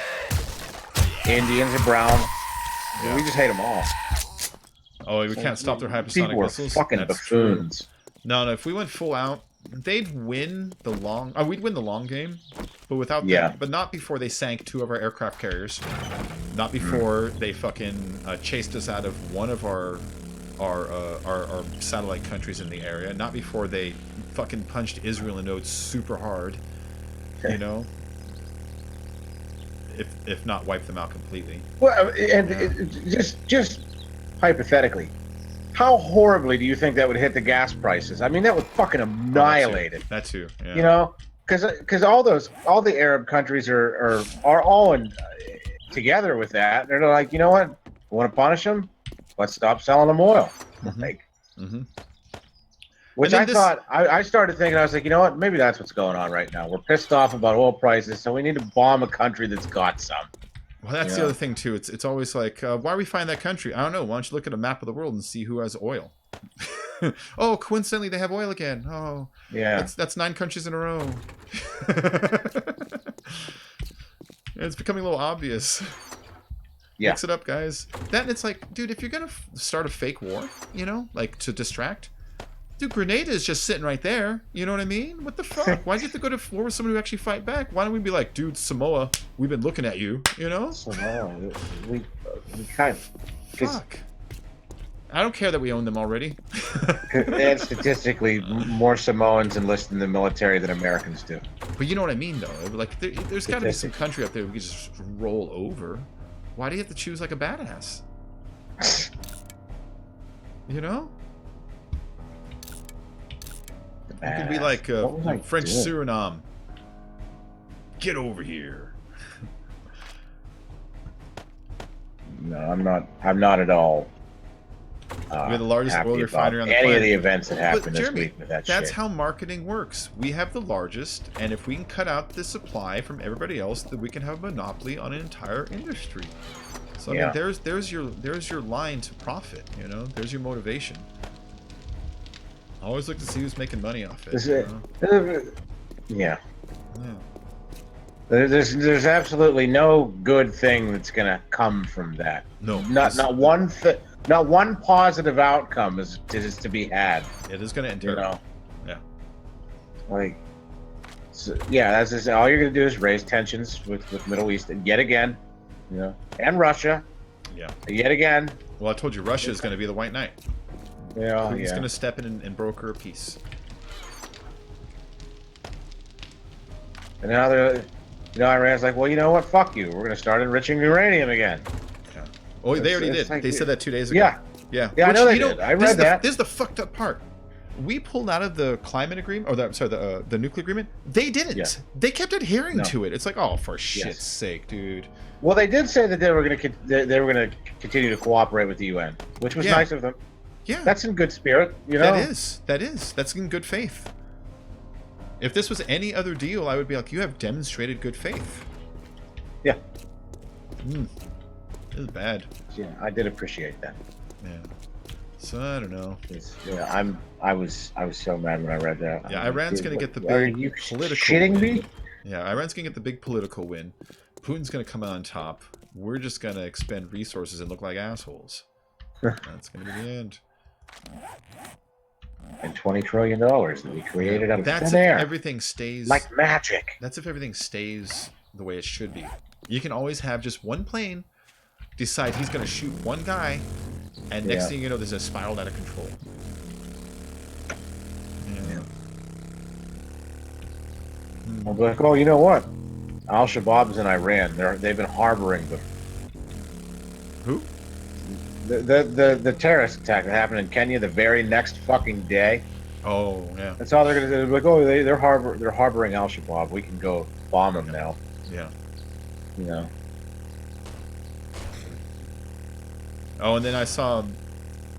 Indians are brown. Yeah. We just hate them all. Oh, we can't stop their hypersonic missiles? Fucking buffoons. No, if we went full out, they'd win the long... we'd win the long game, but without them, but not before they sank 2 of our aircraft carriers. Not before they fucking chased us out of one of our satellite countries in the area. Not before they fucking punched Israel in notes super hard. You know? If not wipe them out completely. Well, and just hypothetically, how horribly do you think that would hit the gas prices? I mean, that would fucking annihilate it. That too. Yeah. You know, because all the Arab countries are all together with that. They're like, you know what? We want to punish them. Let's stop selling them oil. Like, which I thought, I started thinking, I was like, you know what? Maybe that's what's going on right now. We're pissed off about oil prices, so we need to bomb a country that's got some. Well, that's the other thing, too. It's always like, why are we find that country? I don't know. Why don't you look at a map of the world and see who has oil? Oh, coincidentally, they have oil again. Oh, yeah. That's 9 countries in a row. It's becoming a little obvious. Yeah. Mix it up, guys. Then it's like, dude, if you're going to start a fake war, you know, like to distract... Dude, Grenada is just sitting right there. You know what I mean? What the fuck? Why'd you have to go to war with somebody who actually fight back? Why don't we be like, dude, Samoa, we've been looking at you, you know? Samoa, we kind of... Fuck. I don't care that we own them already. And statistically, more Samoans enlist in the military than Americans do. But you know what I mean, though? Like, there's got to be some country up there we could just roll over. Why do you have to choose like a badass? You know? You can be like What was I French doing? Suriname. Get over here. No, I'm not. I'm not at all. We're the largest happy oil about refinery on the any planet. of the events that happened But this Jeremy, week with that that's shit. how marketing works. We have the largest, and if we can cut out the supply from everybody else, then we can have a monopoly on an entire industry. So I Yeah. mean, there's your line to profit. You know, there's your motivation. I always look to see who's making money off it. Is you it- know? Yeah. Yeah. There's absolutely no good thing that's gonna come from that. No, Not one positive outcome is to be had. It is going to end You terrible. know. Yeah. Like. So, yeah, that's just, all you're gonna do is raise tensions with Middle East and yet again, you know, and Russia. Yeah. Yet again. Well, I told you, Russia is going to be the white knight. Yeah. He's Yeah. going to step in and broker a peace. And now Iran's like, well, you know what? Fuck you. We're gonna start enriching uranium again. Yeah. Oh, they already It's did. like- They said that 2 days ago. Yeah. Yeah. Yeah, I Which, know they you did. I this read is that. This is the fucked up part. We pulled out of the climate agreement, or the nuclear agreement. They didn't. Yeah. They kept adhering No. to it. It's like, oh, for shit's sake, dude. Well, they did say that they were gonna continue to cooperate with the UN, which was Yeah. nice of them. Yeah. That's in good spirit, you know. That's in good faith. If this was any other deal, I would be like, you have demonstrated good faith. Yeah. This is bad. Yeah, I did appreciate that. Yeah. So I don't know. Yeah, I was so mad when I read that. Yeah, I'm like, Iran's dude, gonna get the are big you political shitting win. me? Yeah, Iran's gonna get the big political win. Putin's gonna come out on top. We're just gonna expend resources and look like assholes. That's gonna be the end. And $20 trillion that we created out of That's thin if air, everything stays like magic. That's if everything stays the way it should be. You can always have just one plane decide he's gonna shoot one guy, and next Yeah. thing you know, there's a spiral out of control. Yeah. I'll be like, oh, you know what? Al Shabaab's in Iran. They've been harboring the Who? the terrorist attack that happened in Kenya the very next fucking day. Oh, yeah. That's all they're gonna do. They're like, oh, they're harboring Al Shabaab. We can go bomb them now. Yeah. You know. Oh, and then I saw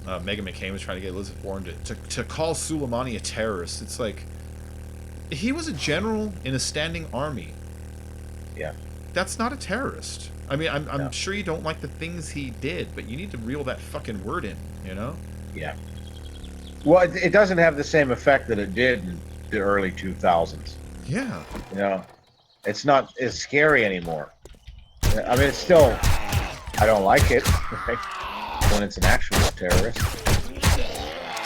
Meghan McCain was trying to get Elizabeth Warren to call Soleimani a terrorist. It's like, he was a general in a standing army. Yeah. That's not a terrorist. I mean, I'm No. sure you don't like the things he did, but you need to reel that fucking word in, you know? Yeah. Well, it doesn't have the same effect that it did in the early 2000s. Yeah. You know, it's not as scary anymore. I mean, it's still, I don't like it right? When it's an actual terrorist,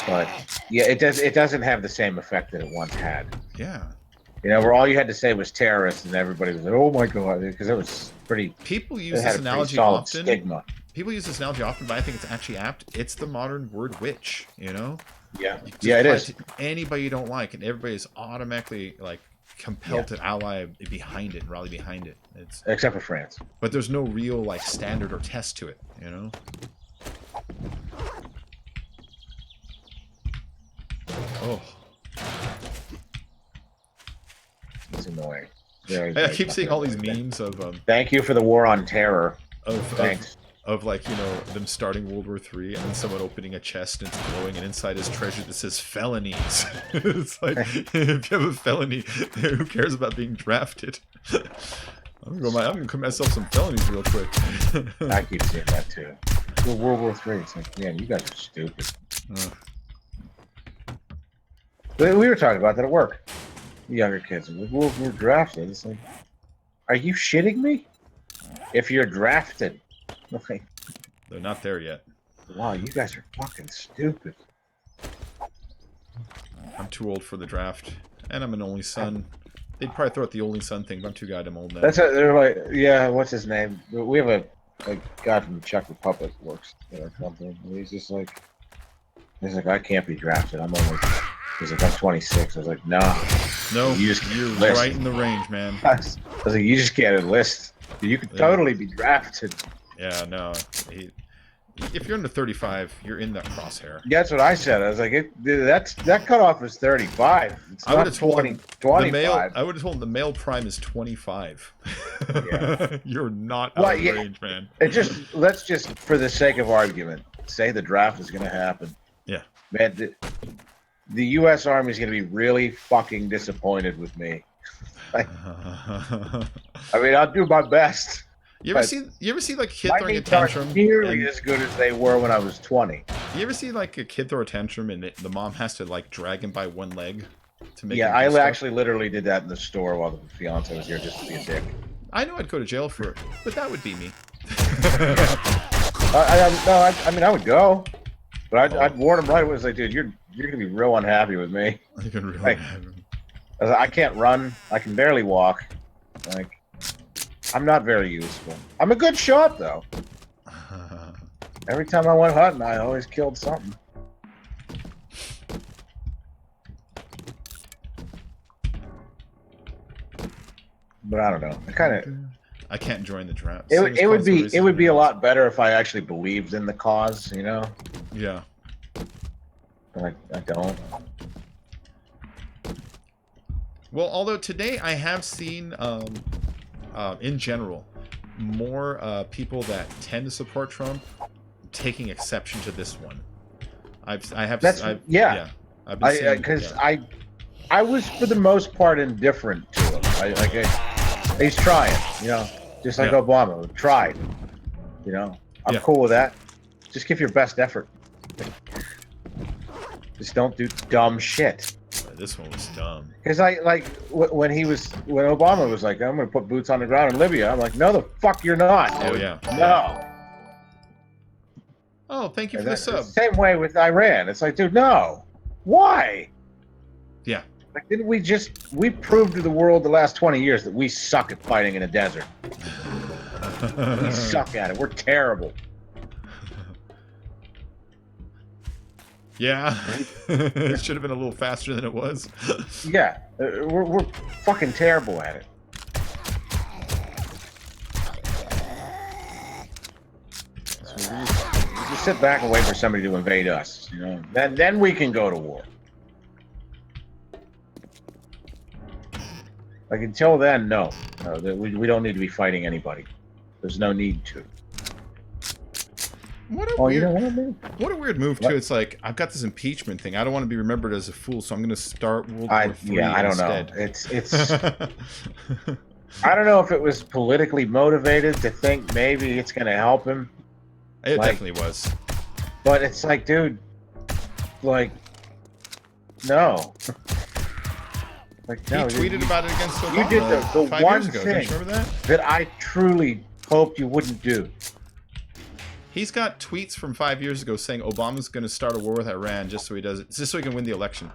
but yeah, it doesn't have the same effect that it once had. Yeah. You know, where all you had to say was terrorist, and everybody was like, "Oh my god," because it was pretty. People It use had this a pretty analogy solid often. stigma. People use this analogy often, but I think it's actually apt. It's the modern word witch, you know? Yeah, You just yeah, it apply is. to anybody you don't like, and everybody is automatically like compelled to ally behind it, rally behind it. It's Except for France. but there's no real like standard or test to it, you know? Oh, It's annoying. Very, I very keep seeing all these fucking annoying. memes Thank you for the war on terror. of Thanks. like, you know, them starting World War III and then someone opening a chest and it's glowing and inside is treasure that says felonies. It's like, if you have a felony, who cares about being drafted? I'm gonna commit myself some felonies real quick. I keep seeing that too. Well, World War III. It's like, man, you guys are stupid. We were talking about that at work. The younger kids, we're drafted. It's like, are you shitting me? If you're drafted, okay. They're not there yet. Wow, you guys are fucking stupid. I'm too old for the draft, and I'm an only son. They'd probably throw out the only son thing, but I'm too goddamn old now. They're like, yeah, what's his name? We have a guy from the Czech Republic works at our company. And he's just like, I can't be drafted. I'm only. He's like, I'm 26. I was like, nah. No, You just you're listen. right in the range, man. I was like, you just can't enlist. You could Yeah. totally be drafted. Yeah, no. if you're under 35, you're in that crosshair. That's what I said. I was like, that cutoff is 35. It's I would not have told 20, him 25. I would have told him the male prime is 25. Yeah. You're not out of range, man. Let's just, for the sake of argument, say the draft is going to happen. Yeah. Man, the U.S. Army is going to be really fucking disappointed with me. Like, I mean, I'll do my best. You ever see like a kid My throwing a needs aren't tantrum? nearly as good as they were when I was 20. You ever see like a kid throw a tantrum and the mom has to like drag him by one leg to make? Yeah, him I do stuff? actually literally did that in the store while the fiance was here, just to be a dick. I know I'd go to jail for it, but that would be me. I mean, I would go, but I'd warn him right away. I was like, dude, you're gonna be real unhappy with me. You can really Like, I can't run. I can barely walk. Like, I'm not very useful. I'm a good shot though. Every time I went hunting, I always killed something. But I don't know. I can't join the draft. It would be a lot better if I actually believed in the cause, you know. Yeah. But I don't. Well, although today I have seen, in general, more people that tend to support Trump taking exception to this one. I've seen, Because I was for the most part indifferent to him. He's trying, you know, just like Obama tried. You know, I'm cool with that. Just give your best effort. Just don't do dumb shit. This one was dumb. Because when Obama was like, I'm going to put boots on the ground in Libya. I'm like, no, the fuck you're not. Dude. Oh yeah. No. Oh, thank you for the sub. Same way with Iran. It's like, dude, no. Why? Yeah. Like, didn't we proved to the world the last 20 years that we suck at fighting in a desert. We suck at it. We're terrible. Yeah. It should have been a little faster than it was. Yeah. We're fucking terrible at it. So we just sit back and wait for somebody to invade us, you know. Then we can go to war. Like, until then, no. We don't need to be fighting anybody. There's no need to. What a weird move too. It's like, I've got this impeachment thing. I don't want to be remembered as a fool, so I'm going to start World War III I don't instead. know. It's I don't know if it was politically motivated to think maybe it's going to help him. It definitely was. But it's like, dude, like, no. Like, no, he tweeted about it against Obama. You did the 5 one years ago. thing Do you remember that? that I truly hoped you wouldn't do. He's got tweets from 5 years ago saying Obama's going to start a war with Iran just so he can win the election.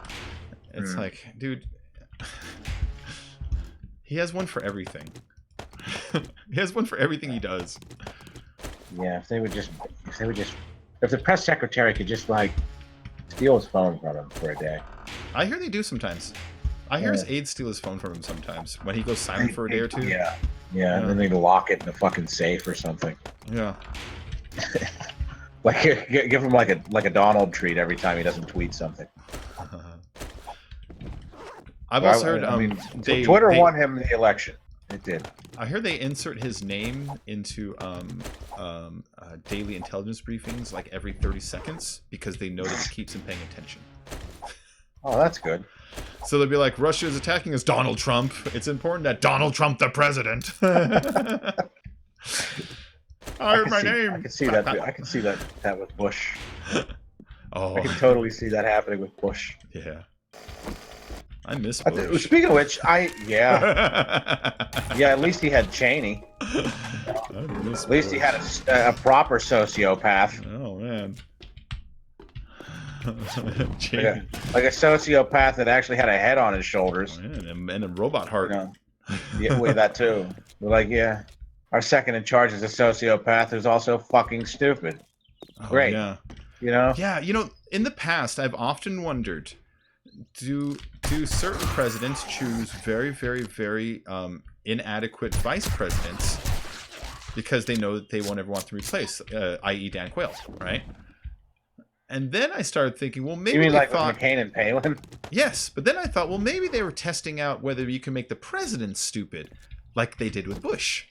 It's like, dude, he has one for everything. He has one for everything he does. Yeah, if the press secretary could just like steal his phone from him for a day. I hear they do sometimes. I hear his aides steal his phone from him sometimes when he goes silent for a day or two. Yeah, and then they lock it in a fucking safe or something. Yeah. Like, give him like a Donald treat every time he doesn't tweet something. I've also heard Twitter won him the election. It did. I heard they insert his name into daily intelligence briefings like every 30 seconds because they know that it keeps him paying attention. Oh, that's good. So they'll be like, Russia is attacking us, Donald Trump. It's important that Donald Trump, the president. I heard my name. I can see that. I can see that with Bush. Oh, I can totally see that happening with Bush. Yeah. I miss Bush. Speaking of which, yeah, at least he had Cheney. At least he had a proper sociopath. Oh man. Like a sociopath that actually had a head on his shoulders. Oh, yeah, and a robot heart. You know? Yeah, with that too. We're like, yeah, our second in charge is a sociopath who's also fucking stupid. Oh, Great. Yeah. You know? Yeah, in the past, I've often wondered, do certain presidents choose very, very, very inadequate vice presidents because they know that they won't ever want to replace, i.e. Dan Quayle, right? And then I started thinking, well, maybe You mean they like thought, with McCain and Palin? yes, but then I thought, well, maybe they were testing out whether you can make the president stupid, like they did with Bush.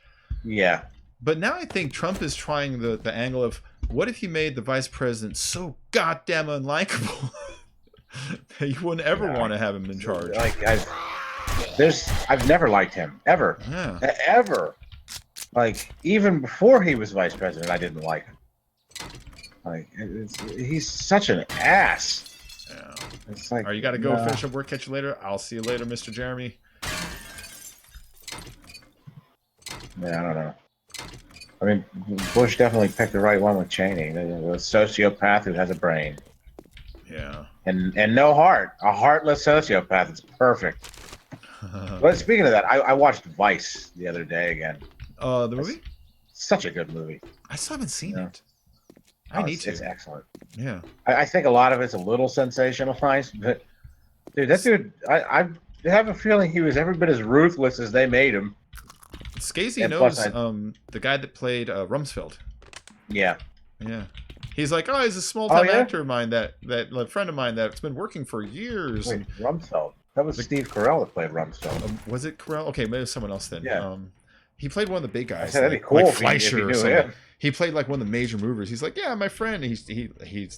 Yeah. But now I think Trump is trying the angle of, what if you made the vice president so goddamn unlikable that you wouldn't ever want to have him in charge? Like I've never liked him ever, ever. Like even before he was vice president, I didn't like him. Like he's such an ass. Yeah. It's like, All right, you got to go finish up work. Catch you later. I'll see you later, Mr. Jeremy. Yeah, I don't know. I mean, Bush definitely picked the right one with Cheney, the sociopath who has a brain. Yeah. And no heart. A heartless sociopath. It's perfect. But speaking of that, I watched Vice the other day again. The movie? Such a good movie. I still haven't seen it. I need to. It's excellent. Yeah. I think a lot of it's a little sensationalized, but dude, that dude, I have a feeling he was every bit as ruthless as they made him. Scasey And knows plus the guy that played Rumsfeld. Yeah. Yeah. He's like, oh, he's a small-time yeah? actor of mine, that a friend of mine that's been working for years. Wait, Rumsfeld. That was Steve Carell that played Rumsfeld. Was it Carell? Okay, maybe it was someone else then. Yeah. He played one of the big guys. I said, that'd be cool like if he Fleischer knew or something. him. He played like one of the major movers. He's like, yeah, my friend. He's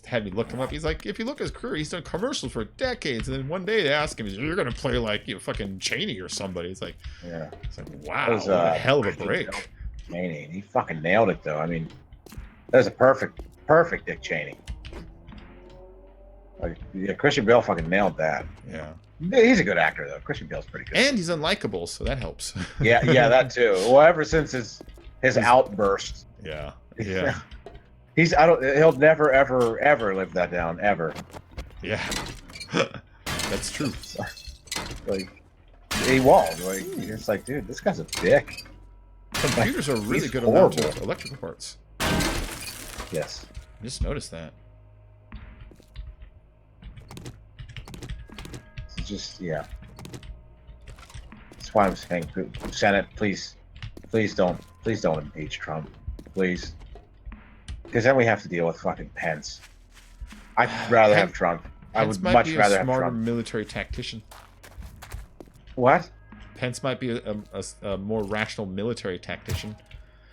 had me look him up. He's like, if you look at his career, he's done commercials for decades. And then one day they ask him, you're gonna play like fucking Cheney or somebody. It's like, yeah. It's like, wow, was, what a hell of a break. Cheney. He fucking nailed it though. I mean, that was a perfect Dick Cheney. Like, yeah, Christian Bale fucking nailed that. Yeah. He's a good actor though. Christian Bale's pretty good. And he's unlikable, so that helps. yeah, that too. Well, ever since his outburst. Yeah. Yeah. He'll never ever live that down ever. Yeah. That's true. Like he won't. Like it's like, dude, this guy's a dick. Computers are really he's good horrible. amount of electrical parts. Yes. I just noticed that. It's just yeah. That's why I'm saying, Senate, please don't impeach Trump, please, because then we have to deal with fucking Pence. I'd rather have Trump. I would much rather have smarter Trump. military tactician. What? Pence might be a more rational military tactician.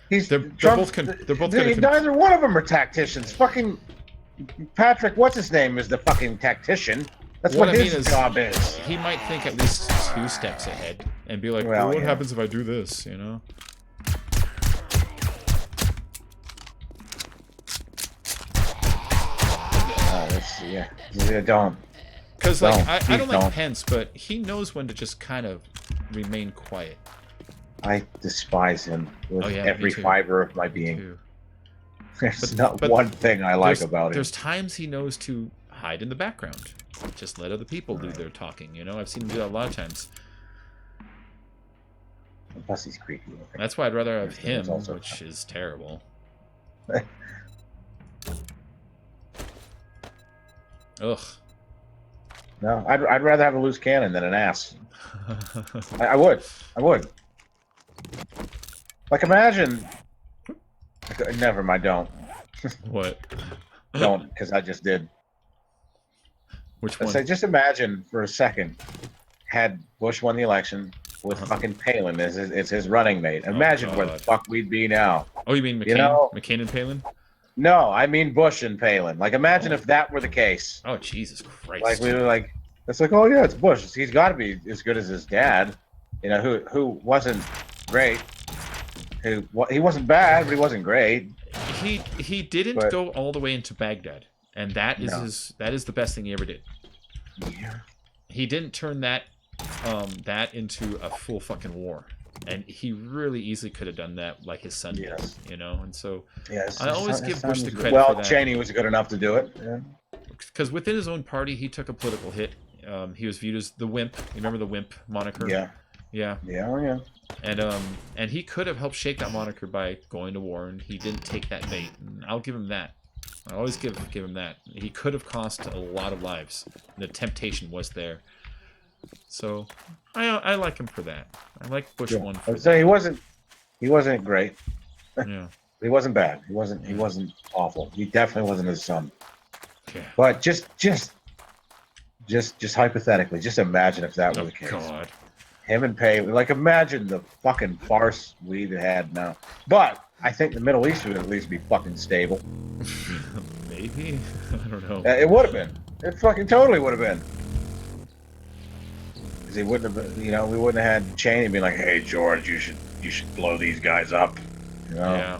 They're both neither one of them are tacticians. Fucking Patrick, what's his name, is the fucking tactician. That's what his job is. He might think at least 2 steps ahead and be like, well, what happens if I do this, you know? Don't. Because, like, I don't like Pence, but he knows when to just kind of remain quiet. I despise him with every fiber of my being. There's not one thing I like about him. There's times he knows to hide in the background. Just let other people do their talking, you know? I've seen him do that a lot of times. Plus he's creepy looking. That's why I'd rather have him, which is terrible. Ugh. No, I'd rather have a loose cannon than an ass. I would. Like, imagine. Never mind. Don't. What? Don't, because I just did. Which one? So just imagine for a second, had Bush won the election with fucking Palin as his running mate. Imagine where the fuck we'd be now. Oh, you mean McCain? You know? McCain and Palin? No, I mean Bush and Palin. Like, imagine if that were the case. Oh, Jesus Christ. Like, we were like, it's like, oh yeah, it's Bush. He's got to be as good as his dad. You know, who wasn't great. He wasn't bad, but he wasn't great. He didn't go all the way into Baghdad, and that is the best thing he ever did. Yeah. He didn't turn that into a full fucking war, and he really easily could have done that, like his son did, you know. And so I always give Bush the credit for that. Cheney was good enough to do it. Because within his own party, he took a political hit. He was viewed as the wimp. You remember the wimp moniker? Yeah. And he could have helped shake that moniker by going to war, and he didn't take that bait. And I'll give him that. I always give him that. He could have cost a lot of lives. The temptation was there. So I like him for that. I like Bush one for So he wasn't great. Yeah. He wasn't bad. He wasn't awful. He definitely wasn't his son. Yeah. But just hypothetically, just imagine if that were Oh the case. God. Him and Pay, like, imagine the fucking farce we'd had now. But I think the Middle East would at least be fucking stable. Maybe. I don't know. It would have been. It fucking totally would have been. Because he wouldn't have been, we wouldn't have had Cheney being like, "Hey George, you should blow these guys up." Yeah.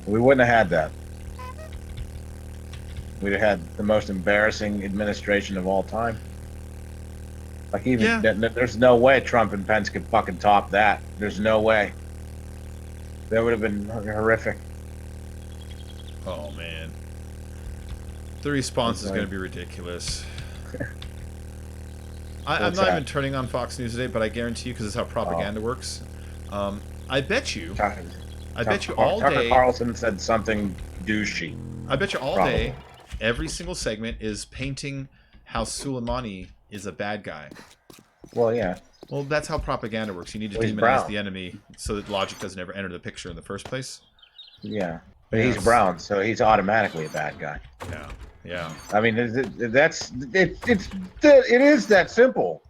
We wouldn't have had that. We'd have had the most embarrassing administration of all time. Like, even there's no way Trump and Pence could fucking top that. There's no way. That would have been horrific. Oh man. The response is going to be ridiculous. I'm not even turning on Fox News today, but I guarantee you, because it's how propaganda works. I bet you. I bet you all Tucker day. Carlson said something douchey. I bet you all day. Every single segment is painting how Soleimani is a bad guy. Well, yeah. Well, that's how propaganda works. You need to demonize the enemy so that logic doesn't ever enter the picture in the first place. Yeah, but he's brown, so he's automatically a bad guy. Yeah, yeah. I mean, it is that simple.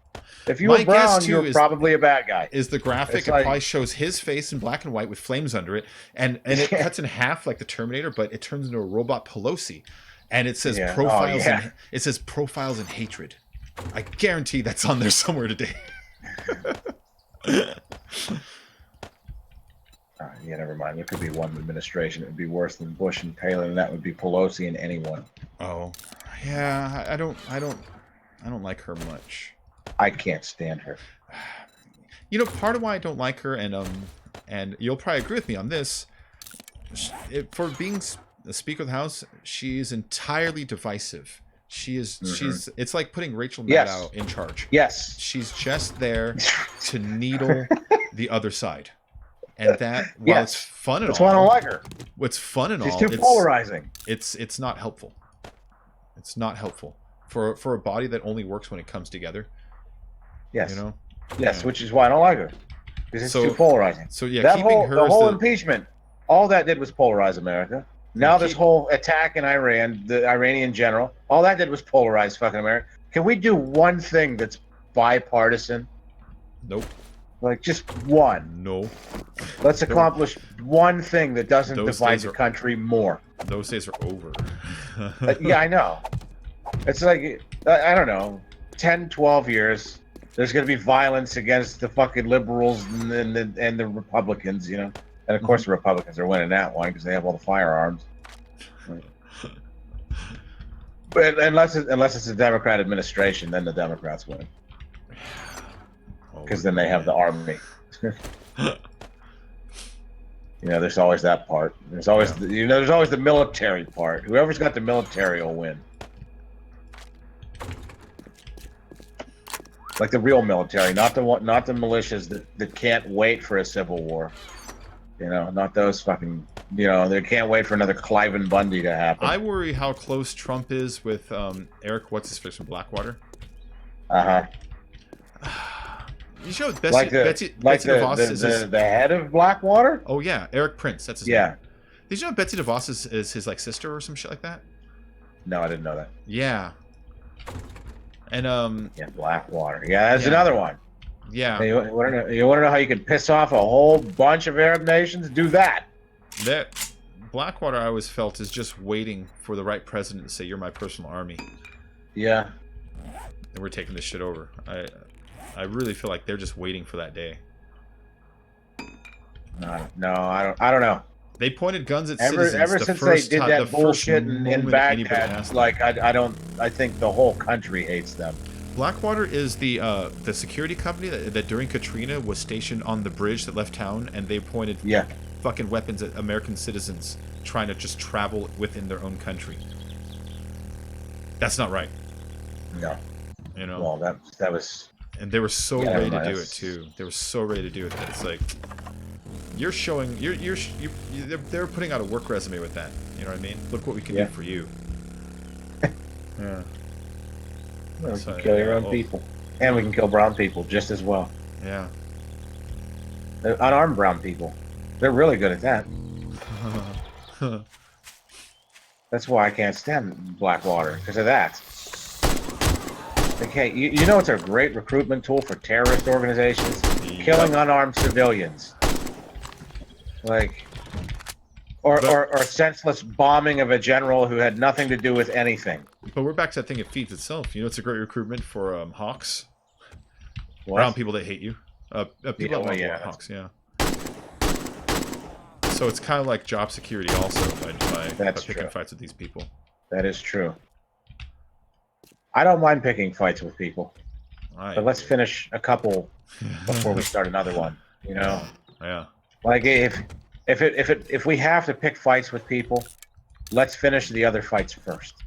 If you were brown, you're probably a bad guy. Is the graphic? It probably shows his face in black and white with flames under it, and it cuts in half like the Terminator, but it turns into a robot Pelosi, and it says profiles. It says profiles and hatred. I guarantee that's on there somewhere today. Yeah, never mind. There could be one administration. It would be worse than Bush and Palin, and that would be Pelosi and anyone. Oh, yeah. I don't like her much. I can't stand her. Part of why I don't like her, and you'll probably agree with me on this, for being the Speaker of the House, she is entirely divisive. She is. She's. It's like putting Rachel Maddow in charge. Yes. She's just there to needle the other side, and that while it's fun and all, that's why I don't like her. What's fun and She's all, too polarizing. It's not helpful. It's not helpful for a body that only works when it comes together. Yes. Yes, which is why I don't like her. Because it's too polarizing. So yeah, the whole impeachment, all that did was polarize America. Now this whole attack in Iran, the Iranian general, all that did was polarize fucking America. Can we do one thing that's bipartisan? Nope. Like, just one. No. Let's accomplish one thing that doesn't divide the country more. Those days are over. Yeah, I know. It's like, I don't know, 10, 12 years, there's going to be violence against the fucking liberals and the Republicans, And of course the Republicans are winning that one because they have all the firearms. But unless it's a Democrat administration, then the Democrats win. Because then they have the army. There's always that part. There's always there's always the military part. Whoever's got the military will win. Like the real military, not the militias that can't wait for a civil war. Not those fucking. They can't wait for another Cliven Bundy to happen. I worry how close Trump is with Eric. What's his face from Blackwater? You show Betsy DeVos is the head of Blackwater. Oh yeah, Eric Prince. That's his name. Did you know Betsy DeVos is his like sister or some shit like that? No, I didn't know that. Yeah. And Blackwater. Yeah, that's another one. Yeah. Hey, you want to know how you can piss off a whole bunch of Arab nations? Do that. That Blackwater, I always felt, is just waiting for the right president to say, "You're my personal army." Yeah. And we're taking this shit over. I really feel like they're just waiting for that day. No, I don't know. They pointed guns at citizens ever since they did that bullshit in Baghdad. Like I think the whole country hates them. Blackwater is the security company that during Katrina was stationed on the bridge that left town, and they pointed fucking weapons at American citizens trying to just travel within their own country. That's not right. No. Well, that was. And they were so ready to do it too. They were so ready to do it that it's like you're showing they're putting out a work resume with that. You know what I mean? Look what we can do for you. Yeah. Well, we can kill your own people, and we can kill brown people just as well. Yeah. Unarmed brown people, they're really good at that. That's why I can't stand Blackwater, because of that. Okay, you know it's a great recruitment tool for terrorist organizations? Killing unarmed civilians. Like, or senseless bombing of a general who had nothing to do with anything. But we're back to that thing, it feeds itself. You know, it's a great recruitment for Hawks. What? Brown people that hate you. People that want Hawks, yeah. So it's kind of like job security also by picking fights with these people. That is true. I don't mind picking fights with people. But let's finish a couple before we start another one. You know? Yeah. Like if we have to pick fights with people, let's finish the other fights first.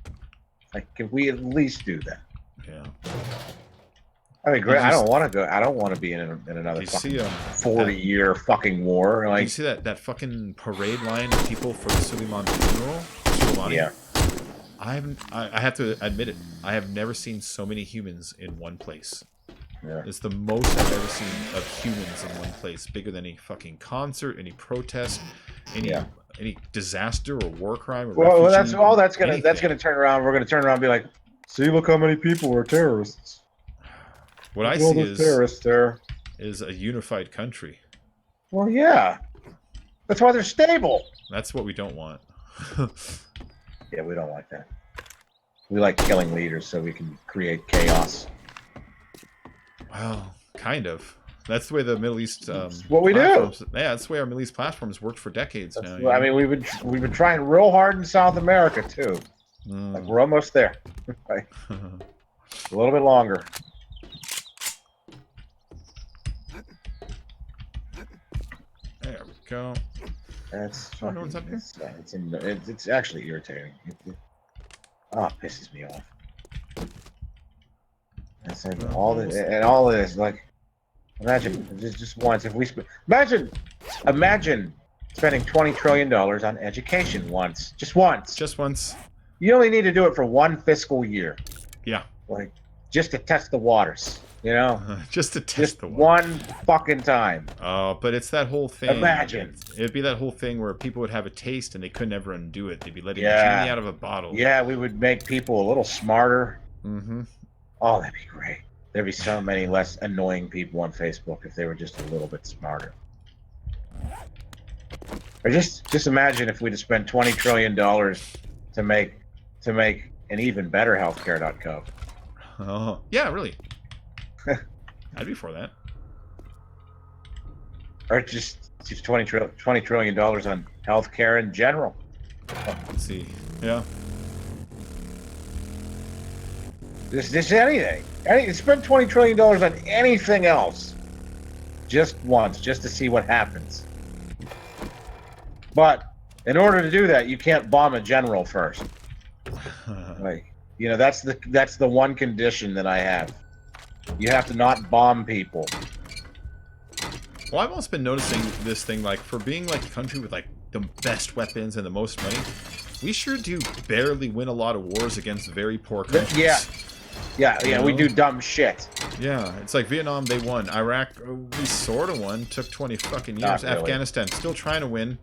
Like, can we at least do that? Yeah. I mean, great. I don't want to go. I don't want to be in another fucking 40-year fucking war. Like, you see that fucking parade line of people for the Suleiman funeral? Soleimani? Yeah. I have to admit it. I have never seen so many humans in one place. Yeah. It's the most I've ever seen of humans in one place. Bigger than any fucking concert, any protest, any disaster or war crime. Or well, that's gonna turn around. We're gonna turn around and be like, see, look how many people were terrorists. What I see is terrorists there is a unified country. Well, yeah, that's why they're stable. That's what we don't want. Yeah, we don't like that. We like killing leaders so we can create chaos. Well, kind of. That's the way the Middle East. What we do. Yeah, that's the way our Middle East platforms worked for decades now. I mean, we've been trying real hard in South America too. Like, we're almost there. Right. A little bit longer. There we go. That's I know what's up here. It's actually irritating. It pisses me off. It's like all this, like, imagine just once if we imagine spending $20 trillion on education once, just once. You only need to do it for one fiscal year. Yeah. Like, just to test the waters. You know, just to test the one fucking time. Oh, but it's that whole thing. Imagine it'd be that whole thing where people would have a taste and they could never undo it. They'd be letting genie out of a bottle. Yeah, we would make people a little smarter. Mm-hmm. Oh, that'd be great. There'd be so many less annoying people on Facebook if they were just a little bit smarter. Or just imagine if we'd have spent $20 trillion to make an even better healthcare.gov. Oh, yeah, really. I'd be for that. Or just $20 trillion on healthcare in general. Let's see. Yeah. Just anything. Spend $20 trillion on anything else. Just once, just to see what happens. But in order to do that, you can't bomb a general first. Like, you know, that's the one condition that I have. You have to not bomb people. Well, I've also been noticing this thing, like, for being like a country with like the best weapons and the most money, we sure do barely win a lot of wars against very poor countries. Yeah, we do dumb shit. Yeah, it's like Vietnam, they won. Iraq, we sort of won. Took 20 fucking years. Really. Afghanistan, still trying to win.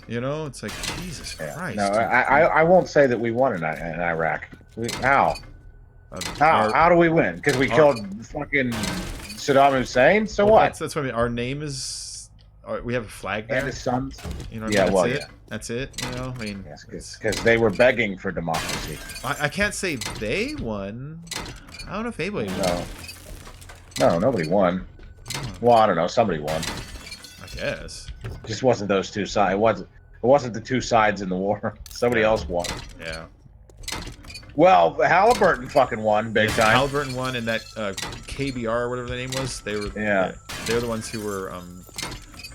You know, it's like, Jesus Christ. No, I won't say that we won in Iraq. How? How do we win? Because we killed fucking Saddam Hussein? So well, what? That's what I mean. Our name is... we have a flag there. And his sons. You know what I mean? That's it, you know? I mean... Because they were begging for democracy. I can't say they won. I don't know if anybody won. No, nobody won. Well, I don't know. Somebody won. I guess. Just wasn't those two sides. It wasn't the two sides in the war. Somebody else won. Yeah. Well, Halliburton fucking won big time. Halliburton won, and that KBR or whatever the name was, they were they're the ones who were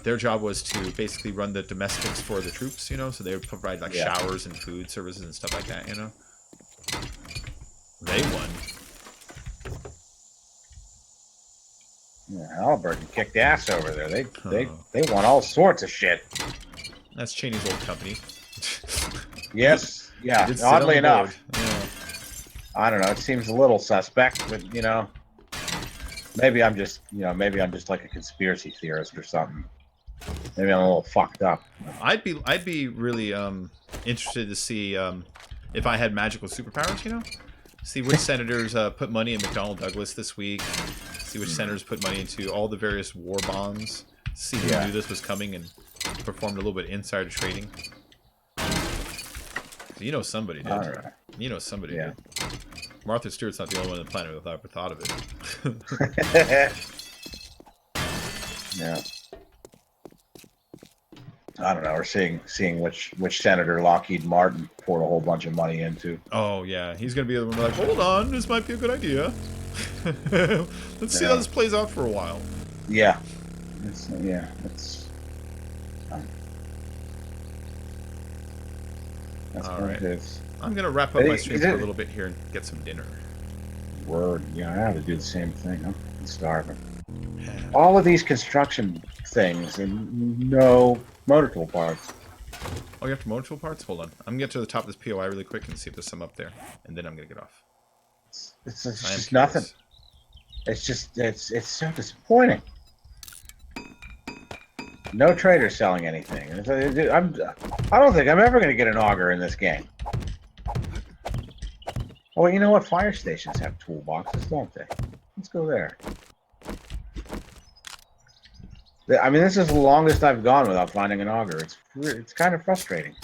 their job was to basically run the domestics for the troops, you know, so they would provide like showers and food services and stuff like that, you know. They won. Yeah, Halliburton kicked ass over there. They won all sorts of shit. That's Cheney's old company. Yes. Yeah, oddly enough. Yeah. I don't know. It seems a little suspect, but you know, maybe I'm just like a conspiracy theorist or something. Maybe I'm a little fucked up. I'd be really interested to see if I had magical superpowers. You know, see which senators put money in McDonnell Douglas this week. See which senators put money into all the various war bonds. See who knew this was coming and performed a little bit of insider trading. You know somebody did. Right. You know somebody did. Martha Stewart's not the only one on the planet that ever thought of it. Yeah. I don't know. We're seeing which senator Lockheed Martin poured a whole bunch of money into. Oh yeah, he's gonna be the one like, hold on, this might be a good idea. Let's see how this plays out for a while. Yeah. That's all what right. it is. I'm gonna wrap up my stream for a little bit here and get some dinner. Word. Yeah, I have to do the same thing. I'm starving. All of these construction things and no motor tool parts. Oh, you have to motor tool parts? Hold on. I'm gonna get to the top of this POI really quick and see if there's some up there, and then I'm gonna get off. It's just nothing. It's just it's so disappointing. No trader selling anything. I don't think I'm ever going to get an auger in this game. Oh, you know what? Fire stations have toolboxes, don't they? Let's go there. I mean, this is the longest I've gone without finding an auger. It's kind of frustrating.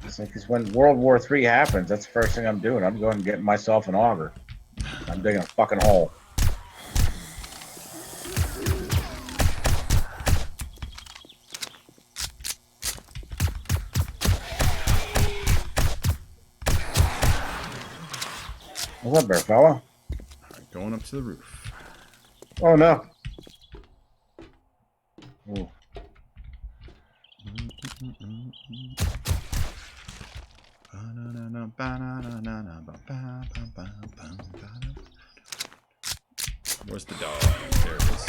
It's like, because when World War III happens, that's the first thing I'm doing. I'm going and getting myself an auger. I'm digging a fucking hole. What's up there, fella? All right, going up to the roof. Oh, no. Ooh. Where's the dog? There it is.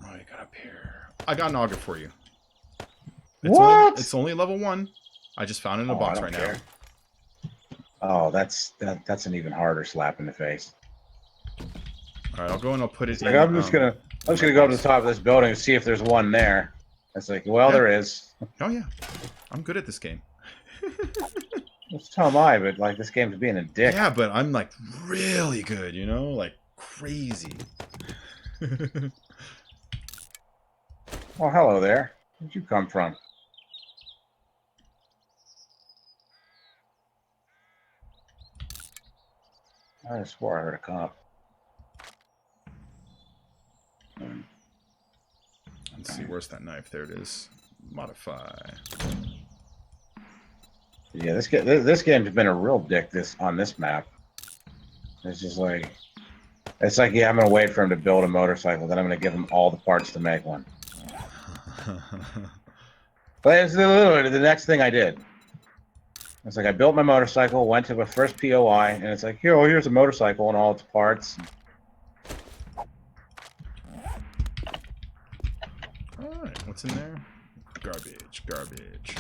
Oh, you got up here. I got an auger for you. It's only level 1. I just found it in a box right now. Oh, that's an even harder slap in the face. All right, I'll go and I'll put it in. I'm just gonna go to the top of this building and see if there's one there. It's like, well, there is. Oh yeah, I'm good at this game. So am I, but like this game's being a dick. Yeah, but I'm like really good, you know, like crazy. Oh, hello there. Where'd you come from? I swore I heard a cop. Let's see, where's that knife? There it is. Modify. Yeah, this game's been a real dick on this map. It's just like, yeah, I'm gonna wait for him to build a motorcycle, then I'm gonna give him all the parts to make one. But it's literally the next thing I did. It's like I built my motorcycle, went to the first POI, and it's like, here's a motorcycle and all its parts. Alright, what's in there? Garbage, garbage.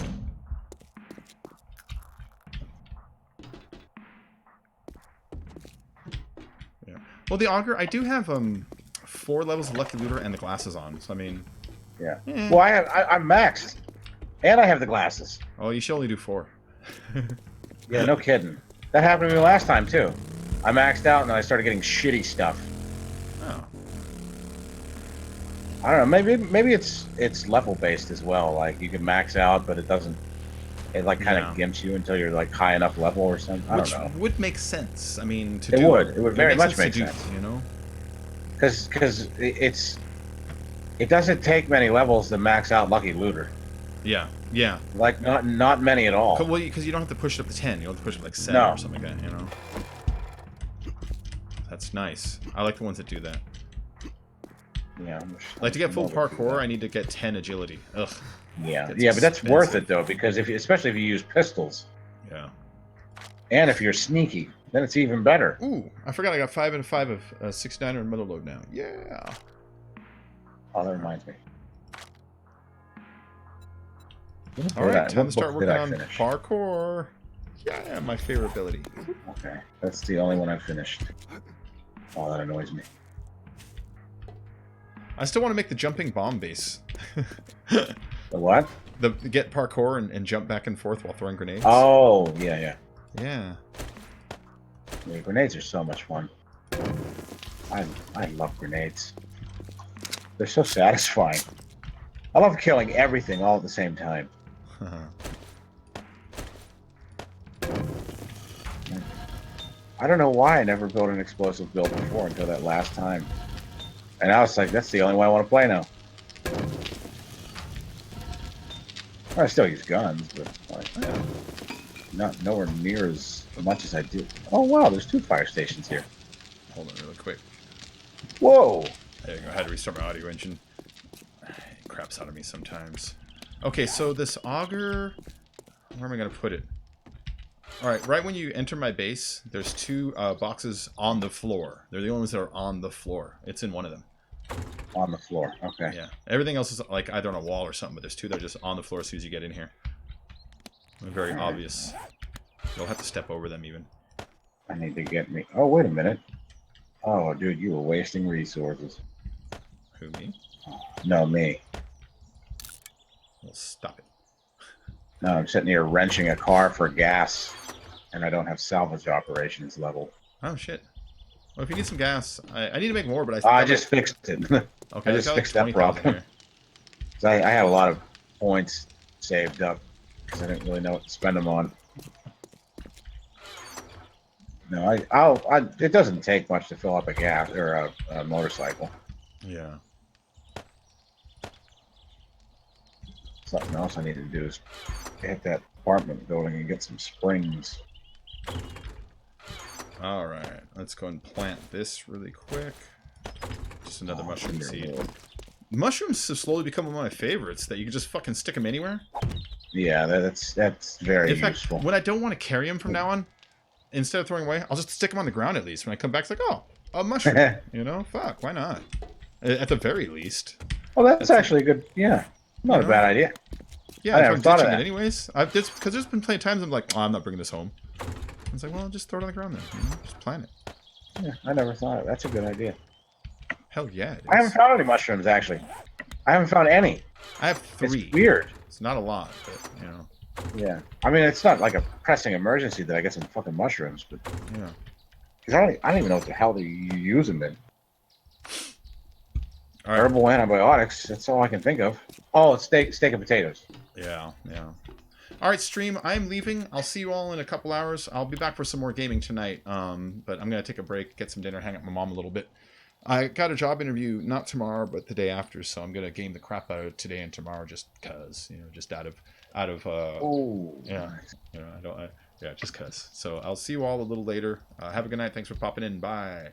Yeah. Well, the auger, I do have 4 levels of Lucky Looter and the glasses on, so I mean... Yeah. Well, I'm maxed. And I have the glasses. Oh, you should only do 4. Yeah, no kidding. That happened to me last time, too. I maxed out and then I started getting shitty stuff. Oh. I don't know, maybe it's level based as well. Like you can max out, but it doesn't. It like kind of gimps you until you're like high enough level or something. I don't know. Which would make sense. I mean, it would very much make sense. You know, because it doesn't take many levels to max out Lucky Looter. Yeah, yeah. Like not many at all. Well, because you don't have to push it up to 10. You don't have to push it up like 7 or something like that. You know. That's nice. I like the ones that do that. Yeah. Like to get full parkour, I need to get 10 agility. Ugh. Yeah, but that's worth it though, because especially if you use pistols. Yeah. And if you're sneaky, then it's even better. Ooh, I forgot I got 5 and 5 of 6.9er and metal load now. Yeah. Oh, that reminds me. All right, time to start book did working I on finish? parkour. Yeah, my favorite ability. Okay, that's the only one I finished. Oh, that annoys me. I still want to make the jumping bomb base. The what? The get parkour and jump back and forth while throwing grenades. Oh, yeah. Yeah. Yeah, grenades are so much fun. I love grenades. They're so satisfying. I love killing everything all at the same time. I don't know why I never built an explosive build before until that last time. And I was like, that's the only way I want to play now. I still use guns, but like, not nowhere near as much as I do. Oh wow, there's 2 fire stations here. Hold on really quick. Whoa! There you go. I had to restart my audio engine. It craps out of me sometimes. Okay, so this auger... Where am I going to put it? Alright, right when you enter my base, there's 2 boxes on the floor. They're the only ones that are on the floor. It's in one of them. On the floor, okay. Yeah. Everything else is like either on a wall or something, but there's 2 that are just on the floor as soon as you get in here. They're very obvious. You'll have to step over them even. I need to get me... Oh, wait a minute. Oh, dude, you were wasting resources. Who, me? No, me. Well, stop it. No, I'm sitting here wrenching a car for gas, and I don't have salvage operations level. Oh, shit. Well, if you need some gas, I need to make more, but I just fixed it. Okay, I just got fixed like that 20,000 problem. here. 'Cause I had a lot of points saved up because I didn't really know what to spend them on. No, it doesn't take much to fill up a gas or a motorcycle. Yeah. Something else I need to do is hit that apartment building and get some springs. Alright, let's go and plant this really quick. Just another mushroom seed. Mushrooms have slowly become one of my favorites, that you can just fucking stick them anywhere. Yeah, that's very In fact, useful. when I don't want to carry them from now on, instead of throwing away, I'll just stick them on the ground at least. When I come back, it's like, oh, a mushroom. You know, fuck, why not? At the very least. Well, that's actually a good, yeah, not a bad idea. Yeah, I if never I'm thought of ditching it that. anyways. Because there's been plenty of times I'm like, oh, I'm not bringing this home. It's like, well, just throw it on the ground then. You know, just plant it. Yeah, I never thought of it. That's a good idea. Hell yeah, it is. I haven't found any mushrooms, actually. I haven't found any. I have 3. It's weird. It's not a lot, but, you know. Yeah. I mean, it's not like a pressing emergency that I get some fucking mushrooms, but... Yeah. Because I don't even know what the hell you use them in. All right. Herbal antibiotics, that's all I can think of. Oh, it's steak and potatoes. Yeah, yeah. All right, stream, I'm leaving. I'll see you all in a couple hours. I'll be back for some more gaming tonight, but I'm going to take a break, get some dinner, hang out with my mom a little bit. I got a job interview, not tomorrow, but the day after, so I'm going to game the crap out of today and tomorrow just because, you know, just out of Oh. yeah, you know, yeah, just because. So I'll see you all a little later. Have a good night. Thanks for popping in. Bye.